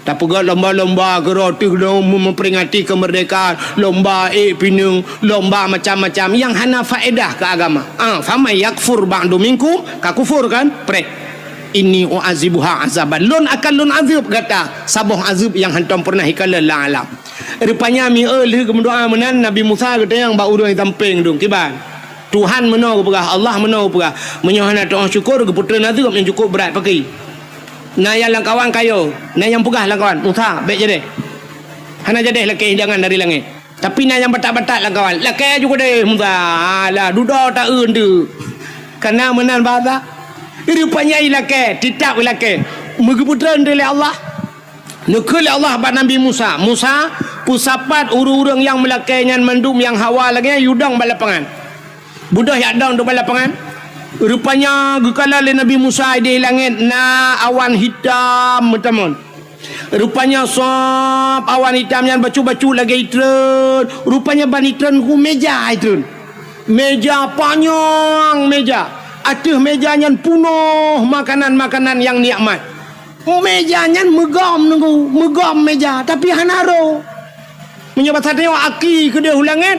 Speaker 1: Tak pergi lomba-lomba geroti memperingati kemerdekaan, lomba pinung, lomba macam-macam yang hana faedah ke agama. Fama yakfur ba'du minkum, ka kufur kan? Pre. Inni u'azibuha azaban. Lon akan lon azab kata, sabuh azab yang hantam pernah ikala la alam. Rupanya mi kemudian menan Nabi Musa kata yang ba urang tamping dong kiban. Tuhan menau pegah, Allah menau pegah. Menyohana doa syukur ke putera azab yang cukup berat pakai. Nah yang langkawan kayo, nah yang pegah langkawan Musa baik jadi hana jadi laki hidangan dari langit, tapi nah yang batak-batak langkawan laki juga deh Musa lah duda tak tu karena menan bahasa rupanya laki tidak laki mengeputra dari Allah nekul Allah pada Nabi Musa pusapat urang-urang yang melakainya mendum yang hawa lagi yudang balapangan budah yak dang do balapangan. Rupanya gekala le Nabi Musa di langit na awan hitam teman. Rupanya sop awan hitam yang bacu-bacu lagi itren. Rupanya ban itren ku meja itren. Meja panjang meja. Atas mejanya penuh makanan-makanan yang nikmat. Mejanya megam nunggu, megam meja tapi hanaro. Menyobat satyo aki ke dia langit.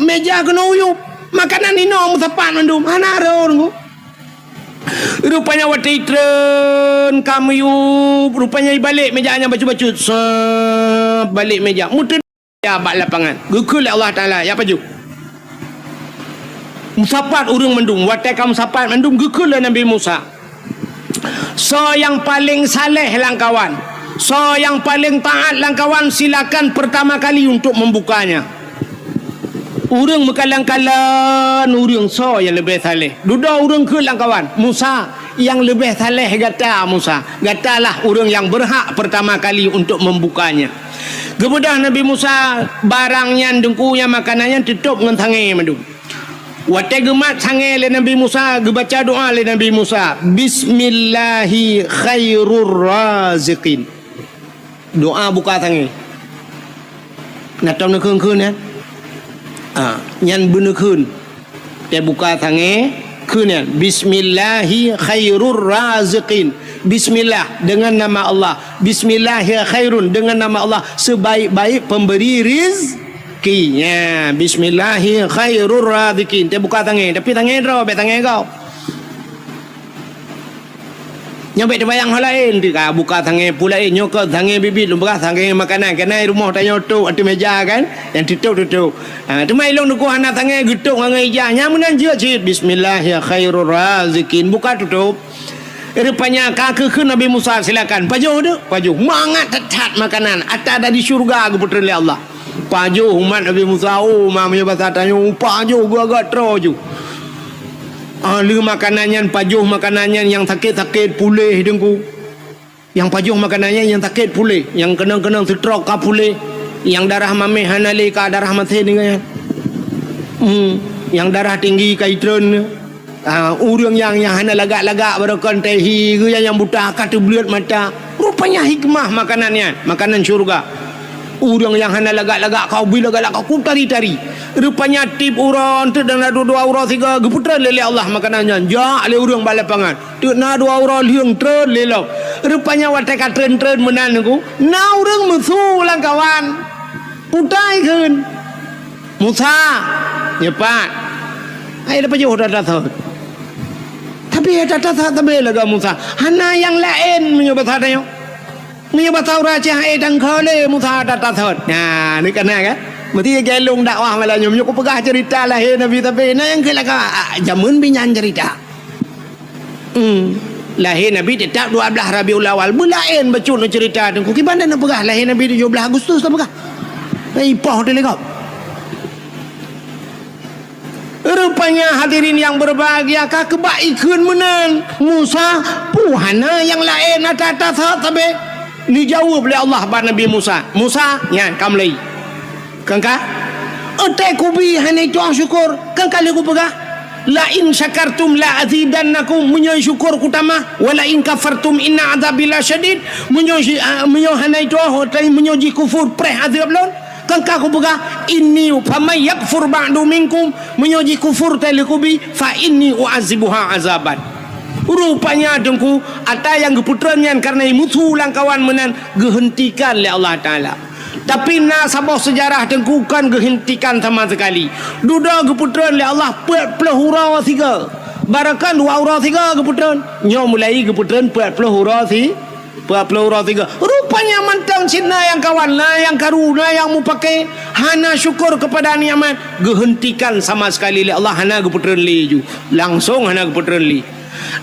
Speaker 1: Meja kena uyup. Makanan ini musapan mandum hanaro nunggu. Rupanya wati tren kamu rupanya balik mejanya baju-baju balik meja muter ya bak lapangan gukul Allah Taala ya baju musapat urang mandum wati kamu sapat mandum gukul Nabi Musa. So yang paling saleh langkawan, so yang paling taat langkawan, silakan pertama kali untuk membukanya. Urang mekalang-kalang urang so yang lebih saleh. Duda urang ke langkawan Musa yang lebih saleh gata Musa. Gatalah urang yang berhak pertama kali untuk membukanya. Kemudian Nabi Musa barangnya dengkunya makanannya tutup dengan tangan madu. Wate gemat sange le Nabi Musa gebaca doa le Nabi Musa. Bismillahi khairur raziqin. Doa buka tangan. Nak tahu nak keun ya? Nyan bener kun dia buka tangan kunyan bismillahi khairur raziqin, bismillah dengan nama Allah, bismillahi khairun dengan nama Allah sebaik-baik pemberi rizki ya, bismillahi khairur raziqin dia buka tangan tapi tangan ro be tangan kau nyampe dia bayang hal lain dia buka tangan pula nyokot tangan bibit lumbah tangan makanan kena rumah tanya tu ada meja kan yang tutup tu mai long nuku anak tangan getuk ngai ja nyamunan je cit bismillah ya khairur razikin buka tutup. Rupanya kaki ke Nabi Musa silakan pajuh tu pajuh mangat tetat makanan ada di syurga ke putera Allah pajuh umat Nabi Musa mamanya bahasa tanya pajuh gua agak troju. Ahli makanannya pajuh makanannya yang sakit-sakit pulih dengku. Yang pajuh makanannya yang takit pulih, yang kena-kena stroke ka pulih, yang darah mamih hanali ka darah mati dengan. Yang darah tinggi ka itron. Urang yang hana lagak-lagak barakan tehi ke yang buta kata belut mata. Rupanya hikmah makanannya, makanan syurga. Urang yang hana lagak-lagak kau bila galak kau tari-tari. Rupanya tip urang tu dan dua urang tiga geputran lele Allah makanannya. Ja le urang balapangan. Tu na dua urang liang tren lelok. Rupanya watai ka tren menan aku. Na urang musuh lang kawan. Putai keun. Musa nyepat. Ai dapat jauh dah tahu. Tapi tak tabe laga Musa. Hana yang lain menyobat hadanya. Menyobat tahu raja dan khale Musa tak tahu. Nah, ni kena kan? Mesti gelung dakwah malah nyum aku pegah cerita lahir Nabi tapi na yang kelaka jamun binyan cerita. Lahir Nabi tetap 12 Rabiul Awal. Bulain bacun cerita tu. Kibanda nak pegah lahir Nabi 17 Agustus tak pegah. Ipah dia lekap. Rupanya hadirin yang berbahagia kebaikan menan Musa puhana yang lain atas tabe dijawab oleh Allah pada Nabi Musa. Musa ya kamlai kangka otai kubi hana itu syukur kangka le ku pegah la in syakartum la azidannakum menyo syukur kutama wala in kafartum inna adzabil syadid menyo hana itu otai menyo ji kufur preh azab lon kangka ku pegah inni famay yakfur ba'du minkum menyoji kufur talikubi fa inni u'azibuha azaban. Rupanya dengku ada yang geputrannya karena musuh langkawan menan gehentikan oleh Allah Ta'ala. Tapi na sabah sejarah dengku kan gehentikan sama sekali. Duda geputran oleh Allah pelahura tiga. Barakan dua hura tiga geputran. Nyo mulai geputran pelahura tiga. Rupanya mantang Cina yang kawan lah, yang karuna, yang mu pakai hana syukur kepada nikmat gehentikan sama sekali oleh Allah hana geputran li ju. Langsung hana geputran li.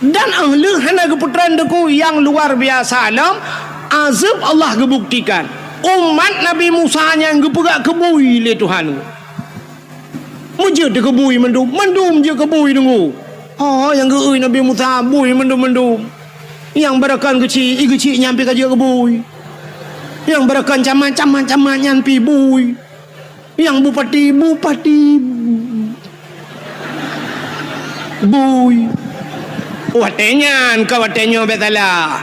Speaker 1: Dan ahli hana geputran deku yang luar biasa alam azab Allah gebuktikan. Umat Nabi Musa yang gepegak kebui le Tuhan. Mujud de kebui mendum je kebui dengu. Oh yang geui Nabi Musa bui mendum. Yang berakan kecil nyampi kaji kebui. Yang berakan camat nyampi bui. Yang bupati bui. Watenya betala.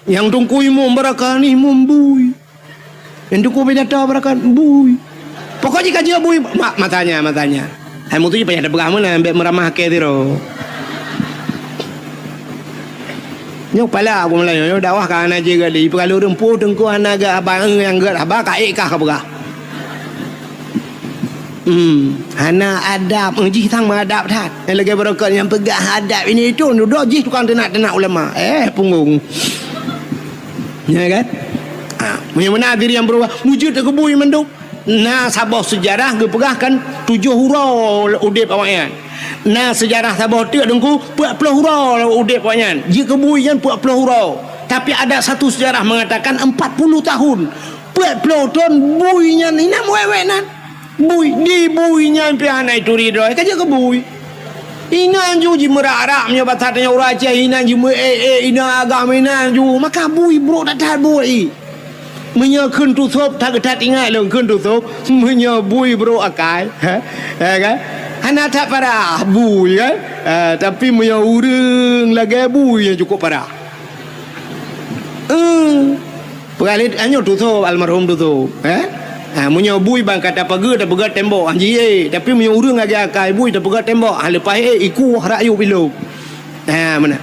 Speaker 1: Yang tungku imum berakan imum bui. Yang tungku bedata berakan bui. Pokoknya kaji bui matanya. Hai mutu payah ada berama na ambek meramah ke tiro. Nyok pala aku mulai nyok dakwah kan aja gali kalau rempu tengku anaga abang yang gerak abang kaik kah kabga. Hana adab ngji tang adab tat. Yang lagi berkat yang pegah adab ini itu duduk ji tukang tenak ulama. Punggung. Ya kan? Mana diri yang berubah wujud ke bui menduk. Nah sabah sejarah gepegahkan 7 hurau udip awaknya. Nah sejarah sabah tu dengku 40 hurau udip awaknya. Jika buian 40 hurau. Tapi ada satu sejarah mengatakan 40 tahun. 40 tahun buinya ni nak wewe nan. Bui di buinya piana itu ridho. Kaja ke bui. Ina ju ji merak-rak nya batatnya uraja ina ji ina agama ina ju maka bui bro tak bui. Menya khun tu sop tak ketat ingat long khun tu sop menya bui bro akai kan hana tak parah bui kan tapi menya urang lagi bui yang cukup parah pengalit anyo tu sop almarhum tu sop menya bui bang kata pagi dah pegat tembok anji tapi menya urang lagi akai bui dah pegat tembok lepas iku rayu bilo mana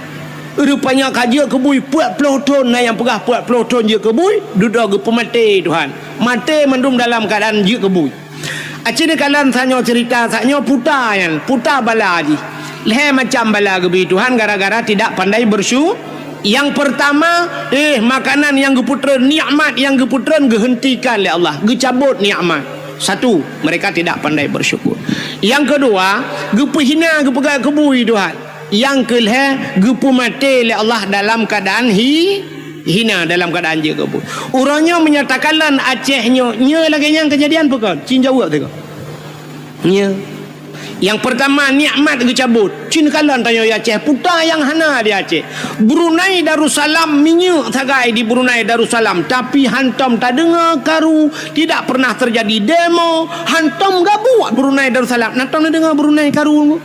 Speaker 1: rupanya kaji kebui 40 ton yang pegah 40 ton je kebui duduk ke pemati Tuhan mati mendum dalam keadaan je kebui acini kalian sanyo cerita sanyo puta bala ji leh macam bala kebi Tuhan gara-gara tidak pandai bersyukur. Yang pertama makanan yang geputran nikmat yang geputran gehentikan oleh Allah gecabut nikmat. Satu, mereka tidak pandai bersyukur. Yang kedua, gepehina gepegak kebui Tuhan. Yang kelih gepu mati oleh Allah dalam keadaan hina dalam keadaan je gepu. Urangnya menyatakanlah Acehnya nya lagi yang kejadian bukan cin jawab tu. Nya Yang pertama nikmat ke cabut. Cina kalan tanya ya Aceh, putar yang hana di Aceh. Brunei Darussalam minyak sagai di Brunei Darussalam, tapi hantam tak dengar karu, tidak pernah terjadi demo. Hantam gak buat Brunei Darussalam. Hantam dengar Brunei karu.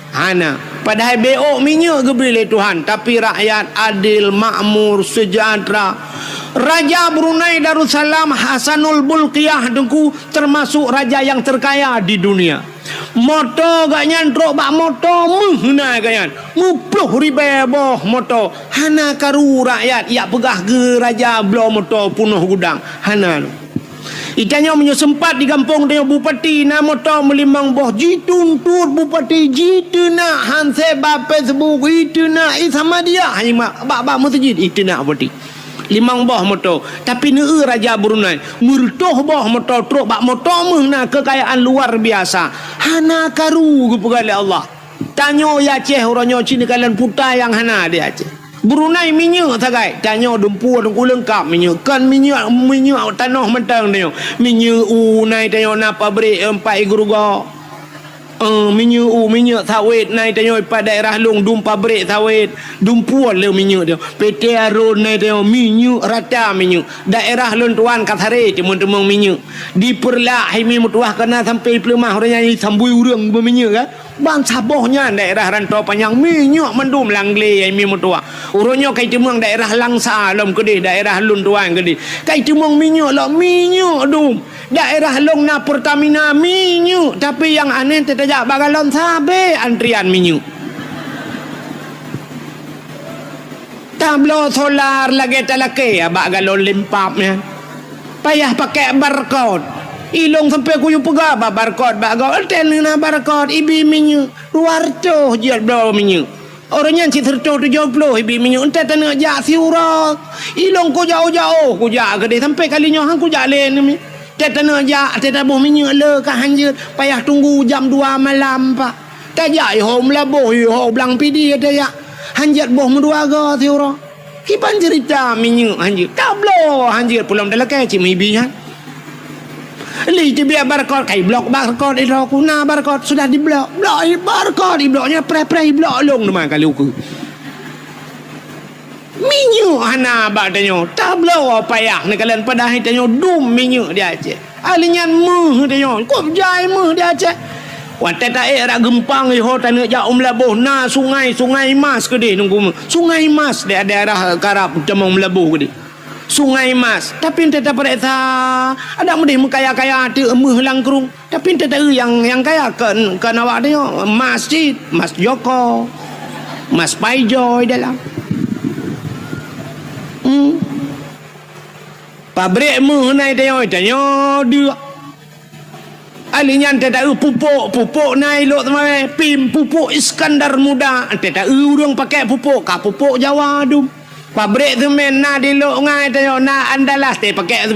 Speaker 1: Hana. Padahal beok minyak ke beli Tuhan, tapi rakyat adil, makmur, sejahtera. Raja Brunei Darussalam Hasanul Bolkiah dengku termasuk raja yang terkaya di dunia. Moto gak nyandrok bak moto mehna ganyan. 50,000 boh moto. Hana karu rakyat ya pegah ke raja blow moto punuh gudang. Hana. Itanya punya sempat di kampung dia bupati na moto melimang boh jitun tur bupati jituna hanse bape sebuk ituna sama dia hanya bak masjid ituna bupati. Limang boh moto, tapi ne raja Brunei murtoh boh moto truk bak moto mehna kekayaan luar biasa. Hana karu kepada Allah. Tanyo ya Aceh orangnya Cina kalian putar yang hana dia Aceh. Brunei minyak sagai. Tanyo dumpu dengku lengkap minyak. Kan minyak tanah mentang dia. Minyak nai tanyo na pabrik 4 geruga. Minyak sawit naik tanya pada daerah long dum pabrik sawit dum puan le minyak dia PT Arun naik tanya minyak rata minyak daerah lon tuan kathare teman-teman minyak diperlah himi mutuah kena sampai pelemah orang nyanyi sambui urang berminyak kan bang sabohnya daerah rantau panjang minyak mendum langle himi mutuah urangnya kai temang daerah Langsa lom gede daerah lon tuan gede kai temang minyak lah minyak dum daerah long na Pertamina minyak tapi yang aneh tidak bagalon sabe antrian minyak tablo solar lagi talake ya bagalon limpapnya payah pakai barcode ilong sampai kuyu pega barcode bagal telna barcode ibi minyak luar tu jual blo minyak orangnya si terco 70 ibi minyak ente tanah jak siurak ilong ku jauh-jauh ku jak gede sampai kalinya hang ku jak len Teta najak, teta boh minyak le ke hanjut. Payah tunggu jam 2 malam pak. Tajak iho melabuh iho belang pidi ada ya. Hanjut boh menduaga tiura. Kipan cerita minyak hanjut. Tablo hanjut pulang dalam kecik mibihan. Li biar barcode kai blok barcode itu aku na barcode sudah di blok. Blok barcode di bloknya pre blok long nama kali uku. Minyak hana badanya tablo payah ni kalian pada hitanya dum minyak dia Aceh alinyan meh dia kop jai meh dia Aceh watet tak era gempang iho tanah jauh melabuh na sungai mas gede nunggu sungai mas di daerah Karab Temang melabuh gede sungai mas tapi ente tak pereta ada mudih kaya hati meh langkrung tapi ente tak yang kaya kan awak dia masjid Mas Joko Mas Paijoy dalam pabrik meh naik tanya dia alinyan tidak pupuk naik lok teman pim pupuk Iskandar Muda tidak urang pakai pupuk Jawa dum pabrik semen na di lok ngai tanya na Andalas pakai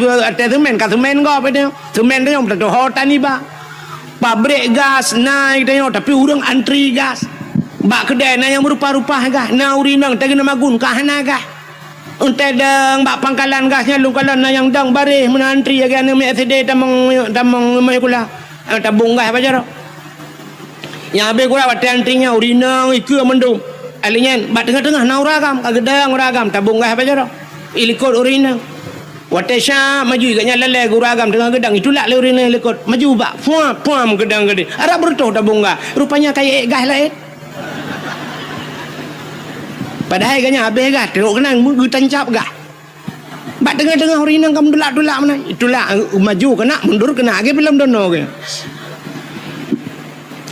Speaker 1: semen semen go apa semen tanya betul hotan ni ba pabrik gas naik tanya tapi urang antri gas bak kedai na yang berupa-rupa gas na urinang tak kena magun kahana gas untai dang bak pangkalan gasnya lu kalan yang dang bareh menantri ya kan me SD tamang mai kula tabung gas bajar yang abe kula wat antrinya urinang iku mendung alinyan bak tengah-tengah nauragam kagedang uragam tabung gas bajar ilikot urinang watesha maju iganya lele uragam tengah gedang itulah le urinang ilikot maju bak puam gedang gede arab bertuh tabung gas rupanya kayak gas lain padahal kanya habis gas teruk kenang gu tancap gas bak tengah-tengah orang nang kamu dulak mana itulah maju kena mundur kena ke belum dono ke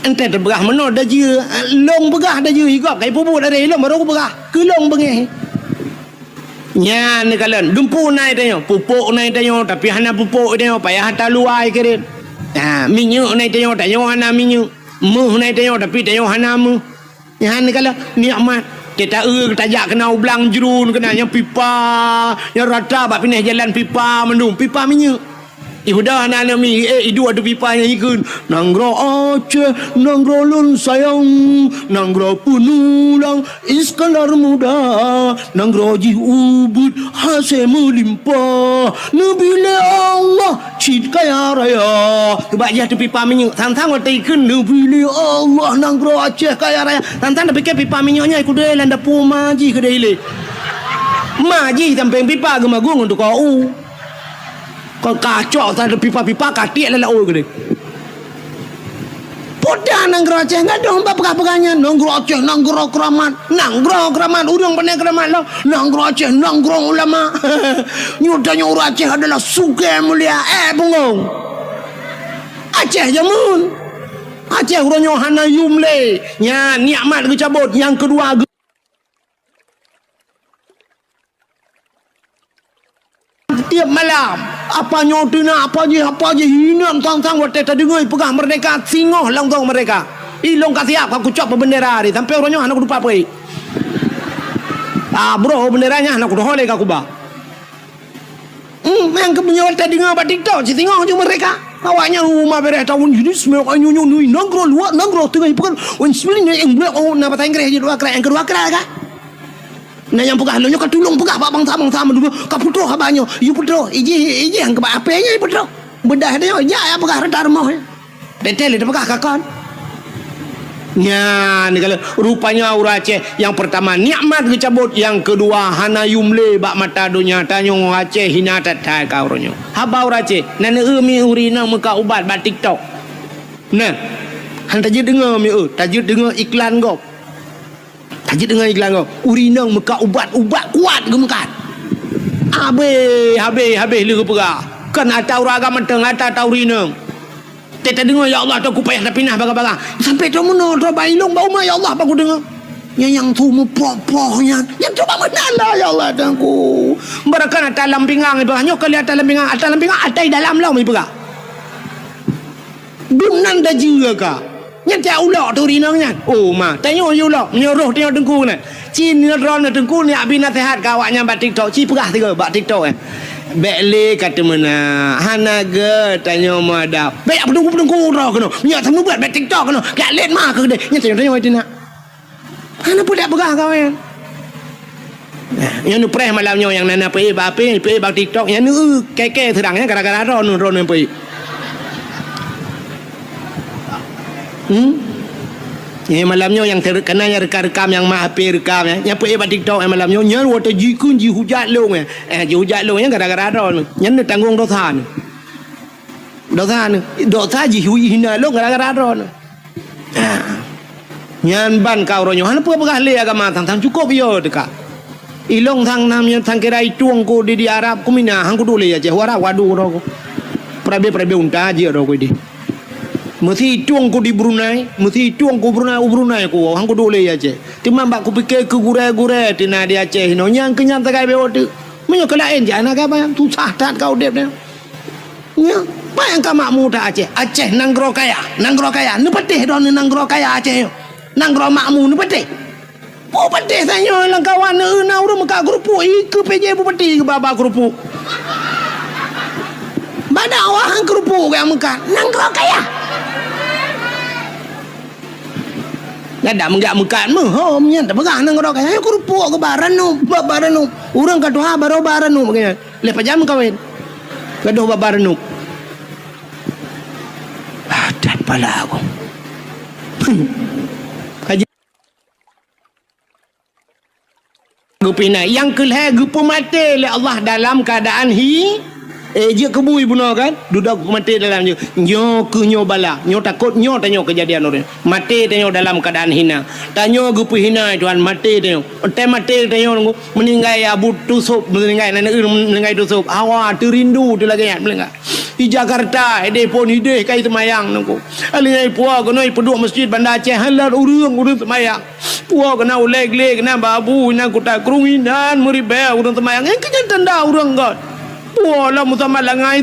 Speaker 1: ente terberah meno dah je long begah dah je higap kai pupuk dari long baru begah ke long bengeh nya ni kalian dumpu naik tanya pupuk naik tanya tapi hana pupuk tanya payah hantar luai ke minyak naik tanya hana minyak meh naik tanya tapi tanya hana meh nya ni kalian nikmat kita tajak kena ublang jerun kena yang pipa yang rata bak pindah jalan pipa mendung pipa minyak Ihudah anak mi idu ada pipa nyanyi kun Nanggro Aceh Nanggro lun sayang Nanggro penulang Iskandar muda Nanggro ji ubud Hase melimpah Nabila Allah Cid kaya raya Kebak jah tu pipa minyak Tantang watai kun Nabila Allah Nanggro Aceh kaya raya Tantang dah fikir pipa minyaknya Aku dah landa pu maji ke dah ile Maji sampai pipa gemagung untuk kau kau kacau tak ada pipa-pipa katik lah oh gede. Podah nanggro Aceh enggak dong pegah-pegahnya nanggro Aceh nanggro keramat urang pandai keramat lah nanggro Aceh nanggro ulama nyudanya orang Aceh adalah suka mulia bungong Aceh jamun Aceh urangnya hana yumle nya nikmat kecabut yang kedua tiap malam apa nyodina apa je hina tang-tang watai tadengoi pegah merdeka singoh langtong mereka ilong kasiap aku cop bendera hari sampai orangnya anak lupa apa bro benderanya anak udah holek aku ba yang kemenyol tadengoi ba TikTok si singoh je mereka awaknya rumah beres tahun jadi semua nyunyu nanggro luar nanggro tengah bukan wen sebenarnya yang blok na bahasa Inggris je dua kira yang kedua kira kan nah yang pegah lo kan tulung pegah bang sama dulu kaputo habanyo you puto iji yang ke apa nya puto bedah dia ya pegah rentar moh detail dia pegah kakon nya ni kalau rupanya orang Aceh yang pertama nikmat kecabut yang kedua hana yumle bak mata dunia tanyong Aceh hina tatai kau ronyo haba orang Aceh nana mi urina muka ubat ba TikTok nah han tajid dengar mi tajid dengar iklan kau tajid dengan iklan kau urinang muka ubat-ubat kuat ke muka habis lu pegah kan atau agama teng atau urinang teta dengar ya Allah tu aku payah dah pindah baga-baga sampai tu mana tu bailong bau ya Allah aku dengar yang tu mu poh-pohnya yang tu mana lah ya Allah aku berakan atas dalam pinggang itu hanya kali atas dalam pinggang atas dalam lah mi pegah bunan dah juga ka nyata ulok tu rinangnya tanya ulok menyuruh tengok dengku ni cin ni ron dengku ni abi nasihat kawaknya bat TikTok ci pegah tiga bat TikTok bekle kata mana hanaga tanya madap bek dengku ro kena nya temu buat bat TikTok kena gak let mah ke dia nya tanya itu nak hana pula pegah kawan yang nu preh malamnya yang nana pe bat TikTok yang nu keke terangnya gara-gara ron pe malamnya yang terkenanya rekam yang mak HP rekam yang pergi buat TikTok malamnya nyan water jikun ji hujat long ji hujat long yang gara-gara ron nyan tanggung dosa ji hina long gara-gara ron nyan ban kau ronyo han apa pegah le agama tang cukup yo dekat ilong thang namnya thang kira ituang ko di Arab ko mina hang ko dole ya je wara wadu ro ko prabe unta je ro ko di mesti tuang ko di Brunei ko hang ko dole ya je timam bak ko pikir ke gure tina di Aceh no nyang kenyang tagai be otu menyo kelain jana ka ba tu sahtat kau dep ne nya ba yang ka makmu ta Aceh nanggro kaya ne petih don nanggro kaya Aceh nanggro makmu ne petih po petih sanyo lang kawan ne na urang ka grupu ke PJ bu petih ke baba grupu bada wahang grupu ka muka nanggro kaya ada menggak mukaan hom nya tak pegang nang rok ayo kerupuk ke baranu urang kadoha baro baranu begini lepas jam kawin kadoha baranu dan pala aku kaji gupina yang keleh gupu mati oleh Allah dalam keadaan je kebui bunuh kan duduk mati dalam nyo bala nyo takut nyo tanyo kejadian orang mati tanyo dalam keadaan hina tanyo gupu hina tuan mati tanyo tanyo meninggal abu tusuk meninggal tusuk awak terindu tu lagi melengah di Jakarta pun ide kai semayang nungku alingai puak kena peduk masjid Bandar Aceh halal urang semayang puak kena uleg kena babu kena kutak kerunginan meribah urang semayang yang kenyataan dah urang god wala musamalangai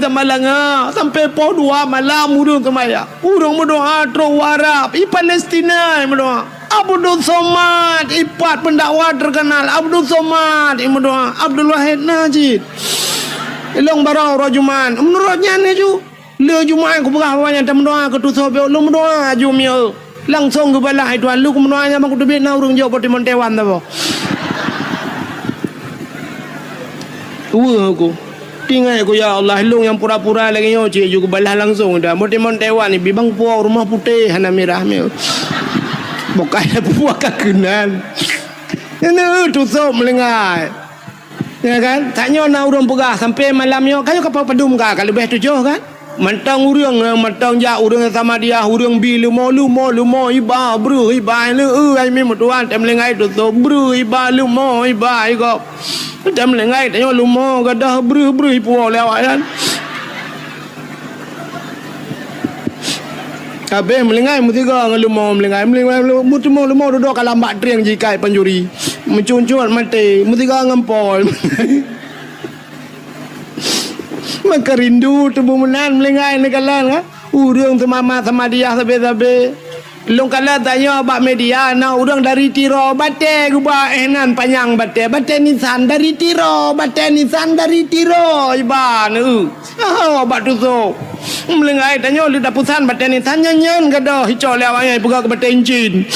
Speaker 1: sampai po 2 malam urang semaya urang berdoa tro Arab i Palestina berdoa Abdul Somad ipat pendakwa terkenal Abdul Somad berdoa Abdul Wahid Najid Long barau rojuman. Menurutnya ni ju. Le juman ku berah banyak tam doa ke tu sobe long doa ju mio. Langsung ke bala hai tuan lu ku doanya mak tu bet na urang jo poti montewan ta bo. Aku tinggal aku ya Allah long yang pura-pura lagi yo cik ju ke bala langsung dah. Poti montewan ni bibang puau rumah putih hana merah mio. Bukan puak kakenan. Ini tu sob melengai. Ya kan? Tanya nak urang pegah sampai malamnya kayu kapal padum ka kalau lebih 7 kan? Mentang urang mentang ja urang sama dia urang bi lumo iba bru iba le ai mi mutuan tem lengai tu to bru iba lumo iba ko. Tem lengai tanya lumo gadah bru ipu lewat kan. Kabeh melengai mutiga ngelumo melengai mutimo lumo duduk kalambak triang jikai panjuri. Mencuncut mati mutiga ngempol. Maka rindu tubuh menan melengai ni kalan kan. Urang semama sama dia sabe-sabe. Long kala tanya bak media na urang dari tiro bate guba enan panjang bate nisan dari tiro iban bak tu so. Melengai tanya lu dapusan bate nisan nyanyan gadah hicau lewat pegak ke bate encin.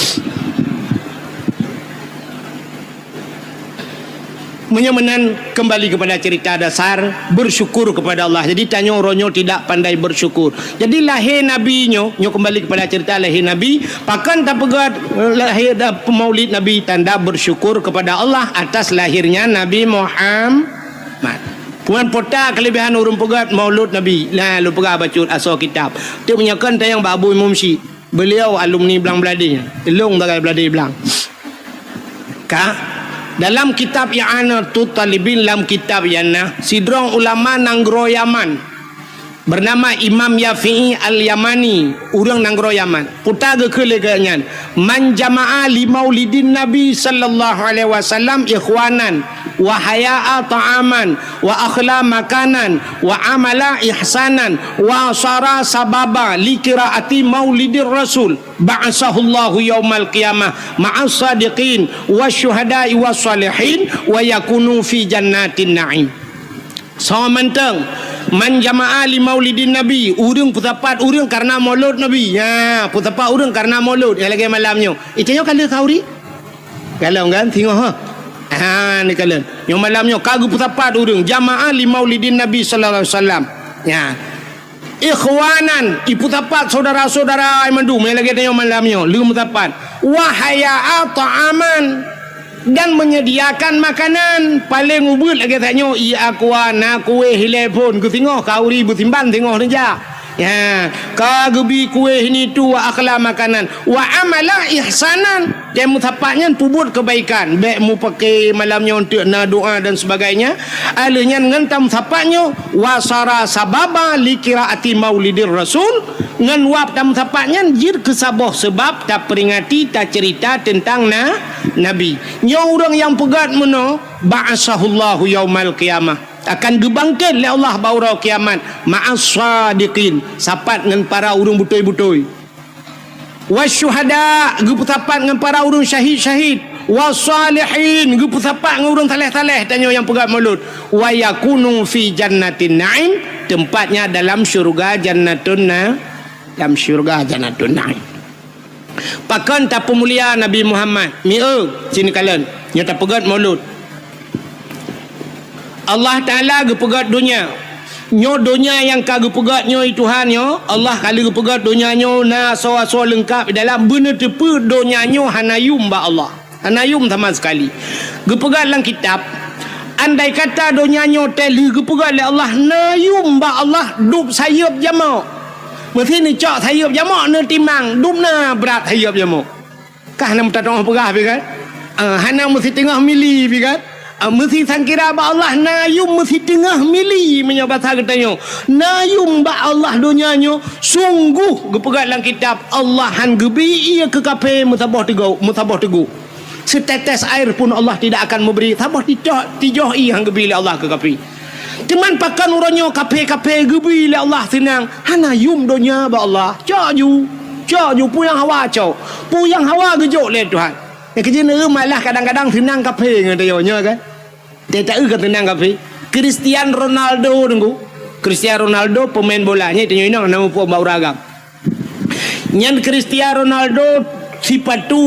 Speaker 1: Menyamanan kembali kepada cerita dasar bersyukur kepada Allah. Jadi tanya orangnya tidak pandai bersyukur. Jadi lahir Nabi nyo kembali kepada cerita lahir Nabi. Pakan tak pegat lahir maulid Nabi tanda bersyukur kepada Allah atas lahirnya Nabi Muhammad. Puan pota kelebihan urang pegat maulud Nabi. Lah lu pegah baca asal kitab. Dia menyakan tayang Abu Imam Syih. Beliau alumni Belang Beladi. Elong dagai Beladi Belang. Dalam kitab I'anatul Talibin dalam kitab yana sidrong ulama nanggro Yaman bernama Imam Yafi'i Al-Yamani urang nanggro Yaman puta ke keleganyan man jama'a li maulidin Nabi sallallahu alaihi wasallam ikhwanan wa haya'a ta'aman wa akhla makanan wa amala ihsanan wa sara sababa li qiraati maulidir rasul ba'asahullahu yaumal qiyamah ma'as sadiqin wasyuhada'i wassalihin wa yakunu fi jannatin na'im. So mentang man jama'a li maulidin Nabi urang putapat urang karena maulud Nabi ya putapat urang karena maulud yang lagi malamnya itanya kala kauri kalau kan tengok ni kalian yang malamnya kagu putapat urang jama'a li maulidin Nabi sallallahu alaihi wasallam ya ikhwanan iputapat saudara-saudara ai mandu yang lagi tanya malamnya lu mutapat wahaya ta'aman dan menyediakan makanan paling ubud lagi tanya aku kue hilepon ku tengok kau ribu timban tengok saja ya kagebi kue ini tu wa akhla makanan wa amala ihsanan dan mutapaknya pubut kebaikan baik mu pakai malamnya untuk na doa dan sebagainya alanya ngentam tapaknya wasara sababa li qiraati maulidir rasul ngan wap tam tapaknya jir kesabah sebab tak peringati tak cerita tentang Nabi nya orang yang pegat meno ba'asahullahu yaumal qiyamah akan dibangkit oleh Allah baurau kiamat ma'as sadiqin sapat dengan para urang butoi-butoi wasyuhada guputapat dengan para urang syahid-syahid wasalihin guputapat dengan urang taleh-taleh tanya yang pegat maulud wa yakunu fi jannatin na'im tempatnya dalam syurga jannatun dalam syurga jannatun na'im. Pakan tak pemulia Nabi Muhammad sini kalian yang tak pegat maulud Allah Ta'ala gepegat dunia nyo dunia yang kagak pegat nyo Tuhan nyo Allah kali gepegat dunia nyo na so lengkap dalam benar tepu dunia nyo hanayum ba Allah hanayum sama sekali gepegat dalam kitab andai kata dunia nyo teli gepegat oleh Allah nayum ba Allah dup sayup jamak mesti ni cak sayup jamak ne timang dup na berat sayup jamak kah nam tak tong pegah bi kan hana mesti tengah mili bi kan mesti sangkira ba Allah nayum mesti tengah mili menyabata katanya nayum ba Allah dunianya sungguh gepegat dalam kitab Allah han gebi ia ke kape mutabah teguh setetes air pun Allah tidak akan memberi tabah tijoh i hang gebi Allah ke kape cuman pakan uranyo kape gebi Allah senang hanayum dunia ba Allah caju puyang hawa puyang hawa gejok le Tuhan kerja malah kadang-kadang senang kape ngadayonya kan dia tak tenang kafe Cristiano Ronaldo tunggu. Cristiano Ronaldo pemain bolanya itu nama pun bau ragam. Nyan Cristiano Ronaldo sifat tu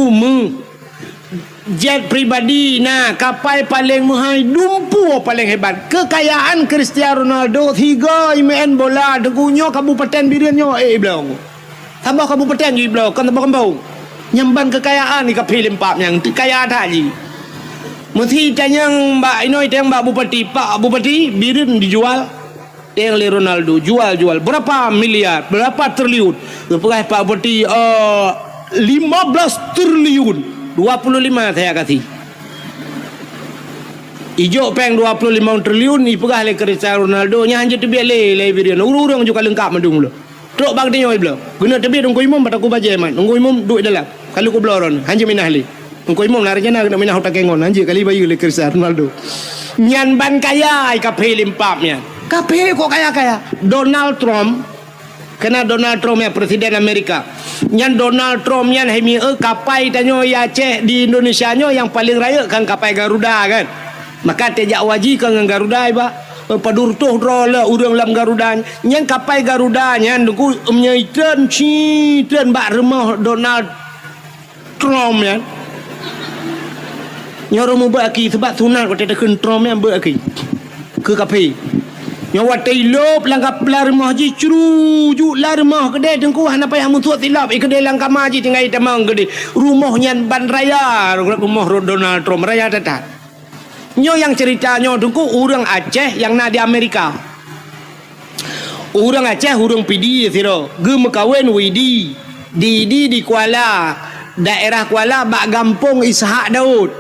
Speaker 1: jet pribadi, kapal paling mahal, dumpu paling hebat. Kekayaan Cristiano Ronaldo 3 main bola degunyo kabupaten birinyo belong. Tambah kabupaten je belong, kan tambah kampung. Nyamban kekayaan ni kapil empat yang kaya tak je. Mesti tanya Mbak Inoi tanya Mbak Bupati, Pak Bupati birin dijual yang le Ronaldo jual berapa miliar, berapa triliun. Lepas Pak Bupati 15 triliun, 25 saya kasih. Ijo peng 25 triliun ni pegah le Cristiano Ronaldo nya hanya tebiak le birin. Urang juga lengkap mandung lo. Truk bang dia belum. Guna tebiak dong ko imam bataku baje man. Dong ko imam duit dalam. Kalau ko bloron hanya minah le. Dong ko imam lari jana nak minah hotak kengon hanya kali bayu le Cristiano Ronaldo. Nyan ban kaya kape limpapnya. Kape kok kaya. Donald Trump kena Donald Trump ya presiden Amerika. Nyan Donald Trump nyan hemi kapai tanyo ya Aceh di Indonesia nyo yang paling raya kan kapai Garuda kan. Maka tejak waji kan dengan Garuda ba. Padur tuh rola urang lam Garuda nyan kapai Garuda nyan duku menyai tren bak rumah Donald Trump ya. Nyorong mu baki sebab sunat kata tekun Trump yang baki ke kapai. Nyawa tailop langkap lar rumah ji curu lar rumah kedai dengku hana payah mutuat tilap kedai langkap maji tinggal tamang gede rumah nyan ban raya rumah Donald Trump raya tatat. Nyo yang ceritanya dengku orang Aceh yang nak di Amerika. Orang Aceh orang pidi siro ge kawin widi di Kuala daerah Kuala bak gampung Ishak Daud.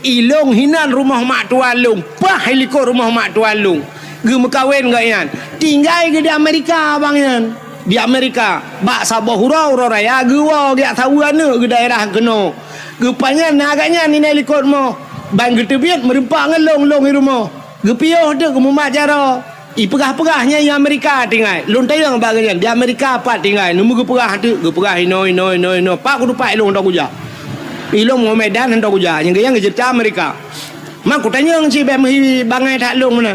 Speaker 1: Ilong hinan rumah mak tualung pah heliko rumah mak tualung ge kawin gak yan tinggal ke di Amerika bang yan di Amerika bak sabah hurau raya ge wa gak tahu ane ke daerah keno ge panyan agaknya ni helikot mo bang getebiat merempak ngelong-long di rumah gepioh tu kemumak cara pegah-pegahnya di Amerika tinggal lon tayang baganya di Amerika apa tinggal nemu gepegah tu gepegah ino pak kudu pak ilong tak kuja ilong mau Medan hendak kuja yang ngejet Amerika mak ku tanya si bangai tak long mana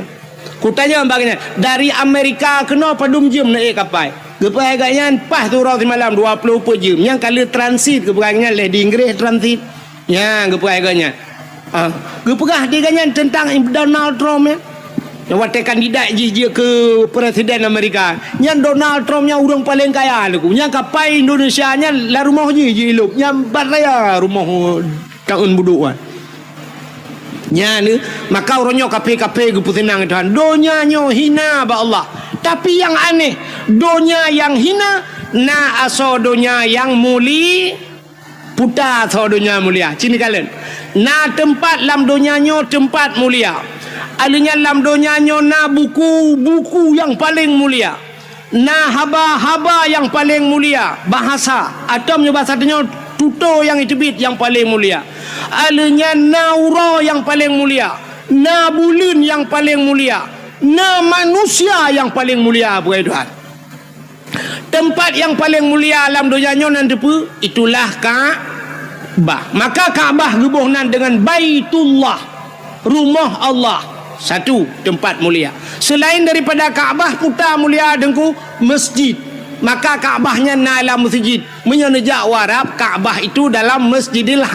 Speaker 1: ku tanya baganya dari Amerika kena padum jam naik kapal gepegah agaknya pas tu orang malam 20 jam yang kali transit gepegahnya le di Inggris transit ya gepegah agaknya gepegah dia ganyan tentang Donald Trump ya. Yang waktu kandidat je ke presiden Amerika. Yang Donald Trump yang orang paling kaya lagu. Yang kapai Indonesia nya lah rumah je elok. Yang bat raya rumah tahun buduan. Nya ni maka orangnya kape-kape ge pusenang Tuhan. Donya nyo hina ba Allah. Tapi yang aneh, donya yang hina na aso donya yang muli puta aso donya mulia. Cini kalian. Na tempat lam donyanya tempat mulia. Alanya lam donyanya na buku yang paling mulia. Na haba yang paling mulia. Bahasa atomnya bahasa dunia tuto yang itibit yang paling mulia. Alanya naura yang paling mulia. Na bulun yang paling mulia. Na manusia yang paling mulia bukan Tuhan. Tempat yang paling mulia alam donyanya nanti itulah Ka'bah. Maka Ka'bah hubungan dengan Baitullah, rumah Allah, satu tempat mulia. Selain daripada Ka'bah putar mulia dengku masjid. Maka Ka'bahnya dalam masjid. Menyenejak warab Ka'bah itu dalam Masjidil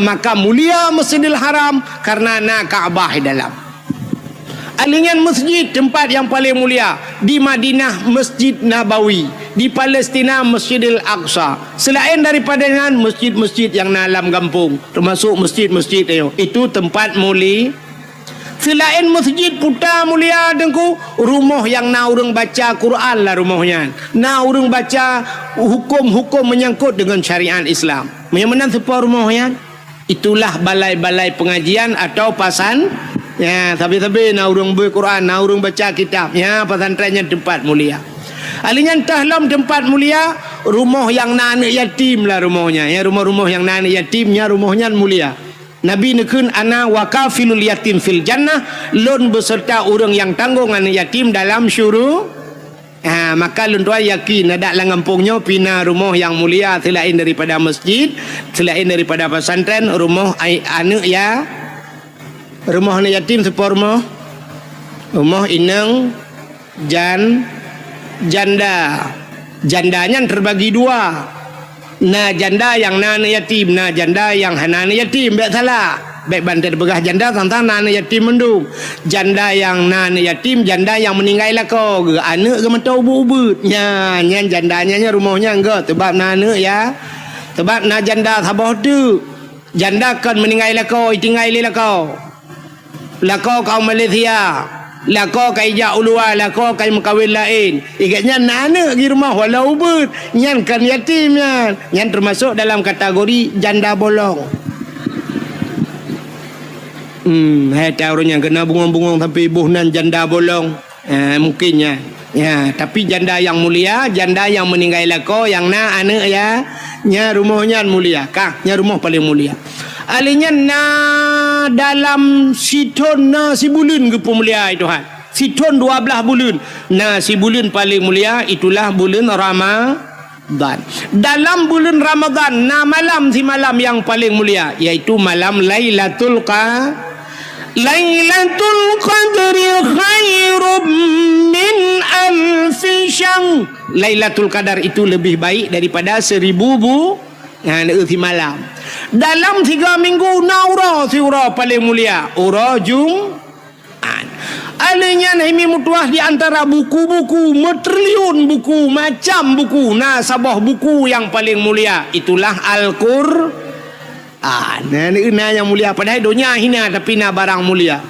Speaker 1: maka mulia Masjidil Haram karena Ka'bah dalam. Alingan masjid tempat yang paling mulia di Madinah Masjid Nabawi, di Palestina Masjidil Aqsa. Selain daripada dengan masjid-masjid yang dalam kampung, termasuk masjid-masjid itu tempat mulia. Selain masjid putar mulia dengku rumah yang na urang baca Quran lah rumahnya. Na urang baca hukum-hukum menyangkut dengan syariat Islam. Yang mana sebuah rumahnya? Itulah balai-balai pengajian atau pasan. Ya, tapi na urang berquran, na urang baca kitab. Ya, pesantrennya tempat mulia. Alinya tahlam tempat mulia, rumah yang anak yatim lah rumahnya. Ya, rumah-rumah yang anak yatimnya rumahnya mulia. Nabi nekun ana wakafilul yatim fil jannah, lon beserta orang yang tanggung anak yatim dalam syurga. Maka lon tua yakin ada lang kampungnya pina rumah yang mulia selain daripada masjid, selain daripada pesantren, rumah anak ya. Rumah anak yatim sebuah rumah Rumah inang janda. Jandanya terbagi dua. Nah janda yang nana yatim, nah janda yang nana yatim, baik salah. Baik bantai begah janda tentang nana yatim mendung. Janda yang nana yatim, janda yang meninggal lah kau. Anak ke mentau ubud. Nya jandanya rumahnya enggak sebab nana ya. Sebab na janda sabah tu. Janda kan meninggal lah kau, tinggal lah kau. Lah kau Malaysia. Lah kau kai ja ulua, lah kau kai mengkawin lain. Ikatnya anak di rumah walau ubud. Nyan kan yatim nyan. Nyan termasuk dalam kategori janda bolong. Hai tahu yang kena bungong-bungong sampai ibuh nan janda bolong. Mungkinnya. Ya, tapi janda yang mulia, janda yang meninggal lah kau, yang na anak ya. Nya rumahnya mulia. Kah, nya rumah paling mulia. Alinya na dalam siton na si bulan ke pemulia Tuhan. Siton 12 bulan. Nah si bulan paling mulia itulah bulan Ramadan. Dalam bulan Ramadan na malam si malam yang paling mulia yaitu malam Lailatul Qadri khairum min alfi syahr. Lailatul Qadar itu lebih baik daripada 1000 si malam. Dalam 3 minggu naura si ura paling mulia ura Jumat. Alanya nahimi mutuah di antara buku-buku metriliun buku macam buku sabah buku yang paling mulia itulah Al-Qur'an. Nah yang mulia padahal dunia hina tapi na barang mulia.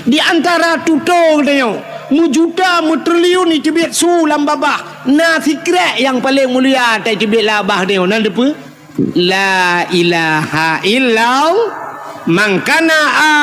Speaker 1: Di antara tutor katanya mujuta metriliun itu biat sulam babah. Na fikrat yang paling mulia tak itu biat labah dia nan depa. La ilaha illallah man kana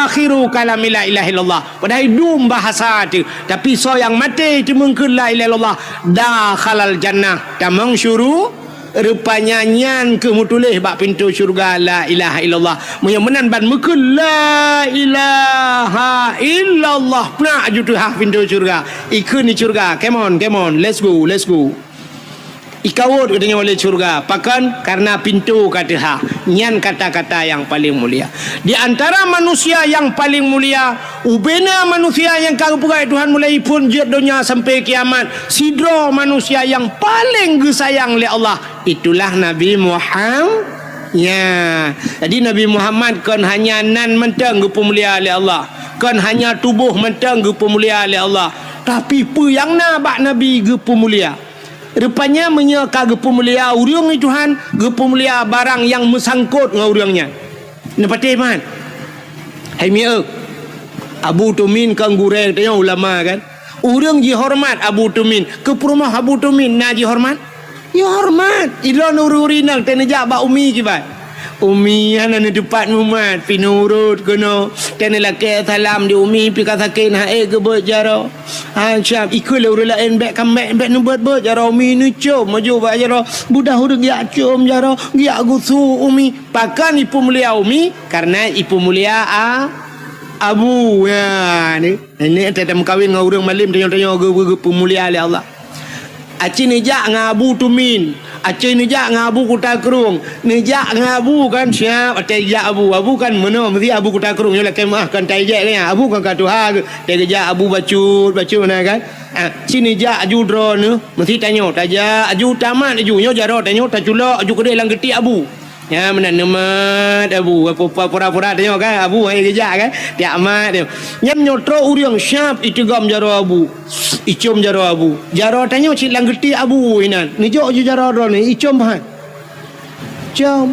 Speaker 1: akhiru kalami la ilaha illallah. Padahal dum bahasa tu tapi so yang mati itu mungkin la ilaha illallah dakhalal jannah tamang syuru rupanya nyan ke mutulih bak pintu syurga la ilaha illallah menan ban mungkin la ilaha illallah nak jutu ha pintu syurga ikun ni syurga. Come on let's go ikawut katanya oleh syurga pakan karena pintu kata ha nyan kata-kata yang paling mulia. Di antara manusia yang paling mulia ubena manusia yang kagupai Tuhan mulai pun jet dunia sampai kiamat sidro manusia yang paling disayang oleh Allah itulah Nabi Muhammad. Ya, jadi Nabi Muhammad kan hanya nan mentang pemulia oleh Allah, kan hanya tubuh mentang pemulia oleh Allah, tapi pu yang nabak Nabi pemulia. Rupanya menyeka gepemulia urang ni Tuhan, gepemulia barang yang mesangkut dengan urangnya. Nepati man. Hai mia Abu Tumin kang gurel tanya ulama kan. Urang ji hormat Abu Tumin, ke rumah Abu Tumin na ji hormat. Ya hormat. Ila nururi nang teneja ba umi kibat. Umi hana ni depan umat pinurut kono tenela ke salam di umi pi kata ke na ke berjaro syam ikul urula en bek kambek bek nu buat berjaro umi ni cum maju ba jaro budah hurug ya cum jaro ya gusu umi pakan ipu mulia umi karena ipu mulia abu ya ni tetem kawin dengan urang malim tanya-tanya ge pemulia oleh Allah. Aci nijak ngabu tumin, aci nijak ngabu kuta kerung, nijak ngabu kan siap, tejak abu kan mana mesti abu kuta kerung, jolah kemah kan tejak ni, abu kan katuha, tejak abu bacut mana kan, aci nijak aju drone, mesti tanya, tajak aju tamat aju, nyo jaro tanya, taculok aju kedai lang geti abu. Ya mana nemat abu apa pura-pura tanya kan abu hai kejak kan tiap mat dia nyam nyotro urang syap itu gam jaro abu icom jaro abu jaro tanya cik lang geti abu inan ni jo ju jaro ro ni icom han jam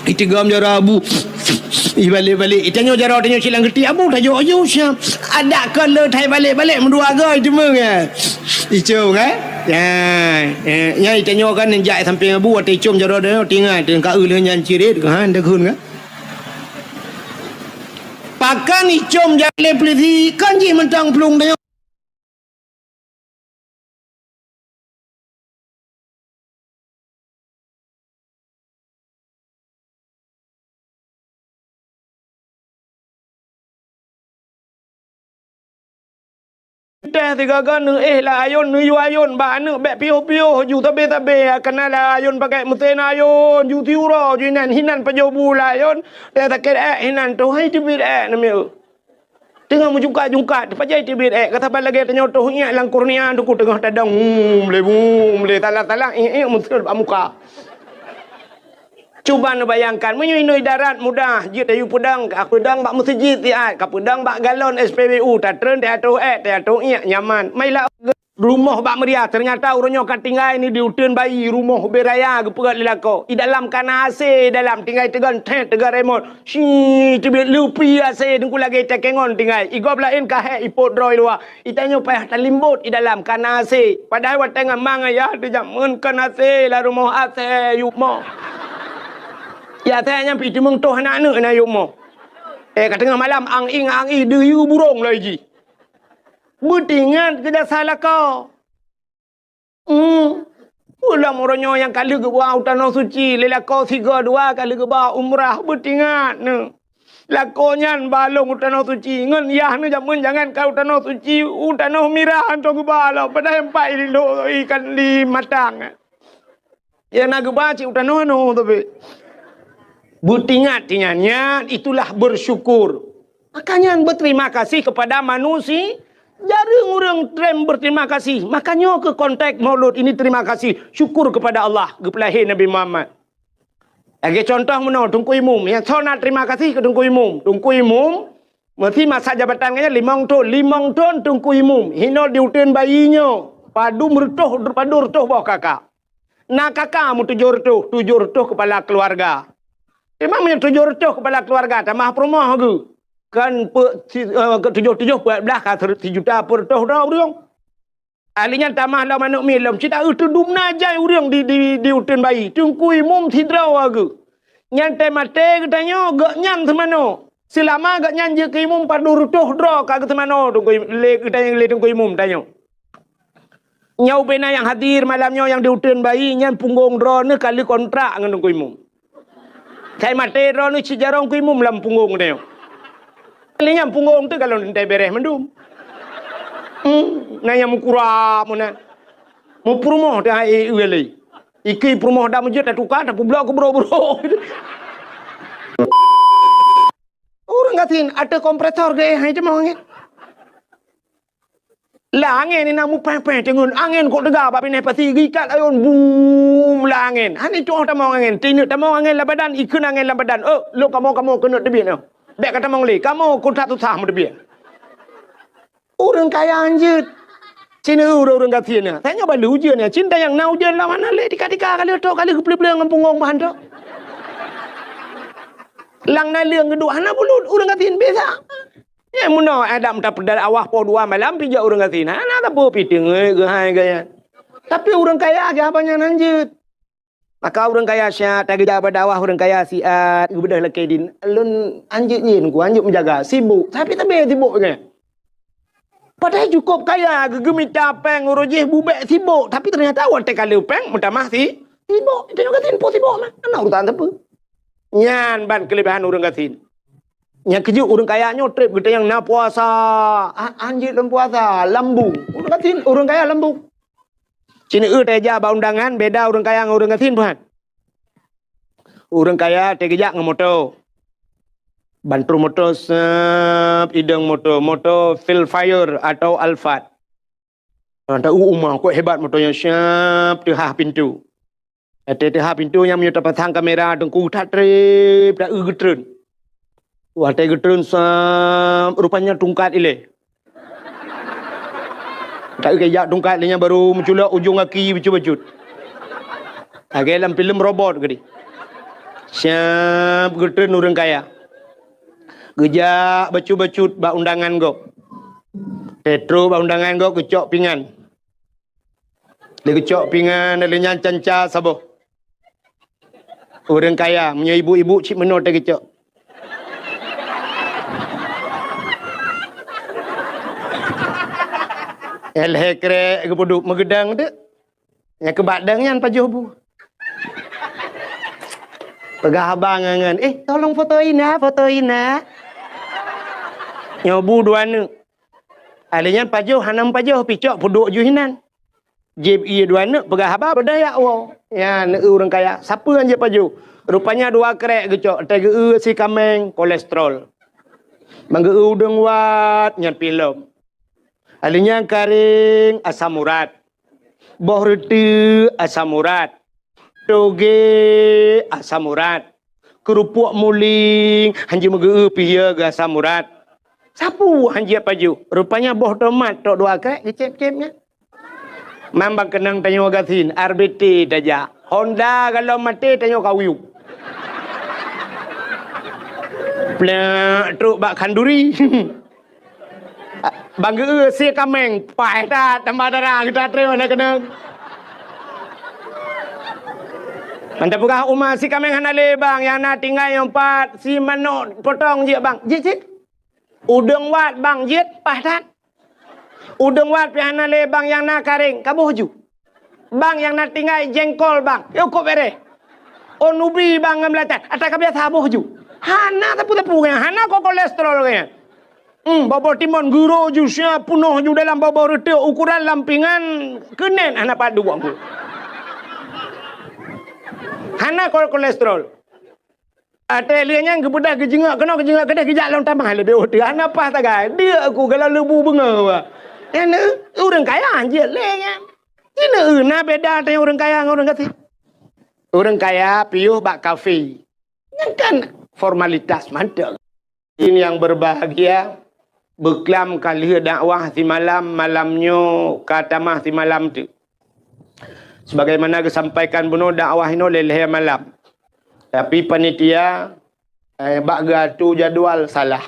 Speaker 1: itu gam jaro abu balik tanya jaro tanya cik lang geti abu tajo ayo syap ada kan le thai balik mendua ga itu meng icom kan ya tanya kan njak sampai abu atau icom jaro dia tinggal dengan kau le nyan cirit kan dah kun kan pakan icom jale peliti kan ji mentang pelung dia tiga kan lah ayun yu ayun ba anu bek pio ju tabe kena la ayun pakai muten ayun ju tiura ju hinan pajo bula ayun dia tak hinan tu hai tu bir nami Tengah menjungkat-jungkat. Pajai tibit kata bal lagi tanya tu ingat lang kurnia tu tengah tadang boleh talang muncul muka. Cuba nak bayangkan menyinui darat mudah jit ayu pedang bak masjid tiat ka pedang bak galon SPBU tatren teatro teatro nyaman. Mailah rumah bak meriah ternyata urunyo kat tinggal ni di utun bayi rumah beraya ke perat lelako. I dalam kana AC dalam tinggal tegan tegan remote. Si tibit lupi AC dengku lagi tekengon tinggal. I gob lain ka he ipot droi luar. I tanyo payah talimbut i dalam kana AC. Padahal wat tengah mang ya dia jamun kana AC la rumah AC yuk mo. Ya saya nyampi di mung toh anak-anak na yuk mo. Kat tengah malam ang deyu burung lagi. Betingan ke salah kau. Ulang orangnya yang kali ke buah tanah suci, lelako 3-2 kali ke buah umrah betingan ne. Lakonya balong tanah suci, ngan yah ne jangan kau tanah suci, tanah mirah anto ke balo, pada empat lo ikan di matang. Ya nak ke baca tanah no tapi. Betingat tinyannya itulah bersyukur. Makanya berterima kasih kepada manusia. Jarang orang trend berterima kasih. Makanya ke konteks maulud ini terima kasih. Syukur kepada Allah. Kepelahir Nabi Muhammad. Lagi contoh mana? Tungku imum. Yang so nak terima kasih ke tungku imum. Tungku imum. Mesti masa jabatannya 5 tahun tungku imum. Hino diutin bayinya. Padu merutuh bawah kakak. Nak kakak mu 7 retuh kepala keluarga. Memang punya 7 retuh kepala keluarga. Tamah perumah ke. Kan 7 belah kata 1 juta per retuh dah urang. Alinya tamah lah manuk milam. Cita itu dumna jai urang di utun bayi. Tungkui mum tidraw ke. Nyantai mate katanya gak nyan semano. Selama gak nyan je ke imum padu retuh draw kagak semano. Tungkui le katanya le tungkui mum tanya. Nyau bena yang hadir malamnya yang di utun bayi nyan punggung draw ni kali kontrak dengan tungkui mum. Saya mati draw ni sejarah tungkui mum lam punggung tanya. Kalinya punggung tu kalau nanti beres mendum. Naya mukura mana. Mu perumoh dah ueli. Iki perumoh dah menjadi dah tukar dah publa ke bro. Orang katin ada kompresor ke hai cuma angin. Lah angin ni namu pen tengun angin kok tegak babi ni pasti gikat ayun boom lah angin. Hani tu orang tamang angin. Tinu tamang angin lah badan ikun angin lah badan. Oh lo kamu kena debit no. Dek kata mangli, kamu kontrak susah muda biar. Orang kaya anjir. Cina orang kata ni. Tanya balu ujian ni. Cinta yang nak ujian lah mana le. Tika-tika kali tu kali kepele-pele dengan punggung bahan tu. Lang na leung kedua. Hana bulut orang kata ni biasa. Ya muna Adam tak pedal awah po 2 malam pijak orang kata ni. Hana tak apa piting ke hai gaya. Tapi orang kaya ke apanya anjir. Maka orang kaya syat, tak kerja pada awah orang kaya siat, bedah laki din. Alun anjik ni, anjik menjaga, sibuk. Tapi sibuk ke? Padahal cukup kaya, gemita peng, urujih bubek sibuk. Tapi ternyata awak tekali peng, mutamah sibuk. Itu yang katin po sibuk mah. Anak urutan apa? Nyan ban kelebihan orang katin. Yang kejut orang kayanya trip kita yang nak puasa. Anjik dalam puasa, lambung. Orang katin, orang kaya lambung. Cina teja ba undangan beda orang kaya dengan orang katin tuhan. Orang kaya tegejak dengan motor. Bantu motor ideng motor Phil Fire atau Alphard. Ada umah kok hebat motornya siap tehah pintu. Tehah pintu yang menyerta pasang kamera dengku tak trip dah getren. Wah getren rupanya tungkat ile. Tak kaya tungkat dia baru menculak ujung kaki bejut-bejut. Agak dalam filem robot ke dia. Siap getren orang kaya. Gejak bejut-bejut bak undangan go. Petro bak undangan go kecok pingan. Dia kecok pingan dia nyan canca sabo. Orang kaya punya ibu-ibu cik menor dia kecok. Hekre ke poduk megedang tu. Yang ke badang yang pajuh bu. Pegah abang ngan. Tolong fotoin nah. Nyobu 2 ni. Alinya pajuh hanam pajuh picok poduk juhinan. Jeb ia 2 ni pegah abang berdaya wow. Ya ne orang kaya. Siapa yang je pajuh? Rupanya 2 krek gecok. Tege si kameng kolesterol. Mangga udang wat nyan film. Alinya karing asam urat. Boh reti asam urat. Toge asam urat. Kerupuk muling hanji mangga pihia ga asam urat. Sapu hanji paju. Rupanya boh tomat tok dua krek dicep-cepnya. Mambang kenang tanyo gatin RBT daja. Honda kalau mati tanyo kawiu. Plek truk bak kanduri. Bangga si kameng pai ta tambah darah kita terima nak kena. Mantap buka umah si kameng hanale bang yang nak tinggal yang 4 si manok potong je bang. Jit. Udang wat bang jit pai ta. Udang wat pi hanale bang yang nak karing kabuh ju. Bang yang nak tinggal jengkol bang. Yo kok bere. Onubi bang ngamlatan. Ata kabia sabuh ju. Hana tapu-tapu kaya. Hana kok kolesterol kaya. Bobor timun guru jusnya penuh ju dalam bobor reti ukuran lampingan kenen anak padu aku. Hana kol kolesterol. Ate lianya kebudak kejengak kena kejengak kedah kejak long tamah lebih otak. Hana pas tagai. Dia aku kalau lebu benga. Ini orang kaya je lenya. Ini na beda dengan orang kaya dengan orang kaya. Orang kaya piuh bak kafe. Yang kan formalitas mantap. Ini yang berbahagia. Beklam kali dakwah si malamnya kata mah si malam tu. Sebagaimana disampaikan benar dakwah ini leleh malam. Tapi panitia bak tu jadual salah.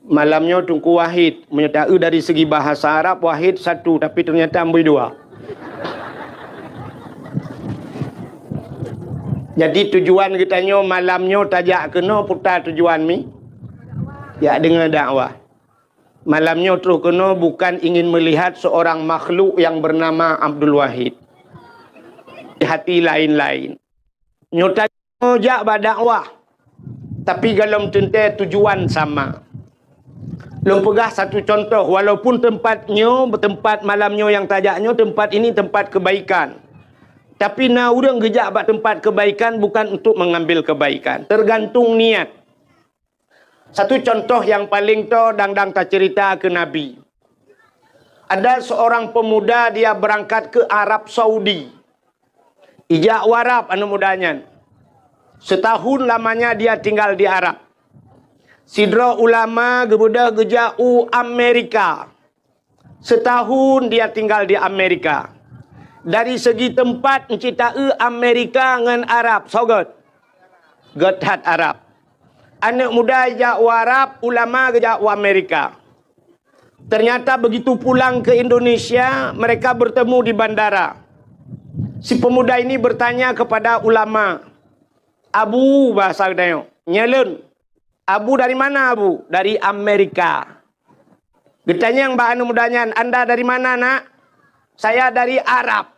Speaker 1: Malamnya Tunku Wahid menyertai dari segi bahasa Arab Wahid satu tapi ternyata ambil 2. Jadi tujuan kitanya malamnya tajak kena putar tujuan mi. Ya dengan dakwah. Malamnya terus kena bukan ingin melihat seorang makhluk yang bernama Abdul Wahid. Hati lain-lain. Nyota jak berdakwah. Tapi dalam tentu tujuan sama. Long pegah satu contoh. Walaupun tempat malamnya yang tajaknya tempat ini tempat kebaikan. Tapi na urang gejak bak tempat kebaikan bukan untuk mengambil kebaikan. Tergantung niat. Satu contoh yang paling dang tak cerita ke Nabi. Ada seorang pemuda dia berangkat ke Arab Saudi. Ijak warab anu mudanya. Setahun lamanya dia tinggal di Arab. Sidra ulama gebudah gejau Amerika. Setahun dia tinggal di Amerika. Dari segi tempat mencita Amerika dengan Arab. Sogot. Getat Arab. Anak muda jak Arab, ulama jak Amerika. Ternyata begitu pulang ke Indonesia, mereka bertemu di bandara. Si pemuda ini bertanya kepada ulama. Abu bahasa dia. Nyelun. Abu dari mana Abu? Dari Amerika. Ditanya yang mbak anu mudanya, Anda dari mana nak? Saya dari Arab.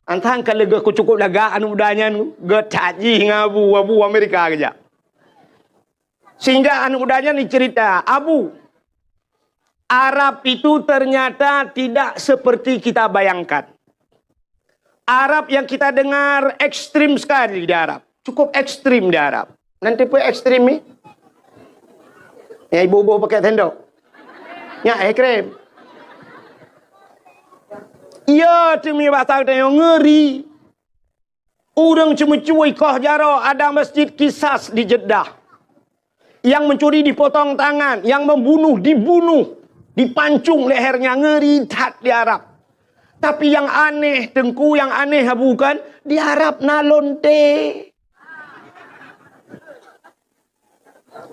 Speaker 1: Antang kalau aku cukup lega anu mudanya, getaji ngabu Amerika aja. Sehingga anak mudanya ni cerita, Abu, Arab itu ternyata tidak seperti kita bayangkan. Arab yang kita dengar ekstrim sekali di Arab. Cukup ekstrim di Arab. Nanti pun ekstrim ni. Ya ibu-ibu pakai tendok. Ya ekstrim. Ya demi bahasa yang ngeri. Orang cuma cuy kah jaro ada masjid Kisas di Jeddah. Yang mencuri dipotong tangan, yang membunuh dibunuh, dipancung lehernya, ngeri tat di Arab. Tapi yang aneh, Tengku yang aneh bukan di Arab nalonte.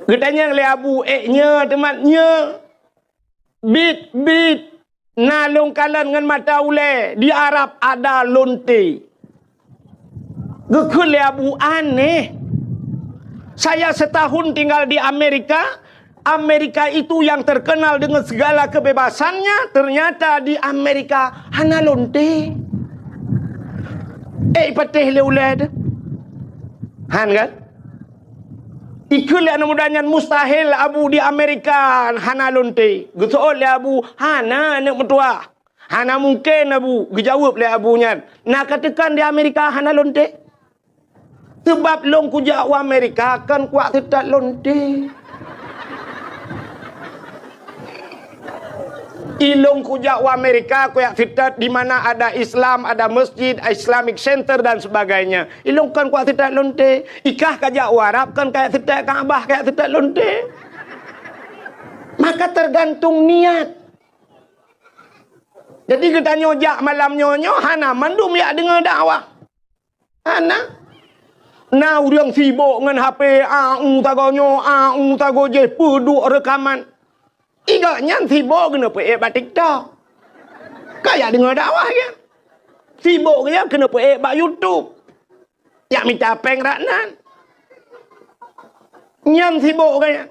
Speaker 1: Getanya le Abu nya tematnya bit nalong kalan dengan mata ule di Arab ada lonte. Gekul le Abu aneh. Saya setahun tinggal di Amerika. Amerika itu yang terkenal dengan segala kebebasannya. Ternyata di Amerika hana lonte. Patih le ulad. Han kan? Ikul anu mudanya mustahil Abu di Amerika hana lonte. Getul le Abu hana anak mertua. Hana mungkin Abu. Gejawab le Abunya. Nak katakan di Amerika hana lonte. Sebab long kujak wa Amerika kan kuat tetap lonte. Ilung kujak wa Amerika kuyak titat di mana ada Islam, ada masjid, Islamic Center dan sebagainya. Ilung kan kuyak titat lonte. Ikah kajak Arab kan kayak titat Kaabah kayak titat lonte. Maka tergantung niat. Jadi kita nyojak malam nyonyo hana mandum ya dengar dakwah. Hana. Nah urang sibuk dengan HP tagonyo tago je peduk rekaman. Igaknya sibuk kena pe TikTok. Kayak dengar dakwah ya. Sibuk ya kena pe YouTube. Ya minta peng raknan. Nyan sibuk kaya.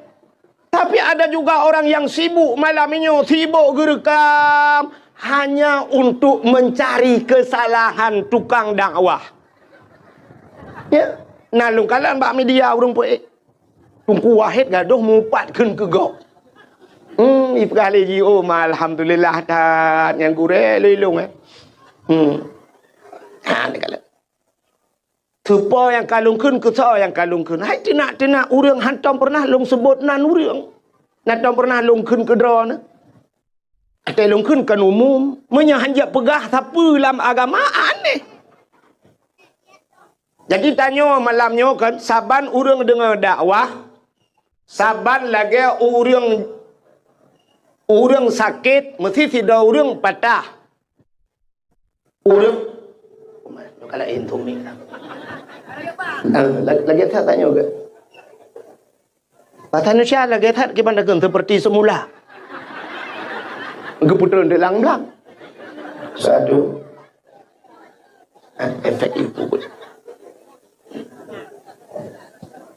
Speaker 1: Tapi ada juga orang yang sibuk malam ini, sibuk gerekam hanya untuk mencari kesalahan tukang dakwah. Ya, nalung kalian bak media urang pe. Tungku Wahid gaduh mupatkeun ke gok. Ipkali jio alhamdulillah tat yang gure lilung dekat. Tupa yang kalungkeun ke sa yang kalungkeun. Hai tina urang hantam pernah long sebut nan urang. Hantam pernah longkeun ke dra na. Ate longkeun kan umum, menya hanjak pegah siapa dalam agama aneh. Jadi tanya malamnya kan saban urang dengar dakwah, saban lagi urang sakit, mesti tidak urang patah. Urang, kalau itu ni. Lagi tak tanya juga. Patah Indonesia lagi tak gimana kan seperti semula. Keputusan delang-delang. Satu. Efek itu pun.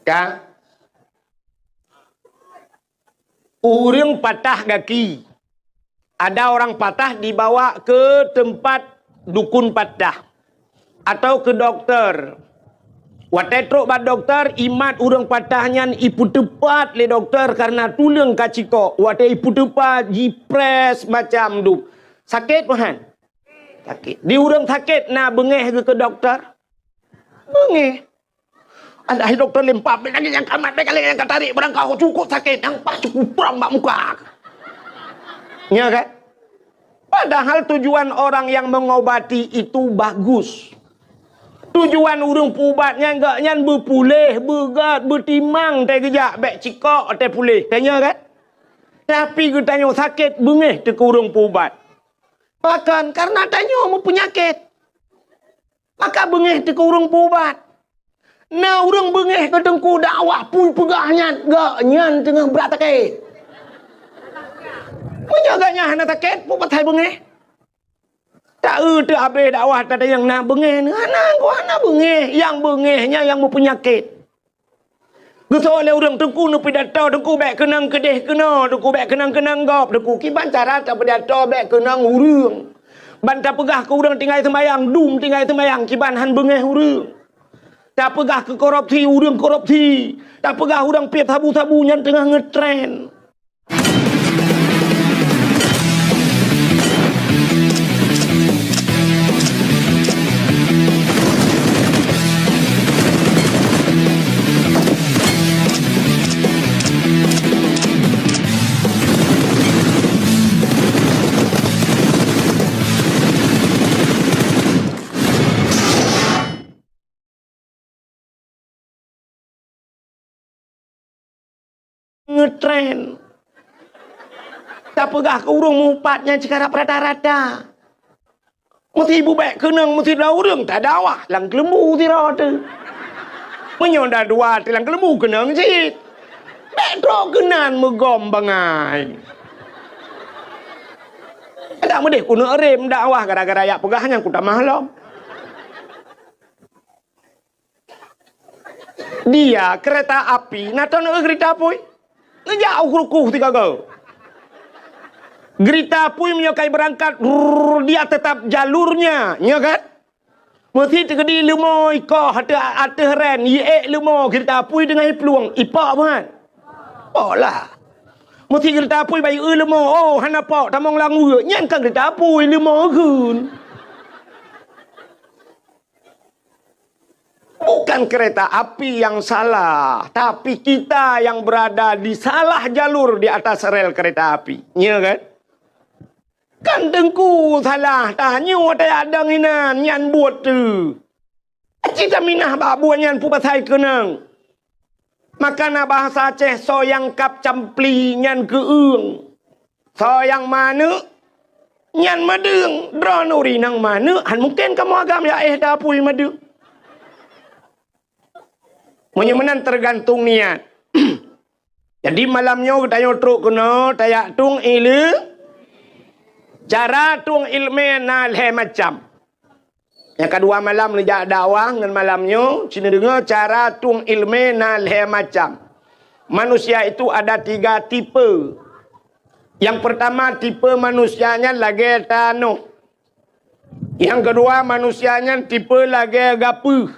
Speaker 1: Kan? Urang patah kaki. Ada orang patah dibawa ke tempat dukun patah. Atau ke dokter. Watetruk ba dokter, imat urang patahnya ipu tepat le dokter karena tulang kaciko. Wate ipu tepat, jipres macam tu. Sakit pahan? Sakit. Di urang sakit, nak bengeh ke dokter? Bengeh. Ada dokter lempap lagi yang kamat lagi yang tarik barang kau cukup sakit yang pas cukup perang bak muka. Ya kan? Padahal tujuan orang yang mengobati itu bagus. Tujuan urang pubatnya enggak nyan berpulih, begat, bertimang teh gejak bek cikok teh pulih. Tanya kan? Tapi kita tanya sakit bengeh teh urang pubat. Bahkan karena tanya mau penyakit. Maka bengeh teh urang pubat. Nah urang bengeh ke tengku dakwah pun pegahnya gak nyan tengah berat sakit. Menyaganya hana sakit pubat hai bengeh. Tak tu habis dakwah tak ada yang nak bengeh. Hana bengeh, yang bengehnya yang mau penyakit. Geso oleh urang tengku nu pidato tengku bek kenang kedeh kena, tengku bek kenang gop, tengku kiban cara tak pidato bek kenang urang. Bantah pegah ke urang tinggal sembayang, dum tinggal sembayang kiban han bengeh urang. Tak pegah ke korupsi, urang korupsi. Tak pegah urang piap sabu-sabu yang tengah ngetren. Ngetren. Tak pegah ke urang mupatnya sekarang rata-rata. Mesti ibu baik kenang mesti dah urang tak dakwah lang kelembu tira tu. Menyonda dua tilang kelembu kenang sit. Baik tro kenan megom bangai. Ada medeh kuno rem dakwah gara-gara ya pegahnya ku tak mahlom. Dia kereta api naton kereta api. Ngejauh rukuh tiga go. Gerita pui menyokai berangkat, dia tetap jalurnya, ya kan? Mesti terkedi lemo iko hata ren, ye lemo gerita pui dengan peluang ipak kan? Pola. Mesti gerita pui bayi lemo, oh hana pak tamong langu, nyan kan gerita pui lemo kun. Bukan kereta api yang salah, tapi kita yang berada di salah jalur di atas rel kereta api. Ya kan? Kan tengku salah tanyo tak ada nginan nyan buat tu. Cita minah bak buat nyan pu pasai kenang. Makana bahasa Aceh soyang kap campli nyan keung. Soyang mana nyan madeng dronuri nang mana han mungkin kamu agam ya dapui madu. Menyemenan tergantung niat. Jadi malamnya kita truk kena tayak tung ilu. Cara tung ilmu na le macam. Yang kedua malam lejak dakwah dengan malamnya cina dengar cara tung ilmu na le macam. Manusia itu ada 3 tipe. Yang pertama tipe manusianya lagi tano. Yang kedua manusianya tipe lagi gapu.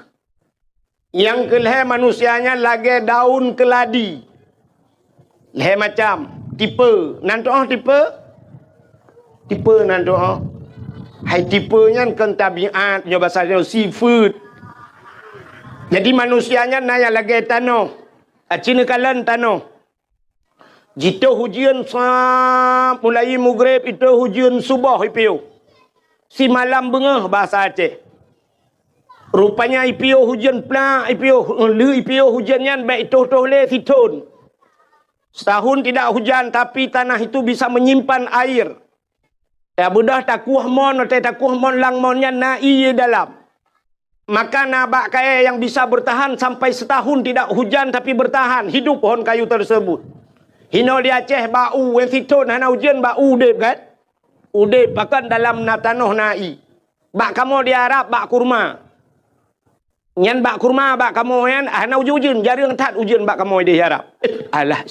Speaker 1: Yang kelih manusianya lagi daun keladi. Le macam tipe. Nanti tipe tipe nanti hai tipenya kan tabiat nya bahasa seafood. Jadi manusianya naya lagi tano. Cina kalan tano. Jika hujan mulai maghrib itu hujan subuh ipiu. Si malam bengah bahasa Aceh. Rupanya ipiu hujan pula ipiu hujannya baik itu le siton. Setahun tidak hujan tapi tanah itu bisa menyimpan air. Ya budah takuh mon atau takuh mon lang monnya na iya dalam. Maka nabak kaya yang bisa bertahan sampai setahun tidak hujan tapi bertahan hidup pohon kayu tersebut. Hino di Aceh bau when siton hana hujan bau udep kan? Udep bahkan dalam tanah nai. Bak kamu di Arab bak kurma. Nyan bak kurma bak kamu yan hana hujan jarang tat hujan bak kamu di Arab. Alah.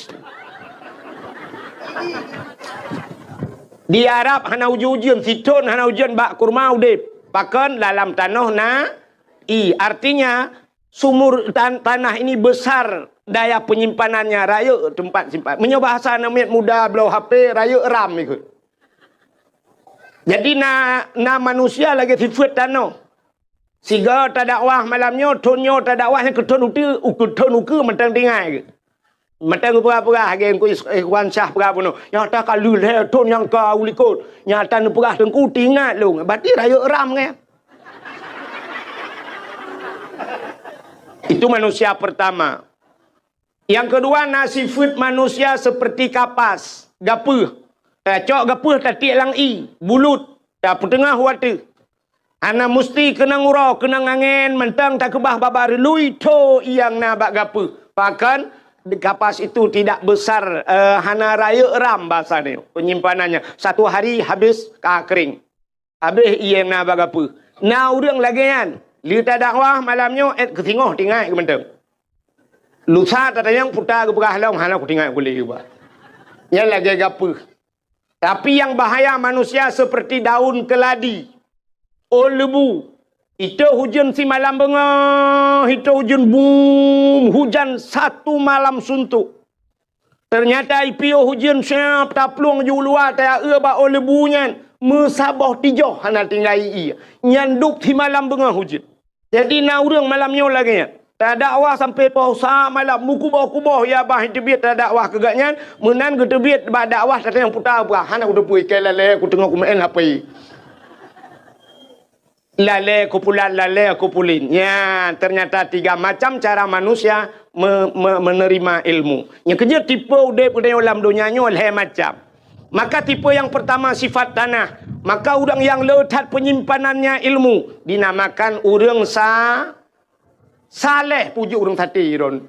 Speaker 1: Di Arab hana hujan siton hana hujan bak kurma udep. Bahkan dalam tanah artinya sumur tanah ini besar daya penyimpanannya raya tempat simpan. Menyo bahasa namanya muda belau HP raya ram ikut. Jadi na manusia lagi sifat tanah. Siga tak dakwah malamnya tonyo tak dakwahnya keton uku mentang tinggal ke. Matang pura-pura hagen ku ikhwan syah pura puno. Yang tak kalu le ton yang kau likut. Nyata nu pura tengku tingat long. Berarti raya ram kan. Itu manusia pertama. Yang kedua nasifut manusia seperti kapas, gapuh. Cok gapuh tatik lang bulut. Dah petengah watu. Ana mesti kena ngurau, kena angin, mentang tak kebah babar lui to yang nabak gapuh. Bahkan kapas itu tidak besar, hana raya ram bahasa ni penyimpanannya. Satu hari habis kering. Habis ia nak bagapu. Na urang lagi kan. Lita dakwah malamnya ketingoh tinggal ke mentang. Lusa tata yang putar ke perah long hana ku tinggal boleh juga. Yang lagi gapu. Tapi yang bahaya manusia seperti daun keladi. Lebu. Itu hujan si malam bengah, itu hujan boom, hujan satu malam suntuk. Ternyata IPO hujan siap taplung ju luar tak ba lebunya mesabah tijoh hana tinggal ia. Nyanduk si malam bengah hujan. Jadi na urang malamnya lagi ya. Tak dakwah sampai pausa malam mukubah-kubah ya bah tebit tak dakwah kegaknya menan ke tebit ba dakwah tak yang putar bah hana udah pui kelale ku tengok ku main HP. Lale kupulan, lale kupulin. Ya, ternyata 3 macam cara manusia menerima ilmu. Yang kedua tipe udep dalam dunianya oleh macam. Maka tipe yang pertama sifat tanah. Maka orang yang letak penyimpanannya ilmu dinamakan orang saleh. Pujuk orang tadi Ron.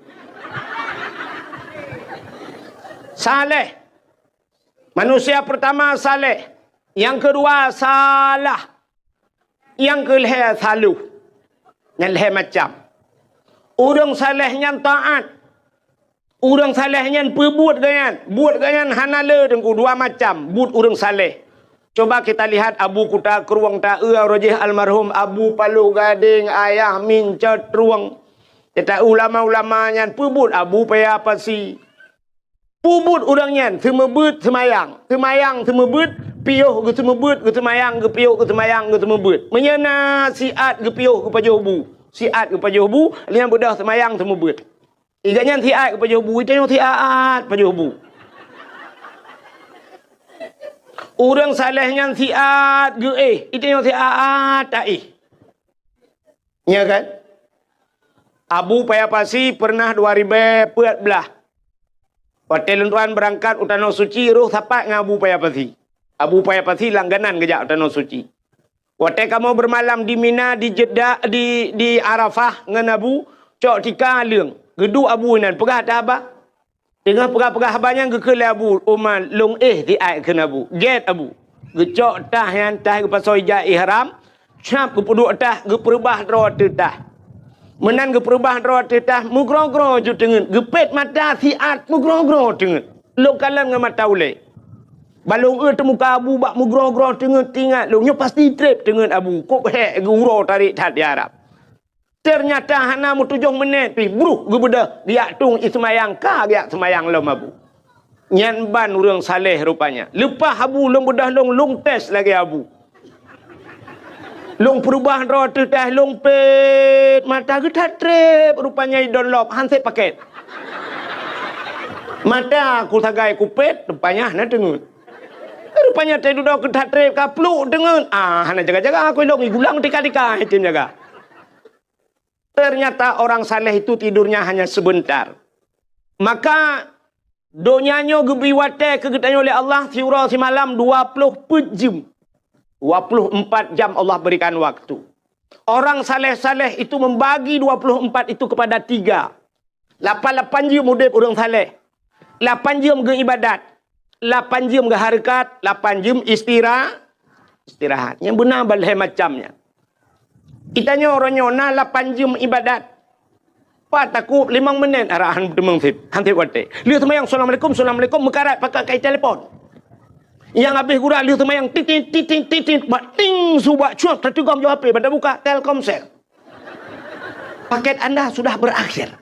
Speaker 1: Saleh. Manusia pertama saleh. Yang kedua salah. Yang kelih saluh. Yang leh macam. Orang salehnya taat. Orang salehnya perbuat ganyan. Buat ganyan hanala dengku 2 macam. Buat orang saleh. Coba kita lihat Abu Kuta Keruang Ta'e Rajih almarhum Abu Palu Gading Ayah Min Cetruang. Kita ulama-ulama yang perbuat Abu Paya Pasi. Pubut orangnya semebut semayang. Semayang semebut piuh ke semebut ke semayang ke piuh ke semayang ke semebut. Menyana siat ke piuh ke pajobu. Siat ke pajobu, lihat bedah semayang semebut. Igaknya siat ke pajobu, itu yang siat pajobu. Orang salehnya siat ge itu yang siat tak ya kan? Abu Payapasi pernah 2014. Hotel tuan berangkat utano suci ruh sapat dengan Abu Payapasi. Abu Payapasi langganan kejap utano suci. Hotel kamu bermalam di Mina, di Jeddah, di Arafah dengan Abu, cok tika leung. Gedu Abu nan pegah dah abah. Tengah pegah-pegah abahnya ke Abu Umar long di ai ke Abu. Get Abu. Gecok tah yang tah ke pasal ihram. Cap ke puduk tah ke perubah rot tah. Menan ke perubah rot tah mugro-gro ju tengen. Gepet mata siat mugro-gro tengen. Lo kalan dengan mata ulai. Balong temu ka Abu bak mugro-gro tengen tinggal. Lo nyo pasti trip tengen Abu. Kok hek guro tarik tat di Arab. Ternyata hana mu 7 menit pi bruh gebeda dia tung ismayang ka dia semayang lom Abu. Nyan ban urang saleh rupanya. Lepas Abu long bedah long test lagi Abu. Long perubahan roh tu dah long pet mata getat trip rupanya download handset paket. Mata aku tagai kupet rupanya hana dengun. Rupanya teh duduk getat trip kapluk dengun. Hana jaga-jaga aku long gulang tika-tika hitim jaga. Ternyata orang saleh itu tidurnya hanya sebentar. Maka donyanya gebiwate kegetanya oleh Allah siura si malam 24 jam. 24 jam Allah berikan waktu. Orang saleh-saleh itu membagi 24 itu kepada 3. 8 jam udip orang saleh. 8 jam ke ibadat. 8 jam ke harakat. 8 jam istirahat. Yang benar balai macamnya. Kitanya orangnya 8 jam ibadat. Pak takut 5 minit arahan demang sip. Hanti wate. Lihat semayang assalamualaikum mekarat pakai kai telefon. Yang habis gura lihat semayang titit bating subak cuak tertugam jawab HP pada buka Telkomsel. Paket anda sudah berakhir.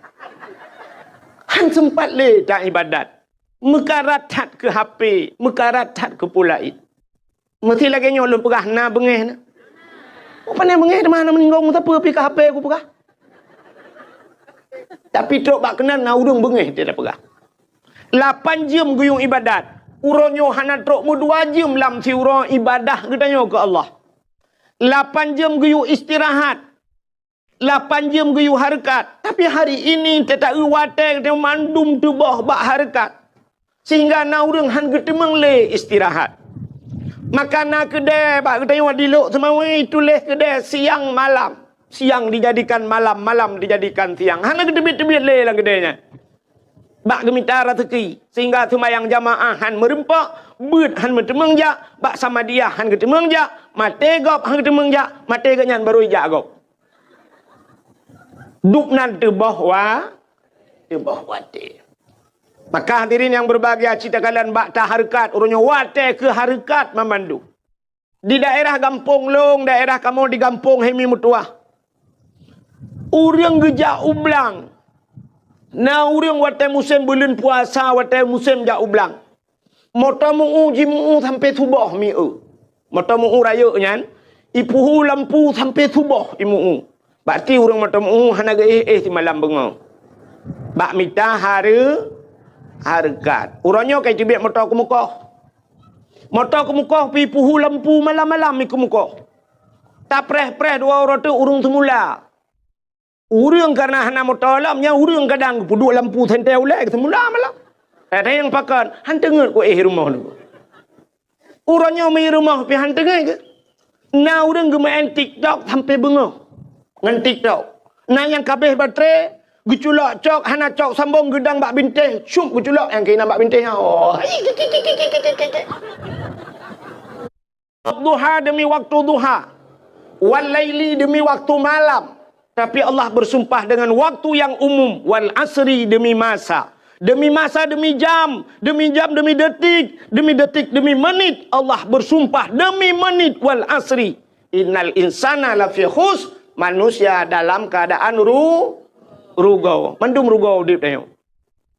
Speaker 1: Han sempat le tak ibadat. Mekarat tat ke HP, mekarat tat ke pulaid. Mesti lagi nyolong pegah na bengeh na. Apa ni mengeh di mana meninggal tak apa pi ke HP aku pegah. Tapi tok bak kenan na udung bengeh dia dah pegah. 8 jam guyung ibadat. Uronyo hana tok mu 2 jam lam si uro ibadah katanya ke Allah. 8 jam guyung istirahat. 8 jam guyung harakat. Tapi hari ini tak wate dia mandum tubuh bak harakat. Sehingga na urang han getemeng le istirahat. Makanan kedai bak kita yang diluk semawi tulis kedai siang malam. Siang dijadikan malam, malam dijadikan siang. Hana kedebit-debit le lah kedainya. Bak geminta rezeki sehingga semayang jamaah han merempak, beut han mentemeng jak, bak sama dia han ketemeng jak, mate gop han ketemeng jak, mate ganyan baru jak gop. Duk nan tebah wate. Maka hadirin yang berbahagia cita kalian bakta harakat urunyo wate ke harakat memandu. Di daerah Gampong Long, daerah kamu di Gampong Hemi Mutuah. Urang geja ublang. Na urang wate musim bulan puasa, wate musim ja ublang. Mota muu jimu sampai subuh miu. Mota muu raya nyan, ipuhu lampu sampai subuh imu. Berarti urang mota muu hana ge si malam bengau. Bak mita harakat. Urangnya kai tibik motor ke muka. Motor ke muka pi puhu lampu malam-malam ke muka. Tak preh-preh 2 orang tu urung semula. Urang karena hana motor lamnya urang kadang puduk lampu sentai ulai semula malam. Ada yang pakan han tengok ko rumah tu. Urangnya mai rumah pi han tengok ke. Na urang ge main TikTok sampai bengau. Ngan TikTok. Na yang kabeh baterai geculak cok, hana cok sambung gedang bak binteh. Syup geculak yang kena bak binteh. Oh. Duha demi waktu duha. Wal laili demi waktu malam. Tapi Allah bersumpah dengan waktu yang umum. Wal asri demi masa. Demi masa, demi jam, demi detik, demi menit. Allah bersumpah demi menit. Wal asri. Innal insana lafi khus. Manusia dalam keadaan rugau. Mandum rugau dip tayo.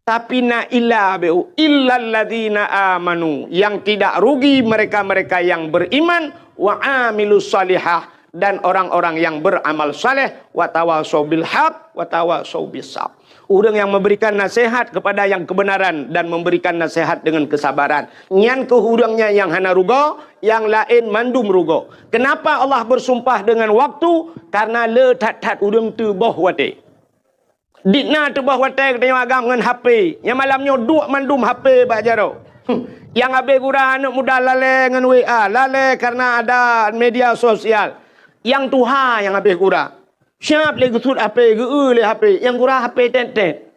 Speaker 1: Tapi na illa beu illal ladzina amanu, yang tidak rugi mereka-mereka yang beriman wa amilus salihah dan orang-orang yang beramal saleh, wa tawasau bil haq wa tawasau bis sabr. Orang yang memberikan nasihat kepada yang kebenaran dan memberikan nasihat dengan kesabaran. Nyan ke hurangnya yang hana rugo, yang lain mandum rugo. Kenapa Allah bersumpah dengan waktu? Karena le tat-tat urang tu boh wate. Ditna tu boh wate katanya agam dengan HP. Yang malamnya duk mandum HP bak jaro. Yang habis gura anak muda lale dengan WA, lale karena ada media sosial. Yang tuha yang habis gura. Siap lagi sud HP, le HP. Yang gura HP tet-tet.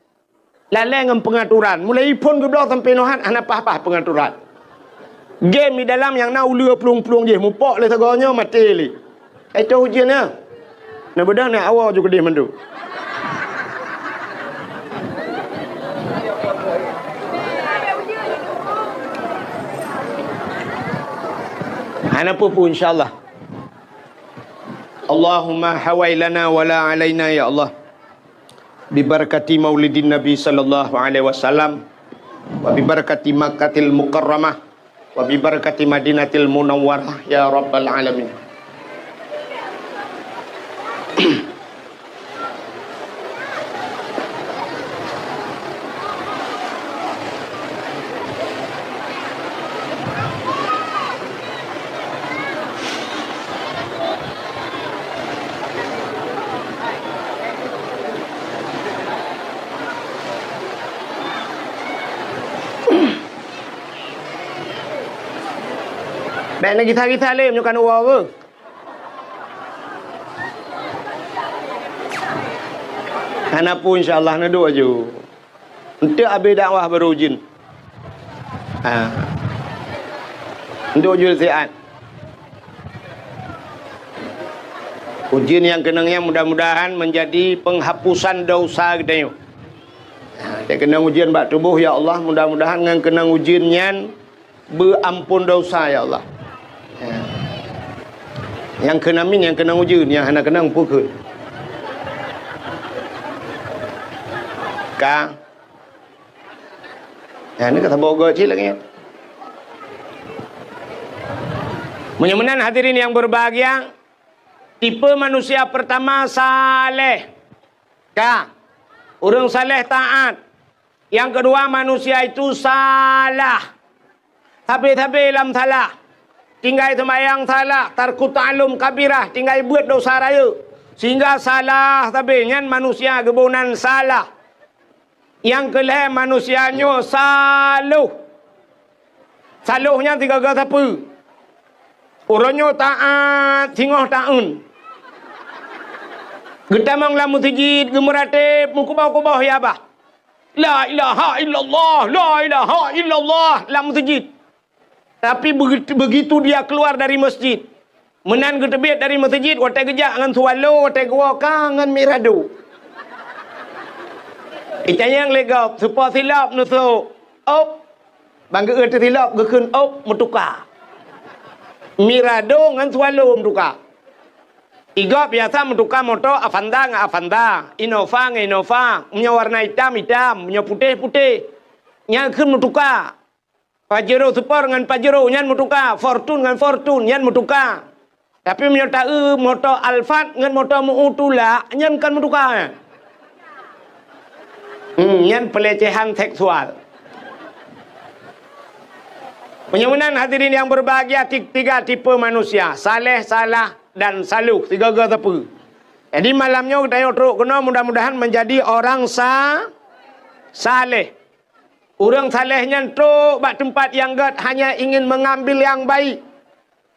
Speaker 1: Lale dengan pengaturan. Mulai pun ke blok sampai nohan, anak apa-apa pengaturan. Game di dalam yang nak ula pelung-pelung je. Mupok le teganya mati le. Itu ujiannya. Nak bedang nak awal juga dia mandu. Apa pun insyaAllah. Allahumma hawai lana wala alaina ya Allah. Bibarakati maulidin Nabi sallallahu alaihi wasallam. Wa bibarakati Makkatil Mukarramah. Wa bibarakati Madinatil Munawwarah ya Rabbal Alamin. Baik nak kita le menyukan uang ke? Hana pun insyaAllah nak doa je. Untuk habis dakwah berujin. Untuk ujul sihat. Ujian yang kenangnya mudah-mudahan menjadi penghapusan dosa kita. Dia kenang ujian bak tubuh ya Allah. Mudah-mudahan dengan kenang ujiannya berampun dosa ya Allah. Yang kena min, yang kena ujian, yang hendak kena pukul. Ka. Ya, ini kata bogo cik lagi. Mudah-mudahan hadirin yang berbahagia, tipe manusia pertama saleh. Ka. Orang saleh taat. Yang kedua manusia itu salah. Tapi dalam salah. Tinggal sembahyang salah, tarku ta'lum kabirah, tinggal buat dosa raya. Sehingga salah tapi nyan manusia gebunan salah. Yang kelih manusianya saluh. Saluhnya tiga kata apa? Orangnya taat, singoh ta'un. Getamang lamu sejid, gemeratip, mukubah-kubah ya bah. La ilaha illallah, la ilaha illallah, lamu sejid. Tapi begitu dia keluar dari masjid, menan ketebit dari masjid, watai gejak dengan sualo, watai gua kangen mirado. Itanya yang legap, supaya silap nusu, op, bangga erti silap, gekun op, mutuka. Mirado dengan sualo mutuka. Iga biasa mutuka moto Avanda nggak Avanda, Innova nggak Innova, punya warna hitam, punya putih, yang kun mutuka. Pajero super dengan Pajero nyan mutuka, Fortune dengan Fortune nyan mutuka. Tapi menyertai moto Alphard dengan moto Mu'utula nyan kan mutuka. Nyan pelecehan seksual. Mudah-mudahan hadirin yang berbahagia, tiga tipe manusia, saleh, salah dan saluh, tiga tepu. Jadi malamnya kita teruk kena mudah-mudahan menjadi orang saleh. Orang salehnya tu bak tempat yang gad hanya ingin mengambil yang baik.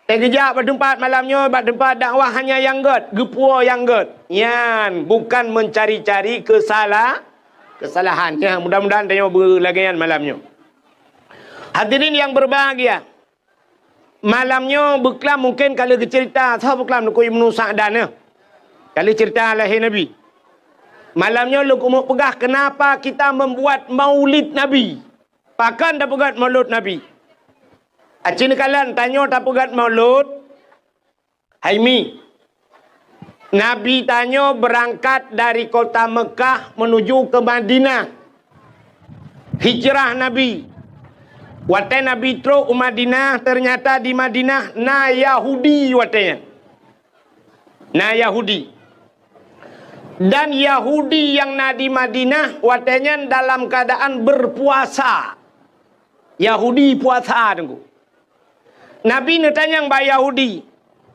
Speaker 1: Kejap bak tempat malamnya bak tempat dakwah hanya yang gad, gepua yang gad. Yan bukan mencari-cari kesalahan. Ya, mudah-mudahan dia berlagian malamnya. Hadirin yang berbahagia. Malamnya beklam mungkin kalau cerita, saya beklam nak Ibnu Sa'dan. Kalau cerita lahir Nabi. Malamnya lu kumuk pegah kenapa kita membuat maulid Nabi. Pakan dah pegat maulid Nabi. Acin kalian tanya tak pegat maulid. Haimi. Nabi tanya berangkat dari kota Mekah menuju ke Madinah. Hijrah Nabi. Watai Nabi teruk Madinah, ternyata di Madinah na Yahudi watanya. Nah Yahudi. Dan Yahudi yang na di Madinah watenya dalam keadaan berpuasa. Yahudi puasa tunggu. Nabi netanya ba Yahudi,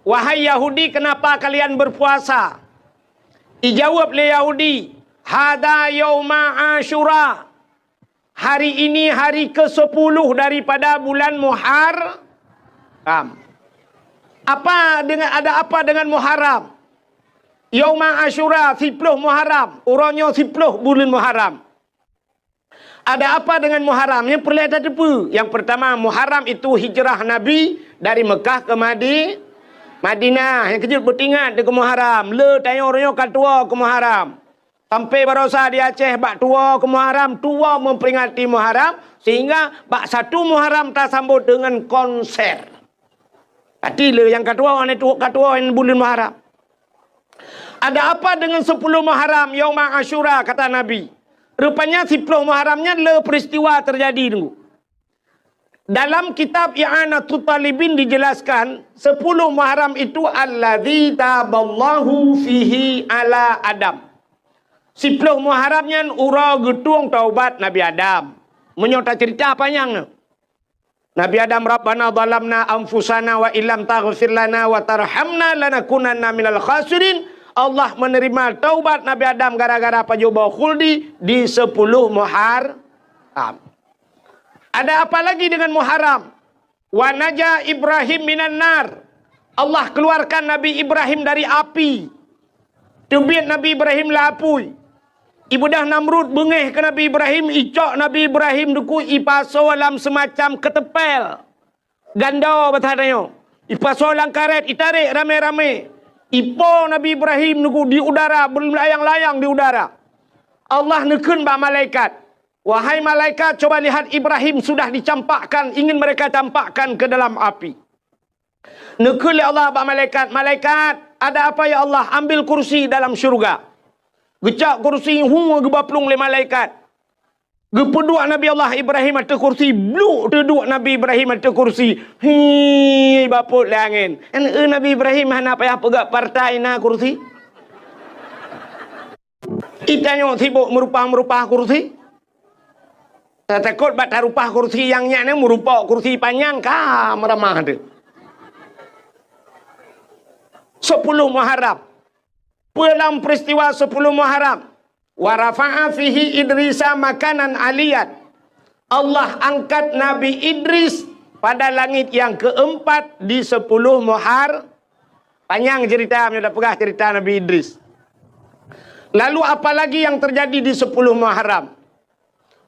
Speaker 1: wahai Yahudi, kenapa kalian berpuasa? Dijawab oleh Yahudi, hada yauma Asyura. Hari ini hari ke-10 daripada bulan Muharram. Ada apa dengan Muharram? Yauma Asyura 10 Muharram, urangnya 10 bulan Muharram. Ada apa dengan Muharram? Yang perlu ada apa? Yang pertama, Muharram itu hijrah Nabi dari Mekah ke Madinah. Yang kecil bertingat ke Muharram. Le tanya orangnya kat tua ke Muharram. Sampai barosa di Aceh bak tua ke Muharram, tua memperingati Muharram sehingga bak 1 Muharram tak sambut dengan konser. Hati le yang kat tua yang bulan Muharram. Ada apa dengan 10 Muharram Yauma Asyura kata Nabi? Rupanya 10 Muharramnya le peristiwa terjadi dulu. Dalam kitab I'anatul Talibin dijelaskan 10 Muharram itu allazi taballahu fihi ala Adam. 10 Muharramnya ura getung taubat Nabi Adam. Menyota cerita panjang. Nabi Adam Rabbana zalamna anfusana wa illam taghfir lana wa tarhamna lanakunanna minal khasirin. Allah menerima taubat Nabi Adam gara-gara pajoba khuldi di 10 Muharram. Ada apa lagi dengan Muharram? Wa naja Ibrahim minan nar. Allah keluarkan Nabi Ibrahim dari api. Tubit Nabi Ibrahim lapui. Ibu dah Namrud bengeh ke Nabi Ibrahim, icok Nabi Ibrahim duku ipaso dalam semacam ketepel. Ganda batadanya. Ipaso dalam karet, itarik rame-rame. Ipo Nabi Ibrahim nuku di udara, berlayang-layang di udara. Allah nekun ba malaikat. Wahai malaikat, coba lihat Ibrahim sudah dicampakkan, ingin mereka campakkan ke dalam api. Nekun Allah ba malaikat, malaikat, ada apa ya Allah? Ambil kursi dalam syurga. Gecak kursi gebaplung le malaikat. Gepeduk Nabi Allah Ibrahim ada kursi, bluk duduk Nabi Ibrahim ada kursi. Hi baput le angin. Nabi Ibrahim hana payah pegak partai na kursi. Itanya sibuk merupah kursi. Tak takut bat rupah kursi yang nyaknya merupa kursi panjang ka meramah ada. 10 Muharram. Dalam peristiwa 10 Muharram, wa rafa'a fihi Idrisa makanan aliyat. Allah angkat Nabi Idris pada langit yang keempat di 10 Muharram. Panjang cerita, sudah pegah cerita Nabi Idris. Lalu apa lagi yang terjadi di 10 Muharram?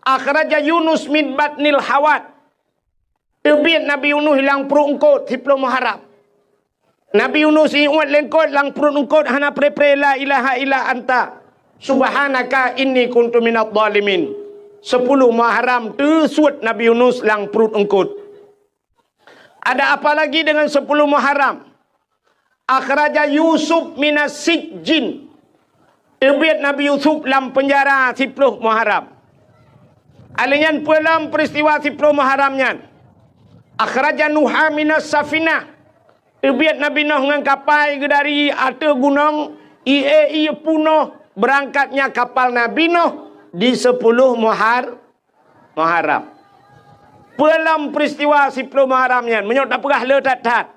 Speaker 1: Akhraja Yunus min batnil hawat. Tebit Nabi Yunus hilang perut engkot 10 Muharram. Nabi Yunus iwat lengkot lang perut engkot hana pre la ilaha illa anta. Subhanaka inni kuntu minadh dhalimin. 10 Muharram tersut Nabi Yunus lang perut engkut. Ada apa lagi dengan 10 Muharram? Akhraja Yusuf minas sijjin. Tebit Nabi Yusuf dalam penjara 10 Muharram. Alinyan dalam peristiwa 10 Muharramnya. Akhraja Nuha minas safinah. Tebit Nabi Nuh dengan kapal dari atas gunung ia punuh berangkatnya kapal Nabi Nuh di 10 Muharram. Dalam peristiwa 10 Muharramnya menyok tak pegah le tat.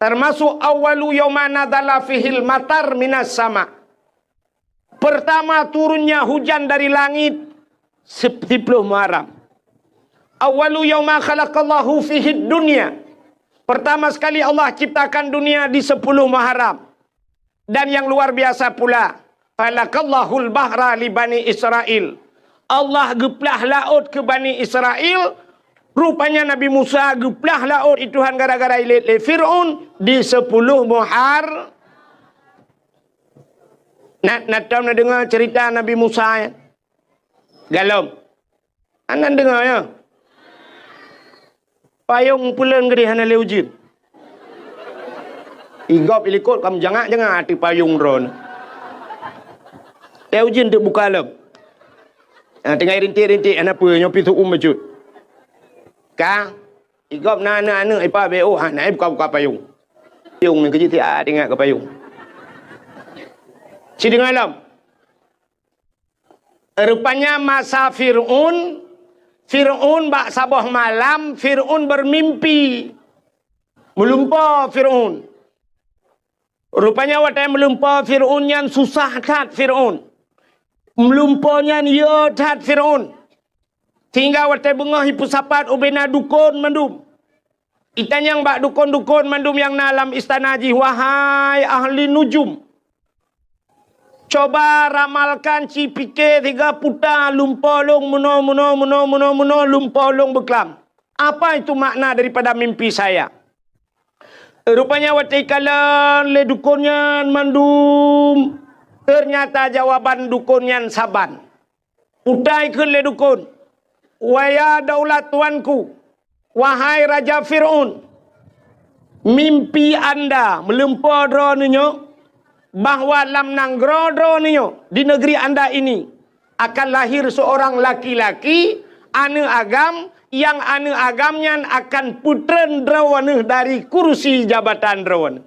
Speaker 1: Termasuk awalu yauma nadzala fihil matar minas sama. Pertama turunnya hujan dari langit 10 Muharram. Awalu yauma khalaqallahu fihid dunya. Pertama sekali Allah ciptakan dunia di 10 Muharram. Dan yang luar biasa pula, falakallahul bahra li Bani Israel. Allah geplah laut ke Bani Israel. Rupanya Nabi Musa geplah laut itu gara-gara ilit le Fir'aun di 10 Muharram. Nak tahu nak dengar cerita Nabi Musa ya? Galom. Anda dengar ya? Payung pulen gede hana leujin. Igop ilikot kamu jangan hati payung ron. Leujin tu buka lem. Tengah rintik-rintik anak apa nyopi tu macut. Ka igop nana ipa beo hana buka payung. Payung ni kerja tiap tengok ke payung. Ciri alam. Rupanya masa Fir'aun bak sabah malam, Fir'aun bermimpi. Melumpah Fir'aun. Rupanya waktu melumpah Fir'aun yang susah tat Fir'aun. Melumpahnya ya tat Fir'aun. Sehingga waktu bengah hipu sapat ubena dukun mandum. Itan yang bak dukun-dukun mandum yang dalam istana ji, wahai ahli nujum. Coba ramalkan ci pikir 3 putar lumpah long muno lumpah long beklam. Apa itu makna daripada mimpi saya? Rupanya waktu kala le dukunnya mandum. Ternyata jawaban dukunnya saban. Utai ke le dukun. Waya daulat tuanku. Wahai Raja Fir'aun. Mimpi anda melempar dronenya. Bahawa lam nanggrodro niyo di negeri anda ini akan lahir seorang laki-laki ane agam yang ane agamnya akan putren drawana dari kursi jabatan drawana.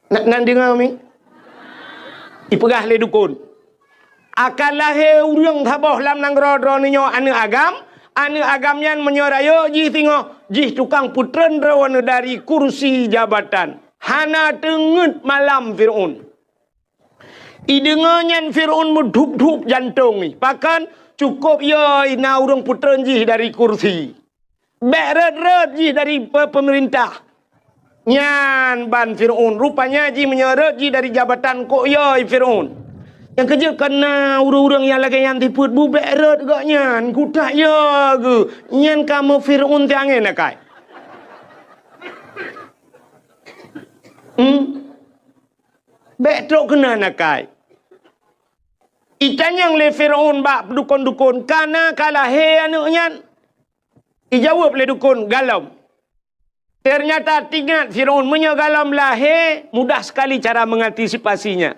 Speaker 1: Nak dengar mi? Ipegah le dukun. Akan lahir urang thaboh lam nanggrodro niyo ane agamnya menyorayo ji tengok ji tukang putren drawana dari kursi jabatan. Hana tengut malam Fir'aun. Idengannya Fir'aun menduk-duk jantung ni. Bahkan cukup ya ina urang putra jih dari kursi. Beret-ret jih dari pemerintah. Nyan ban Fir'aun. Rupanya jih menyeret jih dari jabatan kok ya Fir'aun. Yang kerja kena urang-urang yang lagi yang tiput bu beret gak nyan. Kutak ya ke. Nyan kamu Fir'aun tiangin nak kai. Betul kena nakai. Ikan yang le Fir'aun bak dukun-dukun kana kalah he anaknya. Ijawab le dukun galam. Ternyata tingat Fir'aun menyagalam lah he, mudah sekali cara mengantisipasinya.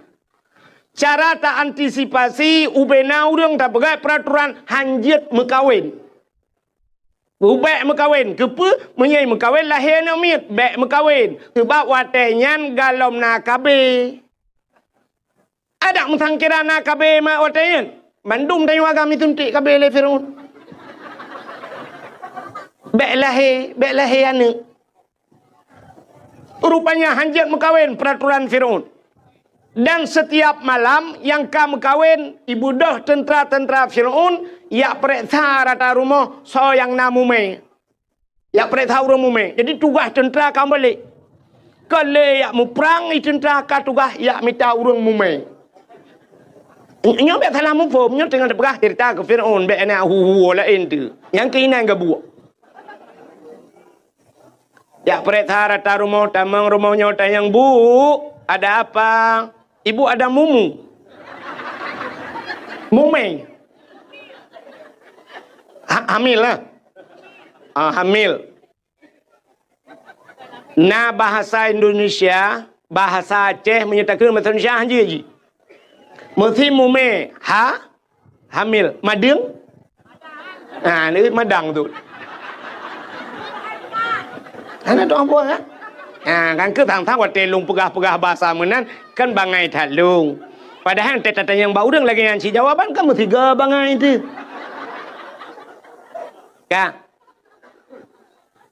Speaker 1: Cara tak antisipasi ubena urang tak pegai peraturan hanjit mekawin. Ubek mekawin, kepa menyai mekawin lahir nak mit, bek mekawin. Sebab watenyan galom nak kabe. Ada mengkira nak kabe mak watenyan. Bandung tanya agam itu ntik kabe le Fir'aun. Bek lahir anak. Rupanya hanjit mekawin peraturan Fir'aun. Dan setiap malam yang kamu kawin, ibu dah tentera-tentera Fir'aun, ya periksa rata rumah, so yang namume. Ya periksa rumah. Jadi tugas tentera kamu balik. Kalau ya mu perang, tentera ka tugas ya minta urang mume. Nyo bet salah mu pom, nyo tengah perah cerita ke Fir'aun, bet ana hu lain tu. Yang keinan ke buat. Ya periksa rata rumah, tamang rumahnya tayang bu, ada apa? Ibu ada mumu. Mume. Hamil lah. Hamil. Nah bahasa Indonesia, bahasa Aceh menyatakan bahasa Indonesia aja ji. Mesti mume. Hamil. Madeng? Nah, ini madang tu. Anak tu apa kan? Kan ke tang-tang wat telung pegah-pegah bahasa menan kan bangai talung. Padahal tata yang bau deng lagi yang si jawaban kan mesti ga bangai itu. Ka.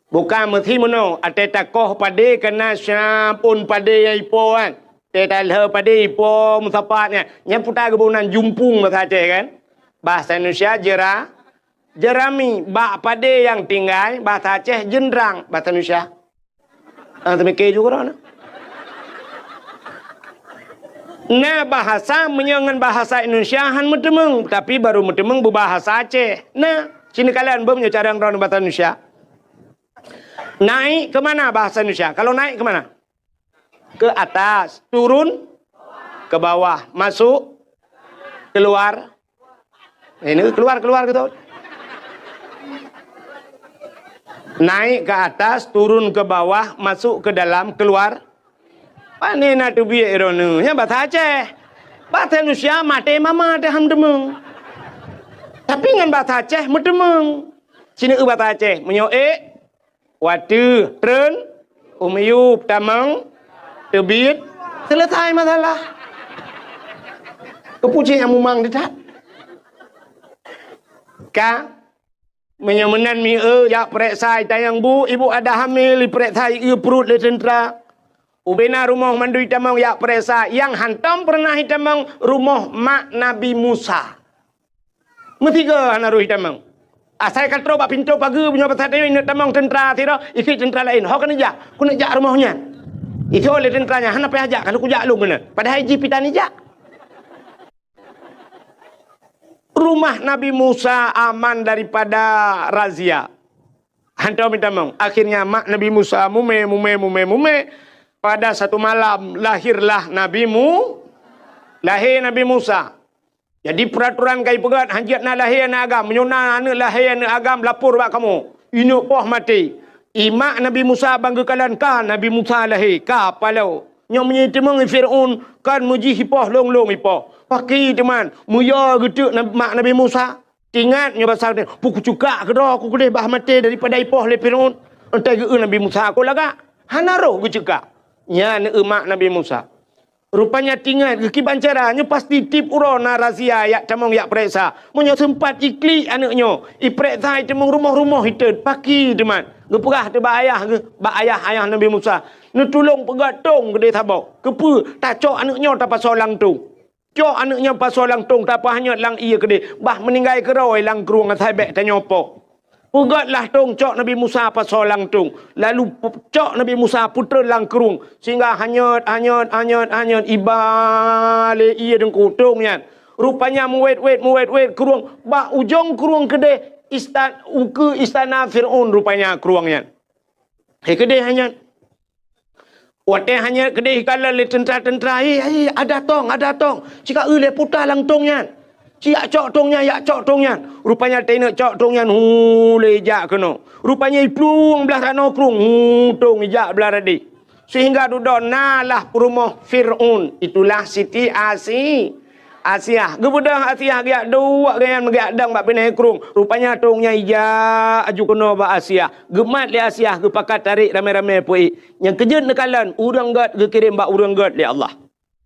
Speaker 1: Bukan mesti mono ateta koh pade kena syapun pade ai po kan. Teta le pade po musapatnya. Yang putar kebunan jumpung bahasa Aceh kan. Bahasa Indonesia jerami bak pade yang tinggal bahasa Aceh jendrang bahasa Indonesia. Temike juga orang. Nah bahasa menyangan bahasa Indonesia han medemeng tapi baru medemeng berbahasa Aceh. Nah, sini kalian belum cara yang orang bahasa Indonesia. Naik ke mana bahasa Indonesia? Kalau naik ke mana? Ke atas, turun ke bawah, masuk, keluar. Ini keluar gitu. Naik ke atas, turun ke bawah, masuk ke dalam, keluar. Pani nak tu biar ironu. Yang bahasa Aceh. Bahasa Indonesia mati mama ada hamdemeng. Tapi dengan bahasa Aceh medemeng. Sini bahasa Aceh menyoek. Watu, tren, umiyup, tamang, tebit. Selesai masalah. Kepucing yang mumang dekat. Ka menyemenan mi ya prek sai tayang bu ibu ada hamil li prek sai perut le tentera. Ubena rumah mandui tamang ya prek sai yang hantam pernah hitamang rumah mak Nabi Musa. Metiga hanaru hitamang. Asai katro bak pintu pagi punya pasal dia nak tamang tentera tira ikut tentera lain. Hok kena jak, ku nak jak rumahnya. Itu oleh tenteranya hana payah jak kalau ku jak lu kena. Padahal ji pitani jak. Rumah Nabi Musa aman daripada razia. Hantar minta mau. Akhirnya mak Nabi Musa mume. Pada satu malam lahirlah lahir Nabi Musa. Jadi peraturan kai pegat hajat na lahir na agam. Menyona anak lahir na agam lapor bak kamu. Inuk poh mati. Imak Nabi Musa banggakan kan Nabi Musa lahir. Ka palau. Nyom menyitimang Fir'aun kan muji hipoh long hipoh. Pakai teman, muya gitu mak Nabi Musa. Ingat nya pasal dia, puku cuka ke dah aku boleh bah mati daripada ipoh le Firaun. Entai ke Nabi Musa aku laga. Hanaro ke cuka. Nya mak Nabi Musa. Rupanya tinggal ke kibancara nya pasti tip urona razia yak tamong yak periksa. Munyo sempat ikli anaknya. Iperiksa temong rumah-rumah hitet paki teman. Geperah te ba ayah Nabi Musa. Nu tolong pegatong gede tabau. Kepu tak cok anaknya tak pasal lang tu. Cok anaknya pasal lang tung tak apa hanya lang iya gede. Bah meninggal keroi lang keruang atai bek tanya apa. Pegatlah tung cok Nabi Musa pasal lang tung. Lalu cok Nabi Musa putra lang keruang sehingga hanyut ibale iya dengku tungnya. Rupanya muwet keruang bah ujung keruang gede istana Fir'aun rupanya keruangnya. Gede hanya Wate hanya kedai kala le tentera-tentera ada tong. Cika le putar lang tongnya. Cia cok tongnya. Rupanya tena cok tongnya le jak keno. Rupanya iplung belah rano krung tong jak belah radi. Sehingga duduk nalah rumah Fir'aun. Itulah Siti Asia. Gebudang Asia giak dua gayan giak dang bak pinai krung. Rupanya tongnya ija aju kena bak Asia. Gemat li Asia gepakat tarik ramai-ramai pui. Yang kejut nekalan urang gat ge kirim bak urang gat li Allah.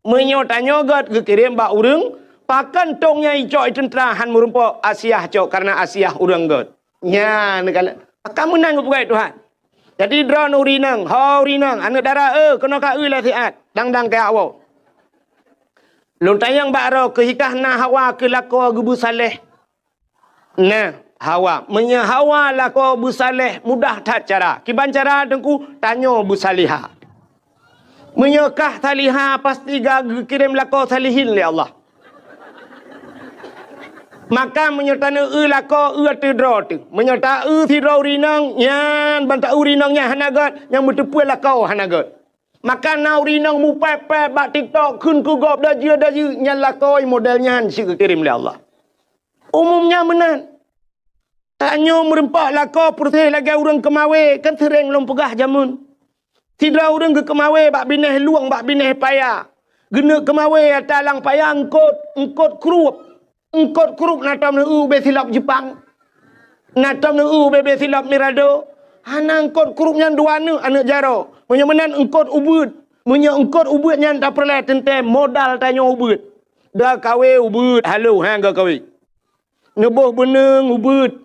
Speaker 1: Menyotanya gat ge kirim bak urang pakan tongnya icok tentera han merumpa Asia cok karena Asia urang gat. Nya nekalan. Kamu nang pegai Tuhan. Jadi drone urinang, rinang anak darah kena ka lah siat. Dang ke awak. Lontayang bakro kehikah na Hawa ke lako gebu saleh. Nah, Hawa. Menya Hawa lako bu saleh mudah tak cara. Kiban cara dengku tanyo bu saliha. Menyekah saliha pasti gag kirim lako salihin li Allah. Maka menyertana lako tidro tu. Menyerta tidro rinang yan banta urinangnya hanagat yang bertepu lako hanagat. Maka naurinang mu pepe bak TikTok kun ku gop dah je nyala koi modelnya si kirim oleh Allah. Umumnya menan. Taknya merempak lako putih lagi orang kemawe kan sering long pegah jamun. Tidak orang ke kemawe bak bineh luang bak bineh payah. Gena kemawe talang payah engkot krup natam nu be silap Jepang. Natam nu be silap Mirado. Hana engkot krupnya dua anak jaro. Menyemenan engkot ubud. Engkot ubud yang tak perlu tentem modal tanya ubud. Dah kawe ubud. Halo hang kawe. Nebuh beneng ubud.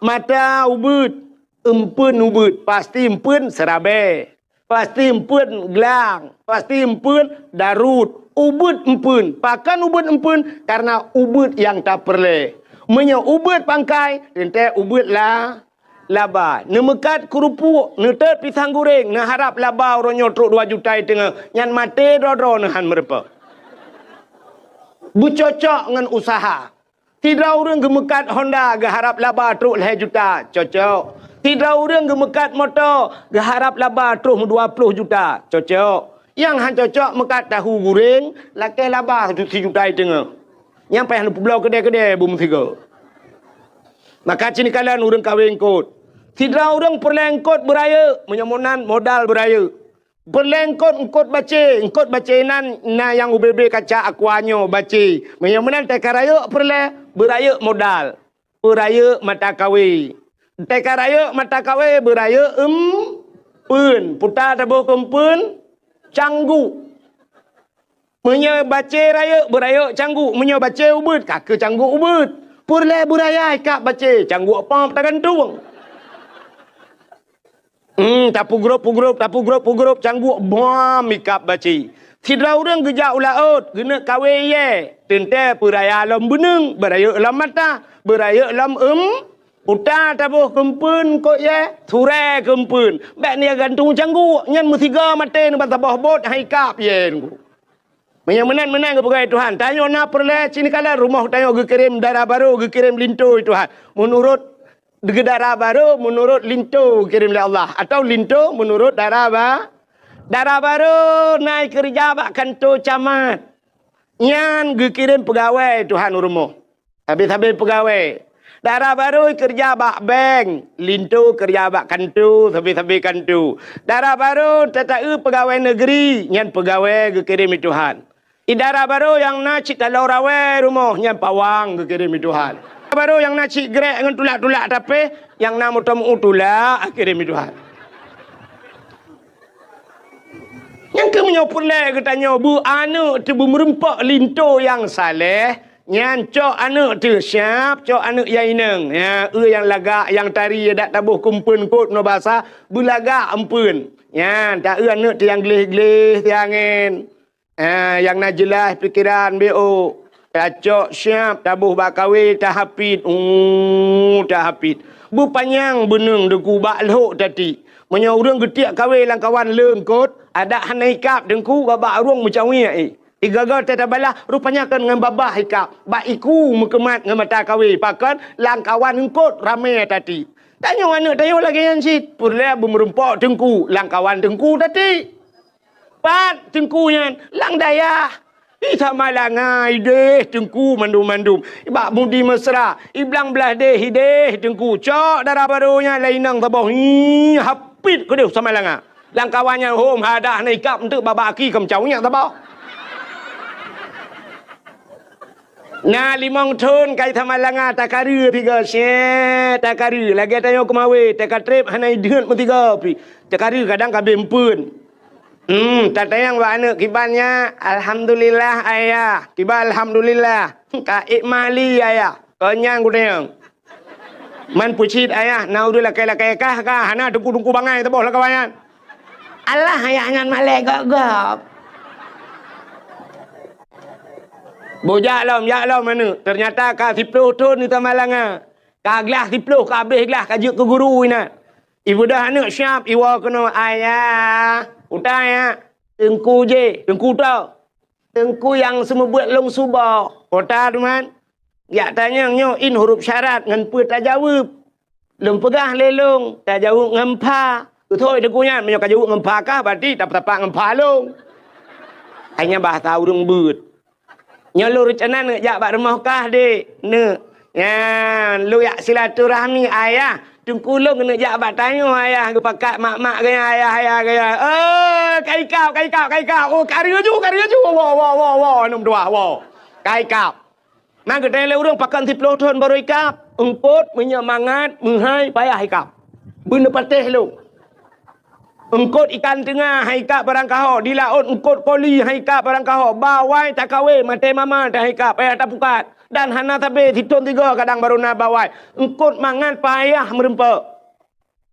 Speaker 1: Mata ubud. Empun ubud. Pasti empun serabe. Pasti empun gelang. Pasti empun darut. Ubud empun. Pakan ubud empun karena ubud yang tak perlu. Ubud pangkai. Tente ubud lah. Laba. Nemekat kerupuk. Netet pisang goreng. Harap laba orang nyotruk 2 juta tengah. Yang mati dodro nahan mereka. Bercocok dengan usaha. Tidak orang gemekat Honda. Geharap laba truk 2 juta. Cocok. Tidak orang gemekat motor. Geharap laba truk 20 juta. Cocok. Yang han cocok mekat tahu goreng. Lakai laba 1 juta tengah. Yang payah belau kedai-kedai bum 3. Maka sini kalian orang kahwin kot. Tidak orang perlengkot beraya. Menyamunan modal beraya. Perlengkot engkot baca nan yang UBB kaca akuanyo baca. Menyamunan tekaraya beraya modal. Beraya mata kawe. Tekaraya mata kawe beraya pun. Putar tabuh kempun canggu. Menyo baca raya beraya canggu, menyo baca ubud kak canggu ubud. Purle buraya kak baca canggu apa tak gantung. Tapu grup canggu bom ikap baca. Tidak orang gejak ulaut guna kawe ye. Tente puraya lam beneng, beraya lam mata, beraya lam uta tabuh kempun ko ye, ture kempun. Bek ni gantung canggu, nyan musiga mate ni batabah bot hai kap ye ngu. Menang ke pegawai Tuhan. Tanya nak perle sini kala rumah tanya kirim darah baru, kirim linto Tuhan. Menurut darah baru, menurut linto kirim oleh Allah. Atau linto menurut darah baru naik kerja bak kantor camat. Nyan kirim pegawai Tuhan rumah. Habis-habis pegawai. Darah baru kerja bak bank, linto kerja bak kantor, habis-habis kantor. Darah baru tetai pegawai negeri, nyan pegawai kirim Tuhan. Idara baru yang nak cik kalau rawe rumahnya pawang kirim Tuhan. Baru yang nak cik grek dengan tulak-tulak tapi yang nak mutamu tulak kirim Tuhan. Yang ke menyopur le katanya bu anak tu merempak linto yang saleh, nyan cok anak tu siap, cok anak yang ineng. Ya, yang lagak yang tari dak tabuh kumpun kot no bahasa bulaga ampun. Ya, tak anak tu yang gelih-gelih tiangin. Yang nak jelas fikiran BO. Acok siap tabuh bakawi tak hafid. Tak hafid. Bu panjang beneng deku bak lehok tadi. Menyo urang getiak kawe lang kawan lengkot, ada hanai kap dengku babak urang macam ni. Igagal tata balah rupanya kan dengan babah hikap. Bak iku mekemat dengan mata kawe. Pakan lang kawan engkot ramai tadi. Tanya anak tayo lagi yang sit. Purle bumerempok dengku lang kawan dengku tadi. Pat tengkunya lang daya. Sama langai deh tengku mandum-mandum. Ibak mudi mesra. Iblang belah deh tengku. Cok darah barunya lainang tabah. Hapit ke dia sama langa. Lang kawannya home hadah naikap untuk babaki kemcaunya tabah. Nah limang ton kai sama langa takaru tiga set takaru. Lagi tanya kemawe takatrip hanai deun metiga pi. Takaru kadang kabempun. Tatayang wa anak kibannya alhamdulillah ayah. Kiba alhamdulillah. Ka ikmali ayah. Kenyang kudayang. Man pucit ayah naudul lakai-lakai kah hana dengku-dengku bangai teboh lah kawayan. Allah ayahnya malek gagap. Bojak lam mana? Ternyata ka 10 ton ni tamalanga. Ka gelas 10 ka habis gelas ka juk ke guru ina. Ibu dah anak siap iwa kena ayah. Udah ya, tengku je, tengku tau. Tengku yang semua buat long subah. Kota teman. Ya tanya nyo in huruf syarat ngan pu tak jawab. Lem pegah lelong, tak jawab ngempa. Thôi tengkunya menyo ka jawab ngempa kah berarti tak tapak ngempa long. Hanya bahasa urung beut. Nyo lu rencana nak jak bak rumah kah dek. Ne. Ya, lu yak silaturahmi ayah. Tengku long kena jak bak tanya ayah ke pakat mak-mak ke ayah ke. Kai kau. Oh, karya ju. Wah, nom dua. Wah. Kai kau. Mang ke tele urang pakan 10 ton baru ikap. Engkot menyemangat menghai payah ikap. Benda patih lu. Engkot ikan tengah haikap barang kaho. Di laut engkot koli haikap barang kaho. Bawai tak kawe mate mama tak haikap. Payah tak pukat. Dan hana tabe titon 3 kadang baru na bawai. Engkot mangan payah merempak.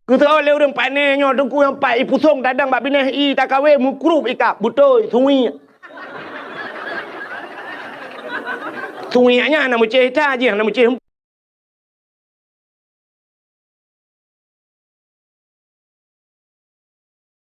Speaker 1: Kita oleh orang panenyo dengku yang pai pusong dadang bak bineh i tak kawe mukrup ikap butoi sungi. Sungi nya na muceh ta je na muceh